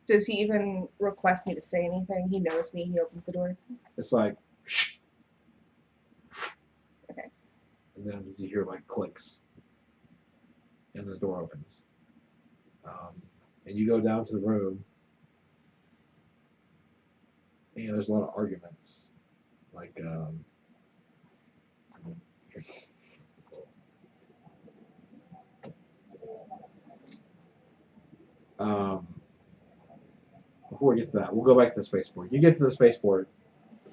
Does he even request me to say anything? He knows me. He opens the door. It's like. Okay. and then as you hear like clicks, and the door opens, and you go down to the room, and there's a lot of arguments, like before we get to that, we'll go back to the spaceport. You get to the spaceport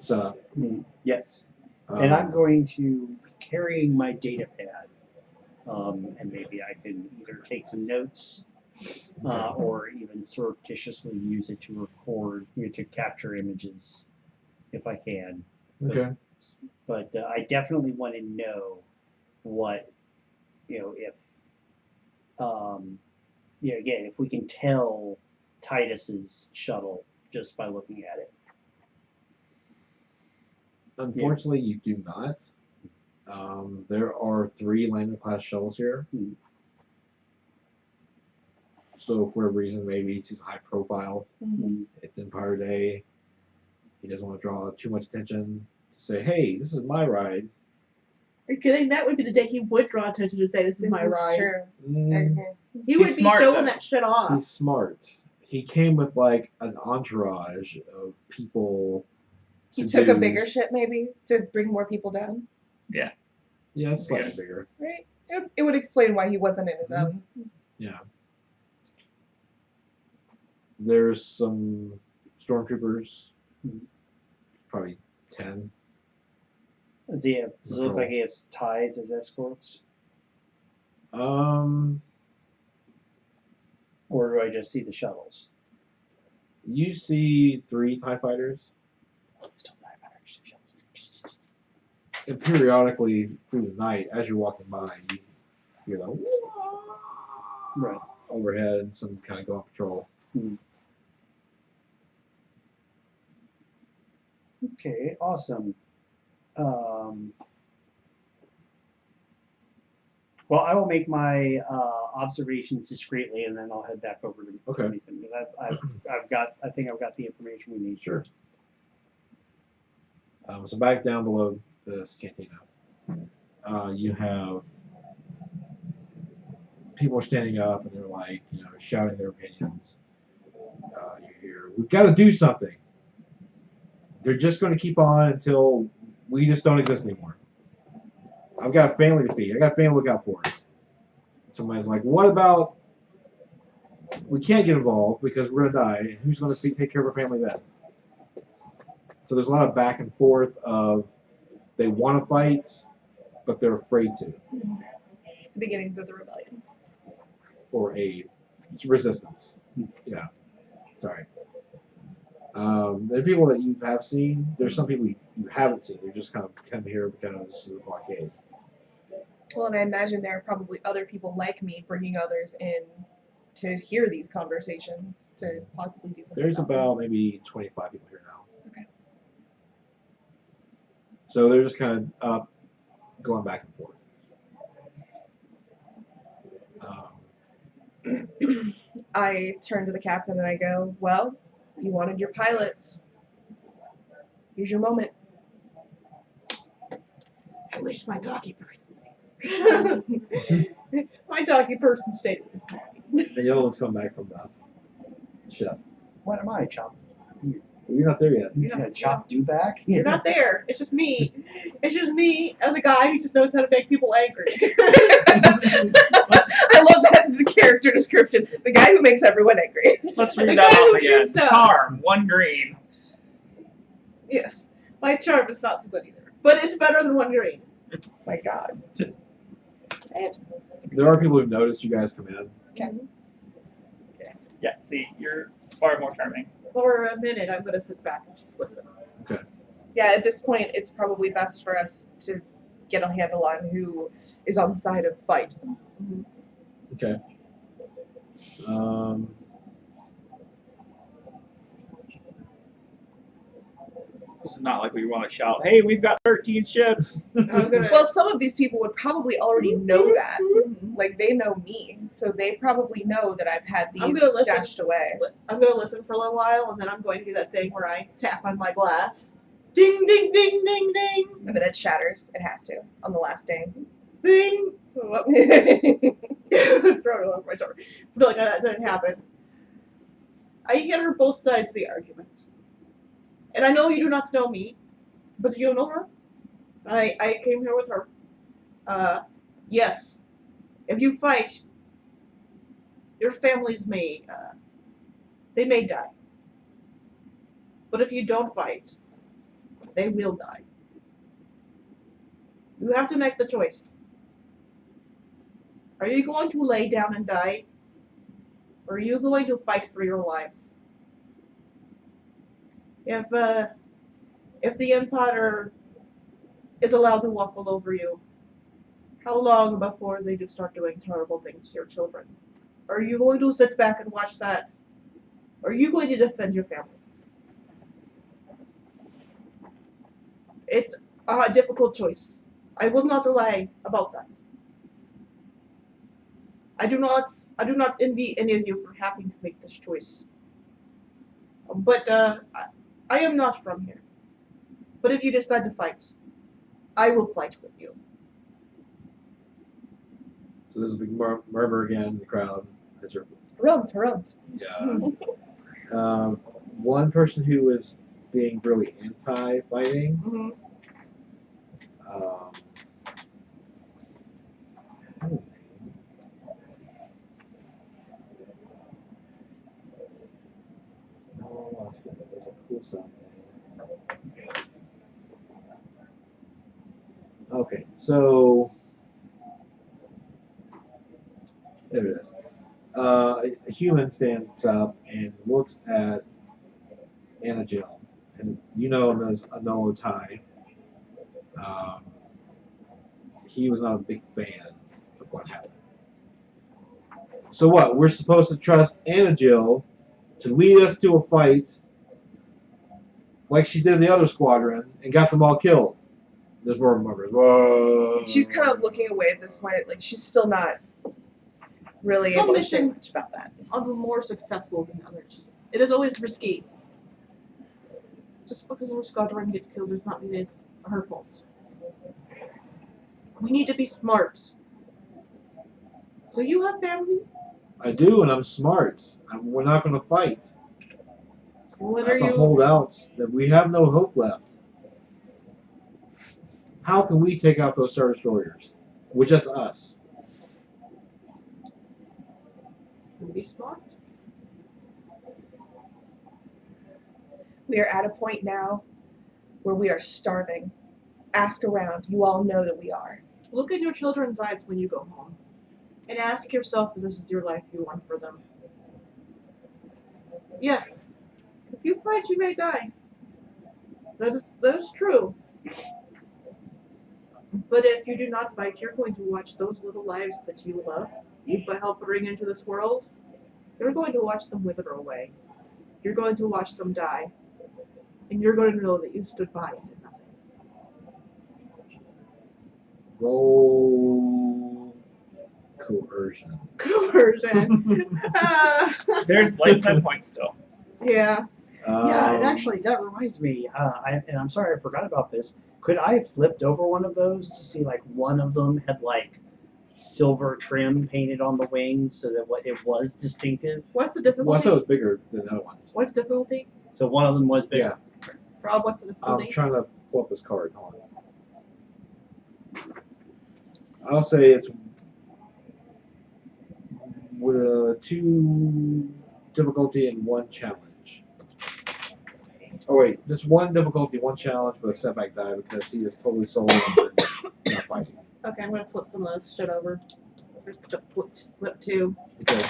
setup. Yes. And I'm going to be carrying my data pad. And maybe I can either take some notes or even surreptitiously use it to record, to capture images if I can. Okay. But I definitely want to know what, if, again, if we can tell Titus's shuttle just by looking at it. Unfortunately, you do not. There are 3 Landon-class shuttles here. So, for whatever reason, maybe he's high profile. It's Empire Day. He doesn't want to draw too much attention to say, hey, this is my ride. Are you kidding? That would be the day he would draw attention to say, this is my ride. True. He would be smart, showing though. that shit off. He's smart. He came with like an entourage of people. He to took a do- bigger ship maybe to bring more people down, Yeah, it's slightly bigger. right? It would explain why he wasn't in his own. Yeah. There's some stormtroopers. Probably 10. Does it look like he has ties as escorts? Or do I just see the shuttles? You see 3 TIE fighters, Still TIE fighters, shuttles. and periodically through the night, as you're walking by, you hear the Right. overhead and some kind of go on patrol. Okay, awesome. Well, I will make my observations discreetly, and then I'll head back over to Okay. Nathan. I think I've got the information we need. Sure. So back down below this cantina, you have people are standing up and they're like, shouting their opinions. You hear, we've got to do something. They're just going to keep on until we just don't exist anymore. I've got a family to feed. I got a family to look out for. Somebody's like, what about, we can't get involved because we're going to die. And who's going to take care of our family then? So there's a lot of back and forth of they want to fight, but they're afraid to. The beginnings of the rebellion. Or a resistance. Yeah. Sorry. There are people that you have seen. There's some people you haven't seen. They just kind of come here because this is a blockade. Well, and I imagine there are probably other people like me bringing others in to hear these conversations, to possibly do something. There's about them. about maybe 25 people here now. Okay. So they're just kind of up, going back and forth. I turn to the captain and I go, well, you wanted your pilots. Here's your moment. I wish my doggy person was here. My doggy person stayed with his doggy. The yellow one's coming back from the ship. What am I, Chop? You're not there yet. You're gonna Chop do back? You're not there. It's just me. It's just me as a guy who just knows how to make people angry. I love that character description. The guy who makes everyone angry. Let's The read guy that who off again. shoots up. Charm, 1 green. Yes. My charm is not so good either. But it's better than 1 green. My God. Just There are people who've noticed you guys come in. Okay. yeah. See, you're far more charming. For a minute, I'm going to sit back and just listen. Yeah, at this point, it's probably best for us to get a handle on who is on the side of fight. Okay. This is not like we want to shout, hey, we've got 13 ships. I'm gonna, Well, some of these people would probably already know that. Like, they know me, so they probably know that I've had I'm these gonna listen. stashed away. I'm going to listen for a little while, and then I'm going to do that thing where I tap on my glass. Ding, ding, ding, ding, ding. And then it shatters. It has to, on the last ding. thing. Well, Throw it over my shoulder. But like that didn't happen. I get her both sides of the argument. And I know you do not know me, but you know her. I came here with her. Yes. If you fight, your families they may die. But if you don't fight, they will die. You have to make the choice. Are you going to lay down and die? Or are you going to fight for your lives? If the Empire is allowed to walk all over you, how long before they do start doing terrible things to your children? Are you going to sit back and watch that? Or are you going to defend your families? It's a difficult choice. I will not lie about that. I do not envy any of you for having to make this choice. But I am not from here. But if you decide to fight, I will fight with you. So there's a big murmur again in the crowd. As there, Harumph. yeah. One person who is being really anti-fighting. Mm-hmm. No, I lost it. There's a cool sound. Okay, so there it is. A human stands up and looks at Anna Jill, and you know him as Anolo Tai. He was not a big fan of what happened. So what? We're supposed to trust Anna Jill to lead us to a fight like she did the other squadron and got them all killed. There's more murmurs. Whoa. She's kind of looking away at this point. Like she's still not really Some able to say mission- much about that. Are more successful than others. It is always risky. Just because our squadron gets killed does not mean it's her fault. We need to be smart. So you have family? I do, and I'm smart. We're not going to fight. What That's are a you? holdout. That we have no hope left. How can we take out those Star Destroyers with just us? Be smart. We are at a point now where we are starving. Ask around. You all know that we are. Look in your children's eyes when you go home, and ask yourself if this is your life you want for them. Yes, if you fight, you may die. That is true. But if you do not fight, you're going to watch those little lives that you love, you help bring into this world. You're going to watch them wither away. You're going to watch them die. And you're going to know that you stood by and did nothing. Roll coercion. Coercion. There's light side points still. Yeah. Yeah, and actually, that reminds me, and I'm sorry I forgot about this. Could I have flipped over one of those to see, like, one of them had, like, silver trim painted on the wings so that it was distinctive? What's the Well, I difficulty? said it was bigger than the other ones. What's difficulty? So one of them was bigger. Yeah. Rob, what's the I'm difficulty? trying to pull up this card. Hold on. I'll say it's with 2 difficulty and 1 challenge. Oh wait, just 1 difficulty, 1 challenge, but a setback die because he is totally sold on not fighting. Okay, I'm going to flip some of this shit over. Flip 2. Okay.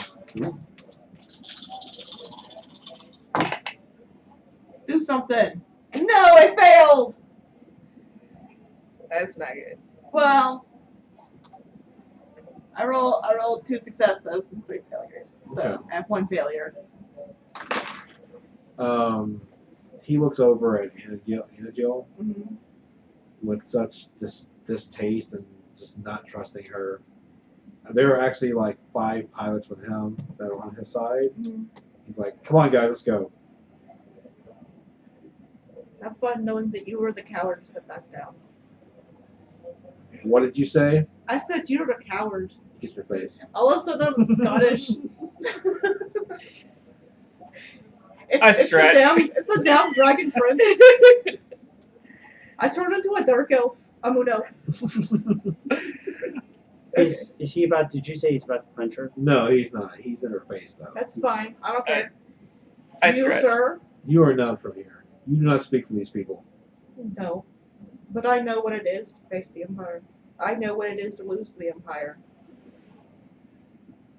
Do something. No, I failed! That's not good. Well, I rolled 2 successes and 3 failures. So Okay. I have 1 failure. He looks over at Anna Jill Mm-hmm. with such distaste and just not trusting her. There are actually like 5 pilots with him that are on his side. Mm-hmm. He's like, "Come on, guys, let's go." Have fun knowing that you were the cowards that backed down. What did you say? I said you're a coward. Kiss your face. All of a sudden I'm Scottish. I stretch. It's the damn dragon prince. I turned into a dark elf. A moon elf. Is he about? Did you say he's about to punch her? No, he's not. He's in her face though. That's fine. I don't care. I You, stretch. sir? You are not from here. You do not speak for these people. No. But I know what it is to face the Empire. I know what it is to lose to the Empire.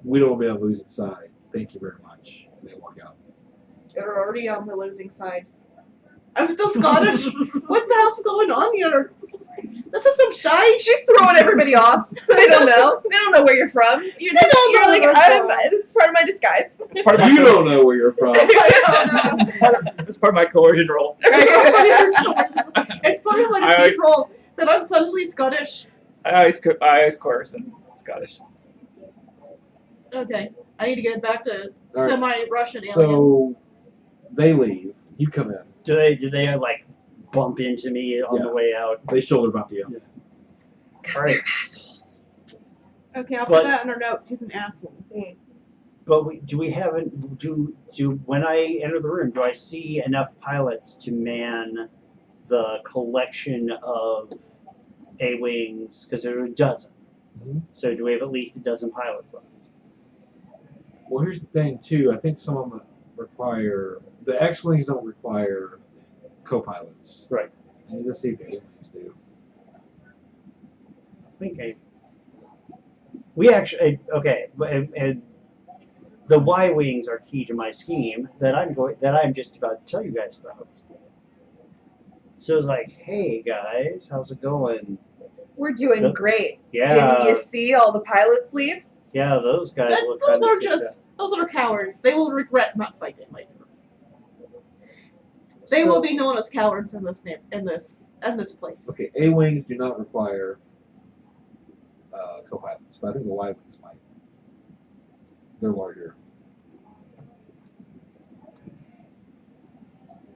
We don't want to be on the losing side. Thank you very much. And they walk out. You're already on the losing side. I'm still Scottish? What the hell's going on here? This is some shite. She's throwing everybody off, so they don't know. They don't know where you're from. You're They don't you're know like, where you're from. this is part of my disguise. It's part of my You don't know where you're from. It's part of my coercion role. It's part of my I- deceit role that I'm suddenly Scottish. I always coerce in Scottish. Okay. I need to get back to All right. semi-Russian alien. So they leave. You come in. Do they like bump into me on Yeah. the way out? They shoulder bump you. All right. Assholes. Okay, I'll But- put that in our notes. He's an asshole. But when I enter the room, do I see enough pilots to man the collection of A-wings? Because there are a dozen. Mhm. So do we have at least a dozen pilots left? Well, here's the thing too. I think some of them require the X-wings don't require co-pilots. Right. I need to see if the A-wings do. I think we actually okay, and the Y-wings are key to my scheme that I'm just about to tell you guys about. So it's like, hey guys, how's it going? We're doing Yep. great. Yeah, Didn't you see all the pilots leave? yeah, those guys look Those kinda are kicked just those are cowards. They will regret not fighting later. They So- will be known as cowards in this place. Okay, A-wings do not require co-pilots, but I think the Y-wings might. They're larger.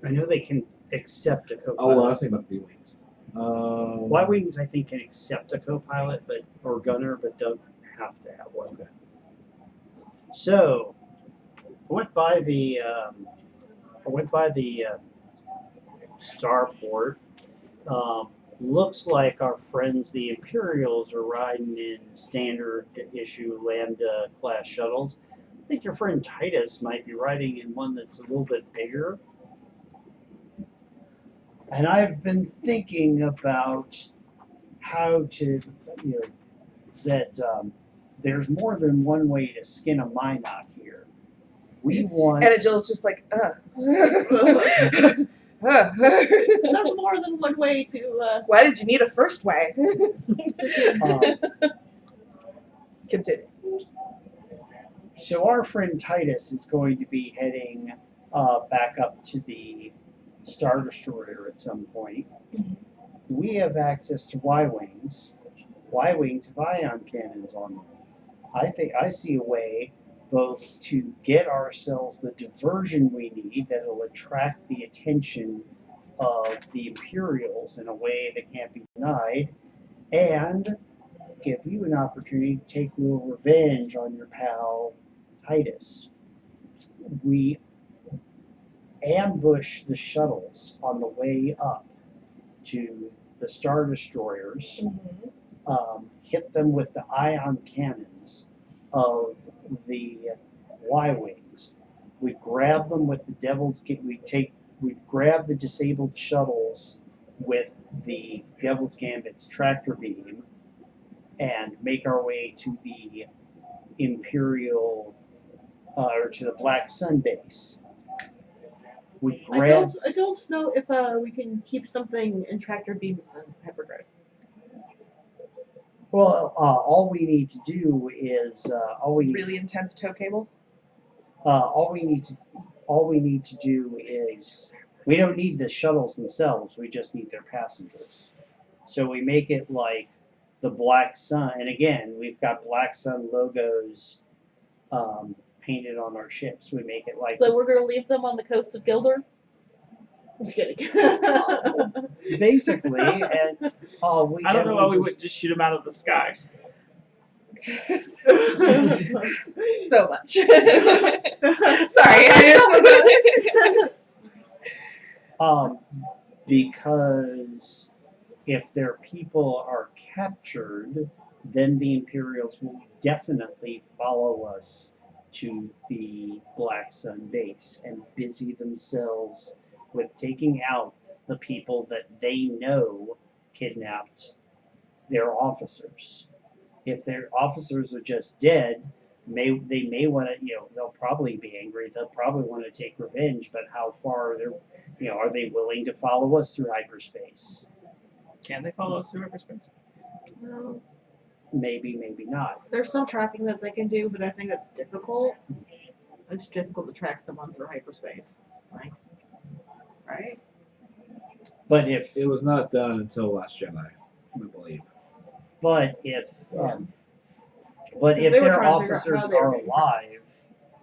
I know they can accept a Oh, well, I co-pilot. was thinking about the B-wings. Y-wings, I think, can accept a co-pilot, or gunner, but don't have to have one. Okay. So, I went by the starport. Looks like our friends, the Imperials, are riding in standard issue Lambda class shuttles. I think your friend Titus might be riding in one that's a little bit bigger. And I've been thinking about how to, that there's more than one way to skin a Minoc here. We want. And Jill's just like, There's more than one way to. Why did you need a first way? um, Continue. So our friend Titus is going to be heading back up to the Star Destroyer at some point. We have access to Y-wings. Y-wings have ion cannons on them. I think I see a way both to get ourselves the diversion we need that will attract the attention of the Imperials in a way that can't be denied, and give you an opportunity to take a little revenge on your pal Titus. We ambush the shuttles on the way up to the Star Destroyers, hit them with the ion cannons of the Y-wings. We grab them with the Devil's Gate. We grab the disabled shuttles with the Devil's Gambit's tractor beam and make our way to the Imperial or to the Black Sun base. We grab. I don't know if we can keep something in tractor beams on hyperdrive. Well, all we need to do is Really intense tow cable. all we need to do is we don't need the shuttles themselves. We just need their passengers. So we make it like the Black Sun, and again, we've got Black Sun logos painted on our ships. We make it like So we're gonna leave them on the coast of Gilder. I'm just kidding. Basically, and we I don't know why we just, wouldn't just shoot him out of the sky. So much. Sorry, I because if their people are captured, then the Imperials will definitely follow us to the Black Sun base and busy themselves with taking out the people that they know kidnapped their officers. If their officers are just dead, they may want to, they'll probably be angry. They'll probably want to take revenge. But how far are they willing to follow us through hyperspace? Can they follow us through hyperspace? Well, Maybe, maybe not. there's some tracking that they can do, but I think that's difficult. It's difficult to track someone through hyperspace. Like, right? But if It was not done until Last Jedi, I believe. But if Yeah. but if They were their trying to figure out officers how they were are getting alive,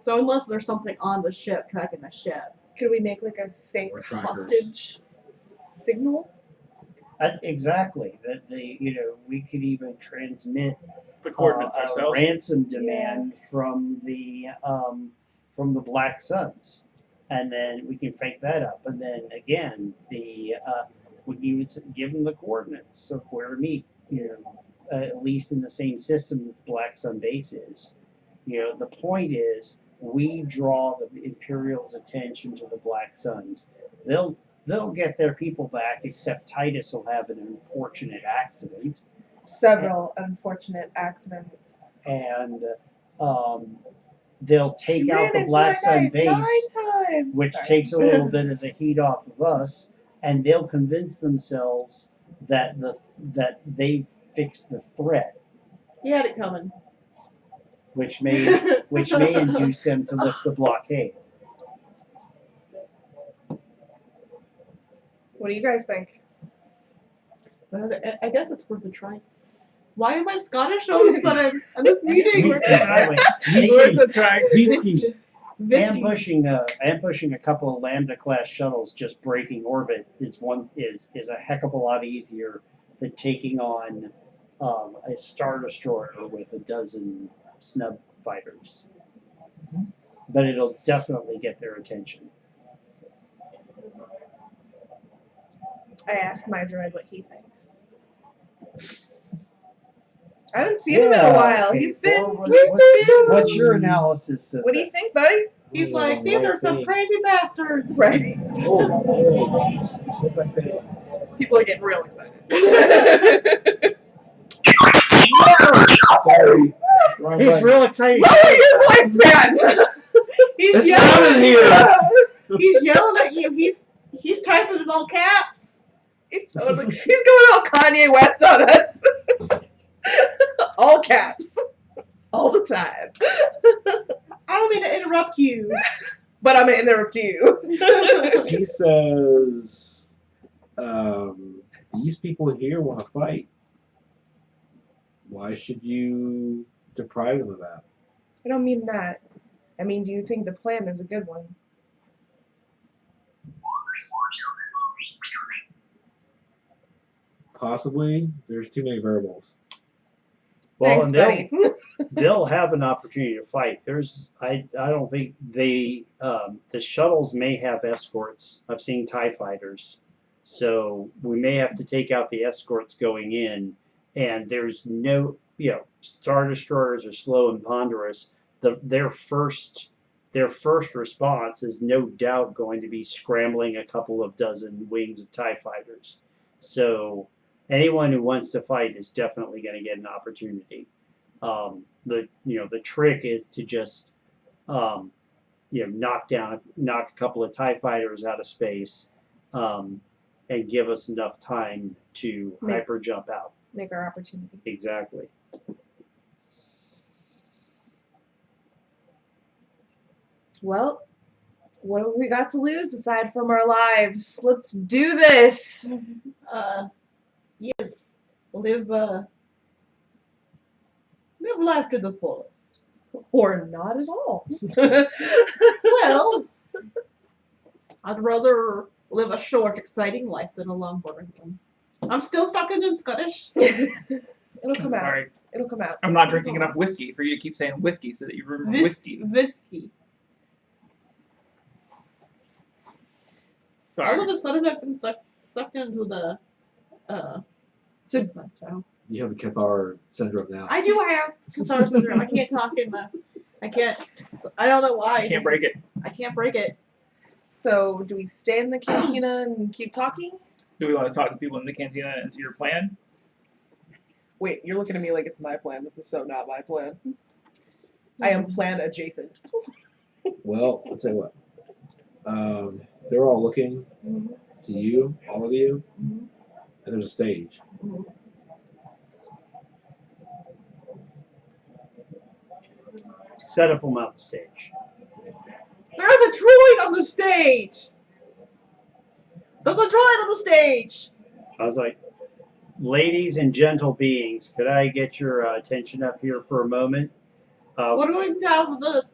So unless there's something on the ship tracking the ship. Could we make like a fake Or trackers. hostage signal? exactly that we could even transmit The coordinates a ourselves. ransom demand from the Black Suns, and then we can fake that up, and then again we can even give them the coordinates of where to meet. At least in the same system that the Black Sun base is. The point is we draw the Imperials' attention to the Black Suns. They'll get their people back, except Titus will have an unfortunate accident, Several unfortunate accidents. and they'll take You out ran the into Black my Sun knife base, 9 times. which Sorry. takes a little bit of the heat off of us, and they'll convince themselves that they fixed the threat, He had it coming. which may induce them to lift the blockade. What do you guys think? But I guess it's worth a try. Why am I Scottish all of a sudden? I'm just meeting. Anyway, Worth a try. Whiskey. ambushing a couple of Lambda class shuttles just breaking orbit is a heck of a lot easier than taking on a Star Destroyer with a dozen snub fighters. But it'll definitely get their attention. I asked my droid what he thinks. I haven't seen him in a while. okay, He's been. well, He's been. What's your analysis of What do you think, buddy? He's like, these are some crazy bastards. Right. People are getting real excited. Sorry. Wrong He's button. real excited. Lower your voice, man. He's It's yelling loud in at here. you. He's yelling at you. He's typing in all caps. He's going all Kanye West on us. All caps. All the time. I don't mean to interrupt you. But I'm going to interrupt you. He says, these people here want to fight. Why should you deprive them of that? I don't mean that. I mean, do you think the plan is a good one? Possibly. There's too many variables. Well, Thanks, and buddy. they'll have an opportunity to fight. I don't think the shuttles may have escorts. I've seen TIE fighters, so we may have to take out the escorts going in. And there's no, Star Destroyers are slow and ponderous. Their first response is no doubt going to be scrambling a couple of dozen wings of TIE fighters. So anyone who wants to fight is definitely going to get an opportunity. The trick is to just knock a couple of TIE fighters out of space, and give us enough time to hyper jump out. Make our opportunity. Exactly. Well, what have we got to lose aside from our lives? Let's do this. Yes. Live life to the fullest. Or not at all. Well, I'd rather live a short, exciting life than a long, boring one. I'm still stuck in Scottish. It'll come out. Sorry. It'll come out. I'm not drinking enough whiskey for you to keep saying whiskey so that you remember whiskey. Whiskey. Sorry. All of a sudden, I've been sucked into the. So what's that show? You have the Cathar syndrome now. I do have Cathar syndrome. I can't talk in the. I can't. I don't know why. I can't break it. I can't break it. So, do we stay in the cantina and keep talking? Do we want to talk to people in the cantina into your plan? Wait, you're looking at me like it's my plan. This is so not my plan. I am plan adjacent. Well, I'll tell you what. They're all looking Mhm. to you, all of you, Mhm. and there's a stage. Mhm. Set up them out the stage. There's a droid on the stage. There's a droid on the stage. I was like, ladies and gentle beings, could I get your attention up here for a moment? We're going down the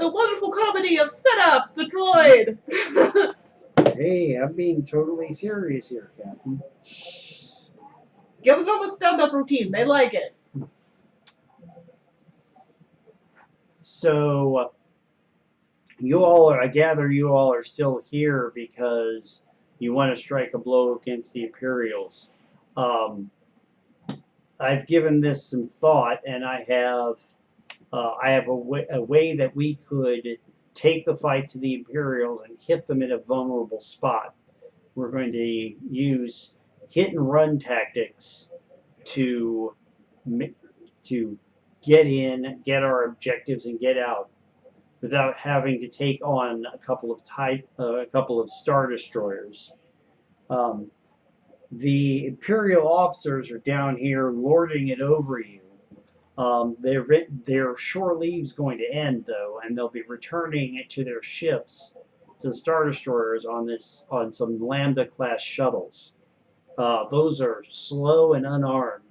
wonderful comedy of Setup, the droid. Hey, I'm being totally serious here, Captain. Give them a stand-up routine. They like it. So, I gather you all are still here because you want to strike a blow against the Imperials. I've given this some thought, and I have a way that we could take the fight to the Imperials and hit them in a vulnerable spot. We're going to use hit and run tactics to get in, get our objectives, and get out without having to take on a couple of Star Destroyers. The Imperial officers are down here lording it over you. Their shore leave's going to end though, and they'll be returning to their ships, to the Star Destroyers on some Lambda class shuttles. Those are slow and unarmed.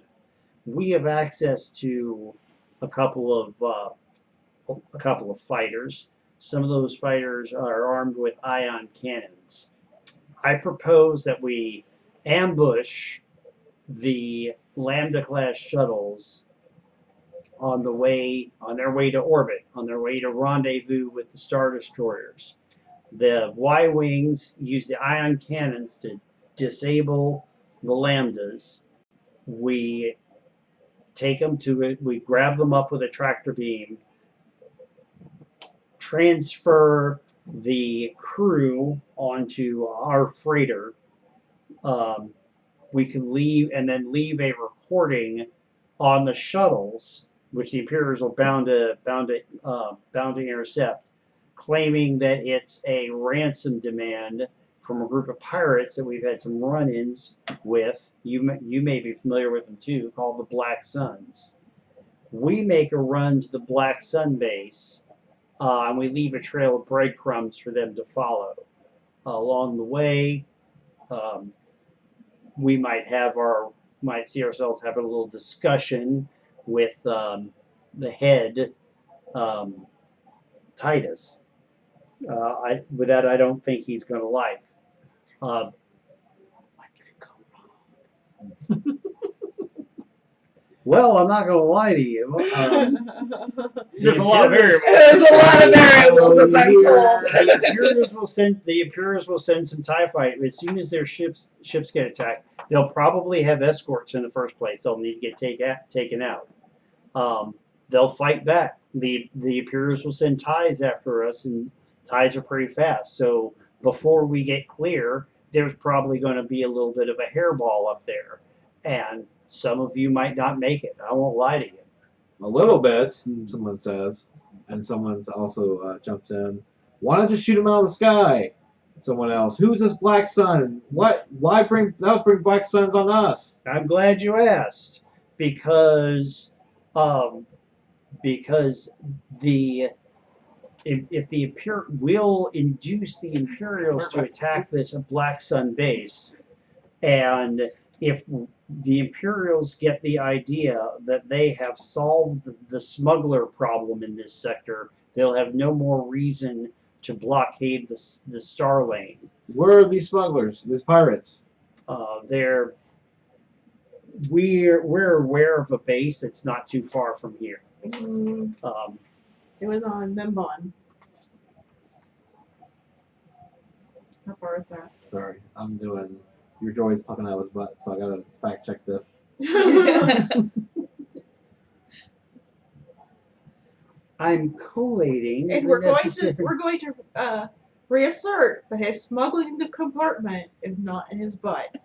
We have access to a couple of fighters. Some of those fighters are armed with ion cannons. I propose that we ambush the Lambda class shuttles on their way to orbit, on their way to rendezvous with the Star Destroyers. The Y-wings use the ion cannons to disable the Lambdas. We take them to it. We grab them up with a tractor beam, transfer the crew onto our freighter. We can leave a recording on the shuttles, which the Imperials are bound to intercept, claiming that it's a ransom demand from a group of pirates that we've had some run-ins with. You may be familiar with them too, called the Black Suns. We make a run to the Black Sun base, and we leave a trail of breadcrumbs for them to follow. Along the way, we might see ourselves having a little discussion with the head, Titus. With that, I don't think he's going to like. Well, I'm not going to lie to you. There's a lot of variables. There's a lot of variables, as I'm told. The Imperials will send some TIE fighter as soon as their ships get attacked. They'll probably have escorts in the first place. They'll need to get taken out. They'll fight back. The Imperials will send TIEs after us, and TIEs are pretty fast. So before we get clear, there's probably going to be a little bit of a hairball up there, and some of you might not make it. I won't lie to you. A little bit, someone says, and someone's also jumps in. Why not just shoot him out of the sky? Someone else. Who's this Black Sun? What? Why bring Black Suns on us? I'm glad you asked, because if the will induce the Imperials to attack this Black Sun base, and if the Imperials get the idea that they have solved the smuggler problem in this sector, they'll have no more reason to blockade the star lane. Where are these smugglers? These pirates? We're aware of a base that's not too far from here. It was on Membon. How far is that? Sorry, I'm doing. Your droid's talking out of his butt, so I gotta fact check this. I'm collating. And the we're necessary- going to reassert that his smuggling the compartment is not in his butt.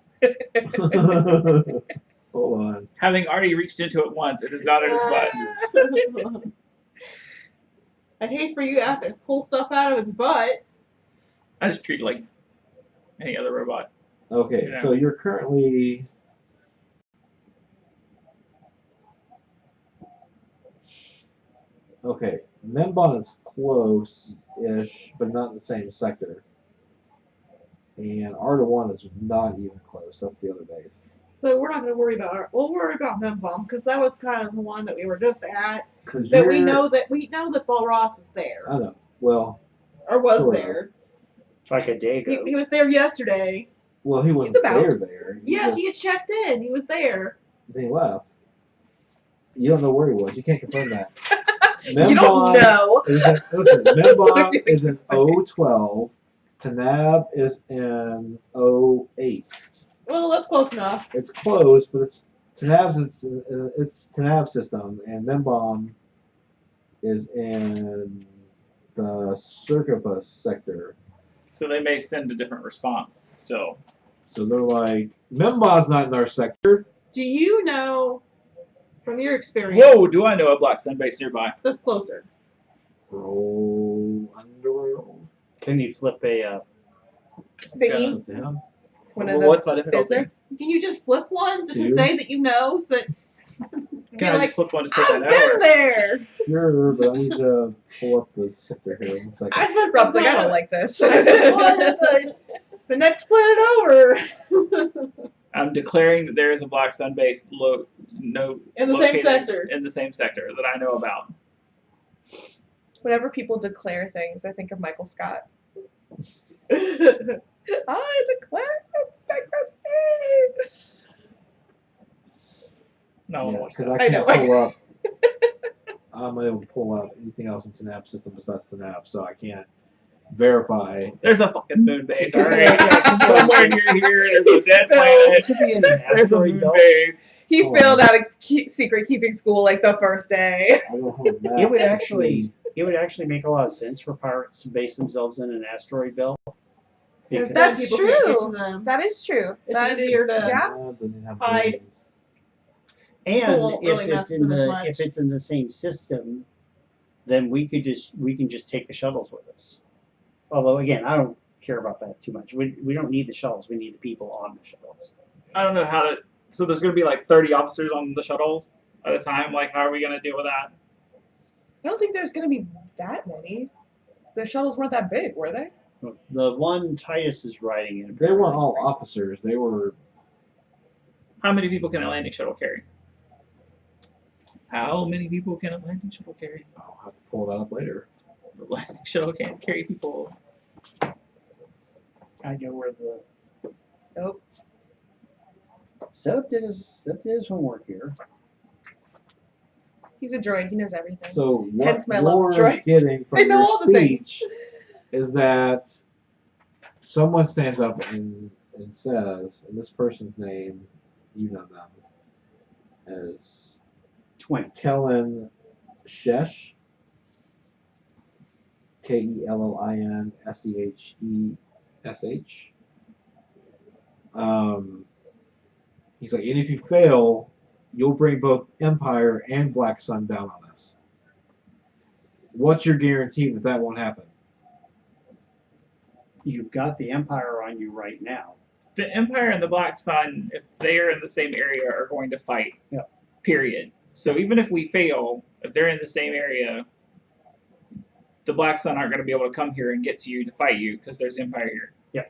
Hold on. Having already reached into it once, it is not in his butt. I'd hate for you to have to pull stuff out of his butt. I just treat it like any other robot. Okay, Yeah. so you're currently. Okay, Membon is close-ish, but not in the same sector. And Arda-1 is not even close. That's the other base. So we're not going to worry about. We'll worry about Membon because that was kind of the one that we were just at. 'Cause That we you're- know that Balros is there I know. Well, or was sort of. there. like a day ago. He was there yesterday. well, he wasn't about. there. Yes, he had checked in. He was there. Then he left. You don't know where he was. You can't confirm that. You don't know. Listen, That's what I Membon feel is in like you're 012. Taanab is in 08. Well, that's close enough. It's close, but it's Taanab's system, and Membon is in the Circopus sector. So they may send a different response still. So they're like, Membon's not in our sector. Do you know, from your experience, Whoa, do I know a Black Sun base nearby? that's closer? Roll Underworld. Can you flip a? Thingy, Up to him. one Well, of the what's my difficulty? business. Can you just flip one just Two. to say that you know, so that Can I like, just flip one to say I've that been over? there. Sure, but I need to pull up the sector here. One second. I spent Rob's some like, I time don't like this. I spent one at the next planet over. I'm declaring that there is a Black Sun base In the same located sector. In the same sector that I know about. Whenever people declare things, I think of Michael Scott. I declare bankruptcy. No one Yeah, watched because that. I I can't know. pull up. I'm unable to pull up anything else in Taanab's system besides Taanab, so I can't verify. There's a fucking moon base, alright? Yeah, Somewhere near here, there's He a dead spilled. planet. It could be in an There's a asteroid moon belt. base. He Oh. failed out of secret keeping school like the first day. I don't have a map. It would actually make a lot of sense for pirates to base themselves in an asteroid belt. Because Because- then That's people can't get true. to them. That is true. It's That is easier to- yeah. Doesn't have hide. names. And won't if really it's mess in with them as the much. if it's in the same system, then we can just take the shuttles with us. Although again, I don't care about that too much. We don't need the shuttles. We need the people on the shuttles. I don't know how to. So there's going to be like 30 officers on the shuttle at a time. Like, how are we going to deal with that? I don't think there's going to be that many. The shuttles weren't that big, were they? The one Titus is riding in. They weren't all officers. They were. How many people can a landing shuttle carry? How many people can a landing shuttle carry? I'll have to pull that up later. The landing shuttle can't carry people. I know where the Nope. Setup did his homework here. He's a droid. He knows everything. So what Hence my love of you're droids. getting They from know your all the things. speech is that someone stands up and says, and this person's name, you know them, as Twink. Kellen Shesh, KELLINSEHESH. He's like, and if you fail, you'll bring both Empire and Black Sun down on us. What's your guarantee that that won't happen? You've got the Empire on you right now. The Empire and the Black Sun, if they are in the same area, are going to fight. Yep. Period. So even if we fail, if they're in the same area, the Black Sun aren't going to be able to come here and get to you to fight you because there's Empire here. Yeah,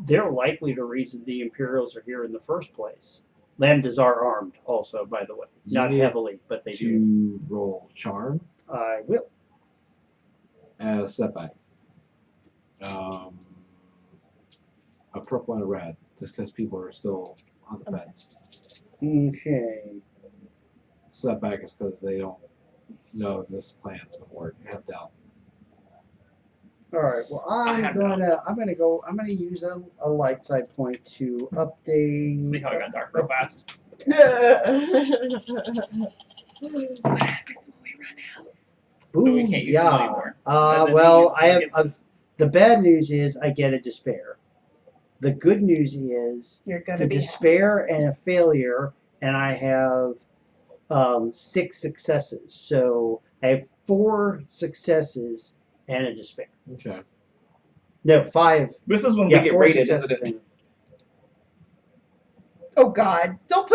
they're likely the reason the Imperials are here in the first place. Lambdas are armed, also, by the way. Not You need heavily, but they do. To roll charm I will. as a setback. purple and a red, just because people are still on the fence. Okay. Setback is because they don't know this plan's gonna work. They have doubt. All right. Well, I'm gonna use a light side point to update. See how I got dark real fast. What happens when we run out? So we Boom, can't use them yeah. anymore. And then Well, he's I have. against The bad news is I get a despair. The good news is You're gonna the be despair and a failure, and I have 6 successes. So I have 4 successes and a despair. Okay. No, 5. This is when Yeah, we get 4 rated, successes. isn't it? and- Oh God! Don't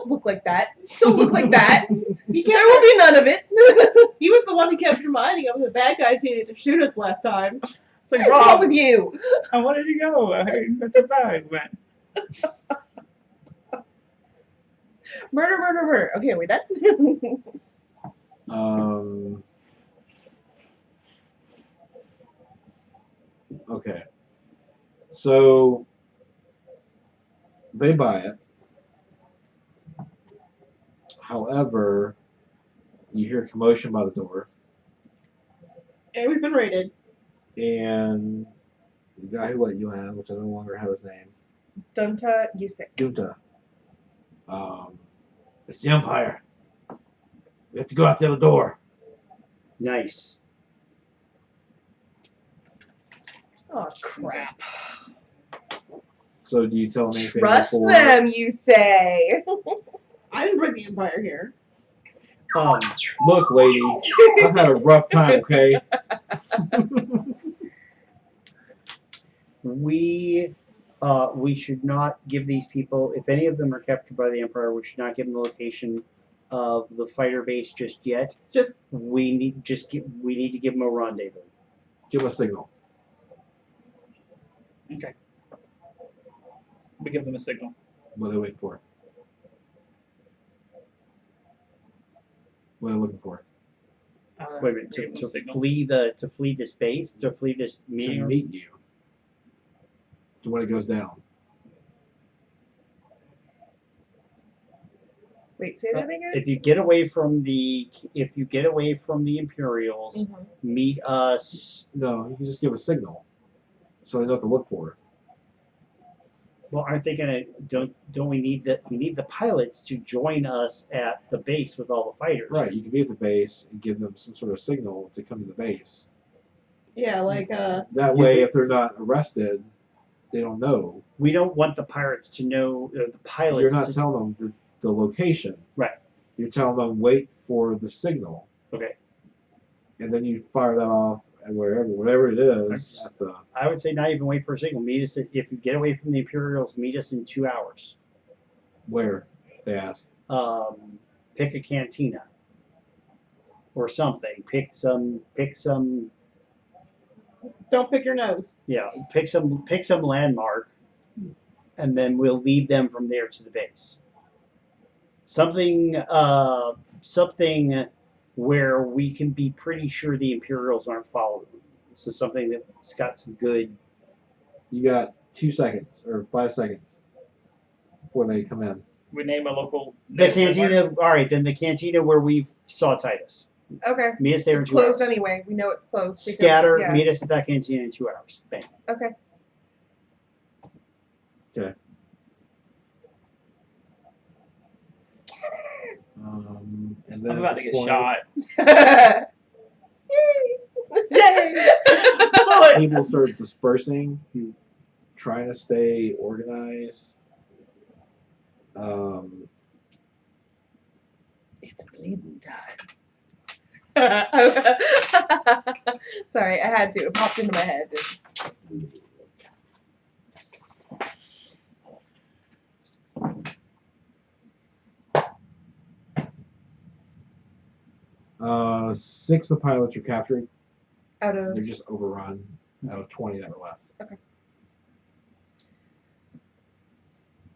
look like that. Don't look like that. He There kept, will be none of it. he was the one who kept reminding us the bad guys needed to shoot us last time. It's like, What's wrong Rob, with you? I wanted to go. That's where guys went. Murder, murder, murder. Okay, are we done? Okay. So they buy it. However, you hear commotion by the door, And we've been raided. and the guy who let you in, which I no longer have his name, Dunta Yusik. Dunta. It's the Empire. We have to go out the other door. Nice. Oh crap! So do you tell them anything Trust before? them, you say? I didn't bring the Empire here. Look, lady, I've had a rough time, okay? We should not give these people, if any of them are captured by the Empire, we should not give them the location of the fighter base just yet. Just We need to give them a rendezvous. Give them a signal. Okay. We give them a signal. What are they waiting for? What are they looking for? Wait a minute, we give them a to signal. flee this base, to flee this meeting. To meet you. To when it goes down. Wait, say that again. If you get away from the Imperials, Mhm. meet us. No, you can just give a signal, so they know what to look for. Well, aren't they gonna? Don't we need the pilots to join us at the base with all the fighters? Right, you can be at the base and give them some sort of signal to come to the base. yeah, like That way, if they're not arrested, they don't know. We don't want the pirates to know. The pilots. You're not to, telling them the location. Right. You're telling them wait for the signal. Okay. And then you fire that off at whatever it is. At the I would say not even wait for a signal. Meet us if you get away from the Imperials. Meet us in 2 hours. where they ask. Pick a cantina or something. Pick some. don't pick your nose. Yeah, pick some landmark, and then we'll lead them from there to the base. Something where we can be pretty sure the Imperials aren't following. So something that's got some good. You got 2 seconds or 5 seconds before they come in. We name a local. The cantina. All right, then the cantina where we saw Titus. Okay. Meet us there It's in 2 hours. closed anyway. We know it's closed. because- Scatter. Yeah. Meet us at that cantina in 2 hours. Bang. Okay. And then I'm about at to this get point, shot. Yay! people start dispersing, trying to stay organized. It's bleeding time. Sorry, I had to. It popped into my head. Six of the pilots are captured. Out of They're just overrun out of 20 that were left.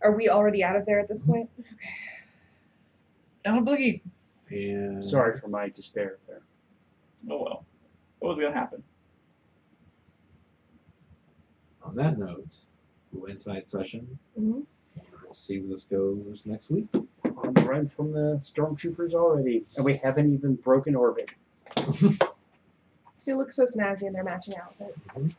Are we already out of there at this point? Don't believe. And Sorry for my despair there. Oh well. What was gonna happen? on that note, we'll end tonight's session. Mhm. And we'll see where this goes next week. On the run from the stormtroopers already, and we haven't even broken orbit. They look so snazzy in their matching outfits. Mhm.